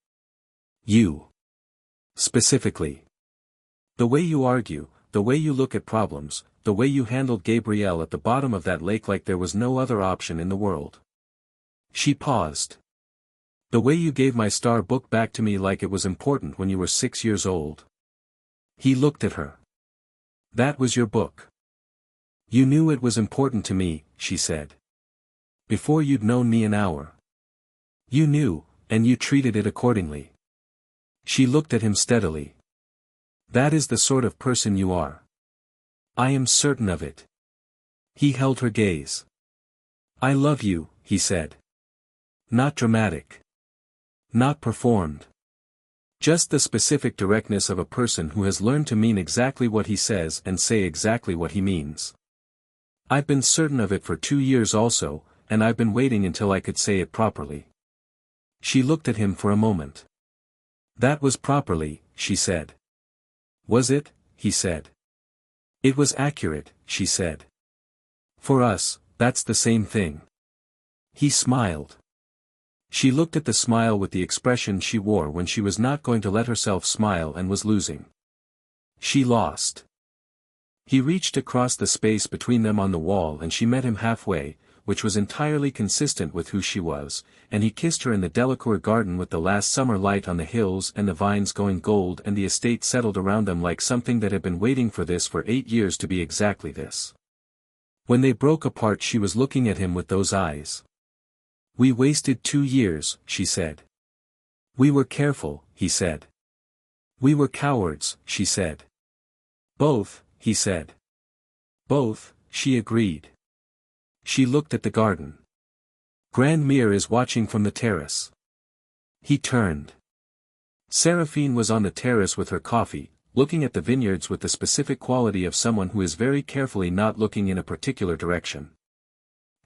You. Specifically. The way you argue, the way you look at problems, the way you handled Gabrielle at the bottom of that lake like there was no other option in the world. She paused. The way you gave my star book back to me like it was important when you were 6 years old. He looked at her. That was your book. You knew it was important to me, she said. Before you'd known me an hour. You knew, and you treated it accordingly. She looked at him steadily. That is the sort of person you are. I am certain of it. He held her gaze. I love you, he said. Not dramatic. Not performed. Just the specific directness of a person who has learned to mean exactly what he says and say exactly what he means. I've been certain of it for 2 years also, and I've been waiting until I could say it properly. She looked at him for a moment. That was properly, she said. Was it? He said. It was accurate, she said. For us, that's the same thing. He smiled. She looked at the smile with the expression she wore when she was not going to let herself smile and was losing. She lost. He reached across the space between them on the wall and she met him halfway, which was entirely consistent with who she was, and he kissed her in the Delacour garden with the last summer light on the hills and the vines going gold and the estate settled around them like something that had been waiting for this for 8 years to be exactly this. When they broke apart she was looking at him with those eyes. We wasted 2 years, she said. We were careful, he said. We were cowards, she said. Both, he said. Both, she agreed. She looked at the garden. Grandmere is watching from the terrace. He turned. Seraphine was on the terrace with her coffee, looking at the vineyards with the specific quality of someone who is very carefully not looking in a particular direction.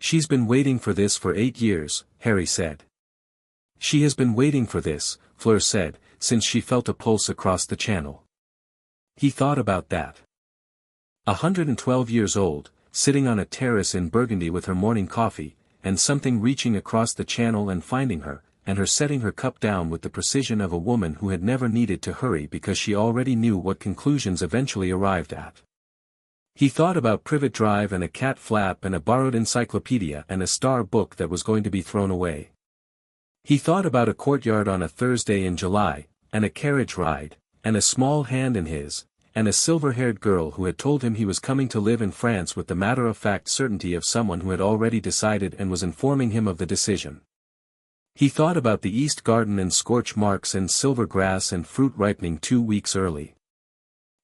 She's been waiting for this for 8 years, Harry said. She has been waiting for this, Fleur said, since she felt a pulse across the channel. He thought about that. 112 years old, sitting on a terrace in Burgundy with her morning coffee, and something reaching across the channel and finding her, and her setting her cup down with the precision of a woman who had never needed to hurry because she already knew what conclusions eventually arrived at. He thought about Privet Drive and a cat flap and a borrowed encyclopedia and a star book that was going to be thrown away. He thought about a courtyard on a Thursday in July, and a carriage ride, and a small hand in his, and a silver-haired girl who had told him he was coming to live in France with the matter-of-fact certainty of someone who had already decided and was informing him of the decision. He thought about the East Garden and scorch marks and silver grass and fruit ripening 2 weeks early.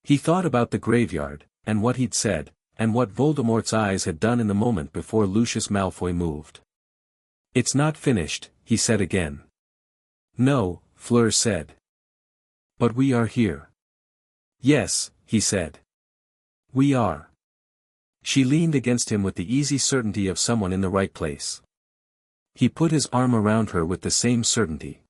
He thought about the graveyard, and what he'd said, and what Voldemort's eyes had done in the moment before Lucius Malfoy moved. It's not finished, he said again. No, Fleur said. But we are here. Yes, he said. We are. She leaned against him with the easy certainty of someone in the right place. He put his arm around her with the same certainty.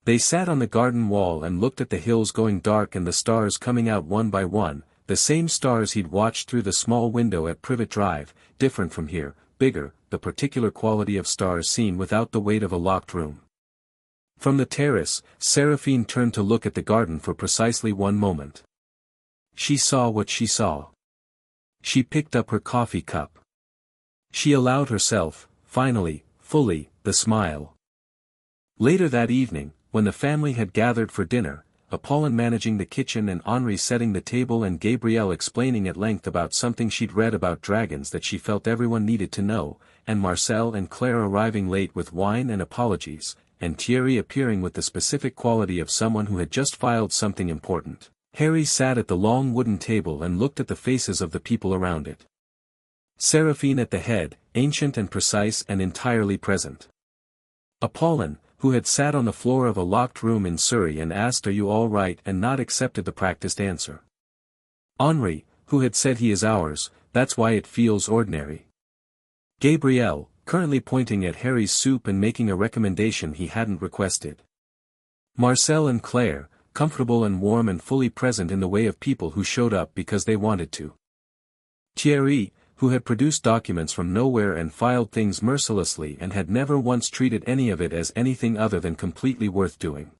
They sat on the garden wall and looked at the hills going dark and the stars coming out one by one, the same stars he'd watched through the small window at Privet Drive, different from here, bigger, the particular quality of stars seen without the weight of a locked room. From the terrace, Seraphine turned to look at the garden for precisely 1 moment. She saw what she saw. She picked up her coffee cup. She allowed herself, finally, fully, the smile. Later that evening, when the family had gathered for dinner, Apollon managing the kitchen and Henri setting the table and Gabrielle explaining at length about something she'd read about dragons that she felt everyone needed to know, and Marcel and Claire arriving late with wine and apologies, and Thierry appearing with the specific quality of someone who had just filed something important. Harry sat at the long wooden table and looked at the faces of the people around it. Seraphine at the head, ancient and precise and entirely present. Apollon, who had sat on the floor of a locked room in Surrey and asked "Are you all right?" and not accepted the practiced answer. Henri, who had said "He is ours, that's why it feels ordinary." Gabrielle, currently pointing at Harry's soup and making a recommendation he hadn't requested. Marcel and Claire, comfortable and warm and fully present in the way of people who showed up because they wanted to. Thierry, who had produced documents from nowhere and filed things mercilessly and had never once treated any of it as anything other than completely worth doing.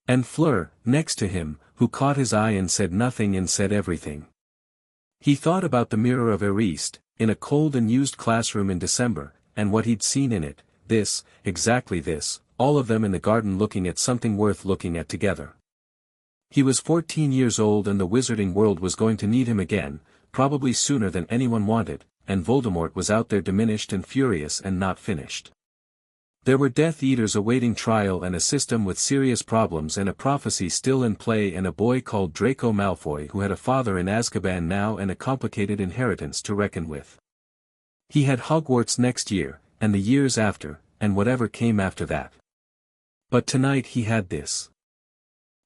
And Fleur, next to him, who caught his eye and said nothing and said everything. He thought about the mirror of Ariste, in a cold and used classroom in December, and what he'd seen in it, this, exactly this, all of them in the garden looking at something worth looking at together. He was 14 years old and the wizarding world was going to need him again, probably sooner than anyone wanted, and Voldemort was out there diminished and furious and not finished. There were Death Eaters awaiting trial and a system with serious problems and a prophecy still in play and a boy called Draco Malfoy who had a father in Azkaban now and a complicated inheritance to reckon with. He had Hogwarts next year, and the years after, and whatever came after that. But tonight he had this.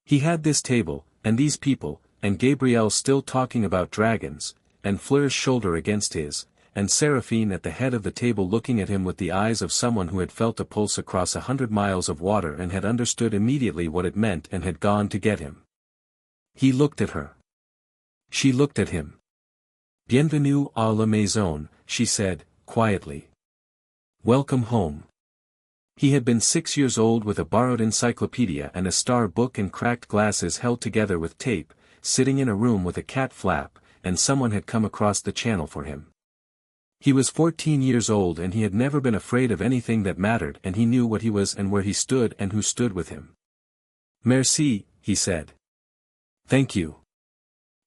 He had this table, and these people, and Gabrielle still talking about dragons, and Fleur's shoulder against his, and Seraphine at the head of the table looking at him with the eyes of someone who had felt a pulse across 100 miles of water and had understood immediately what it meant and had gone to get him. He looked at her. She looked at him. "Bienvenue à la maison," she said, quietly. "Welcome home." He had been 6 years old with a borrowed encyclopedia and a star book and cracked glasses held together with tape, sitting in a room with a cat flap, and someone had come across the channel for him. He was 14 years old and he had never been afraid of anything that mattered and he knew what he was and where he stood and who stood with him. "Merci," he said. "Thank you."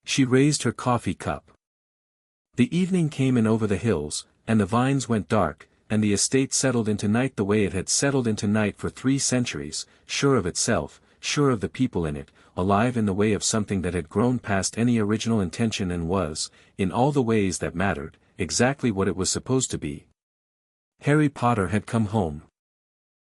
She raised her coffee cup. The evening came in over the hills, and the vines went dark, and the estate settled into night the way it had settled into night for 3 centuries, sure of itself, sure of the people in it, alive in the way of something that had grown past any original intention and was, in all the ways that mattered, exactly what it was supposed to be. Harry Potter had come home.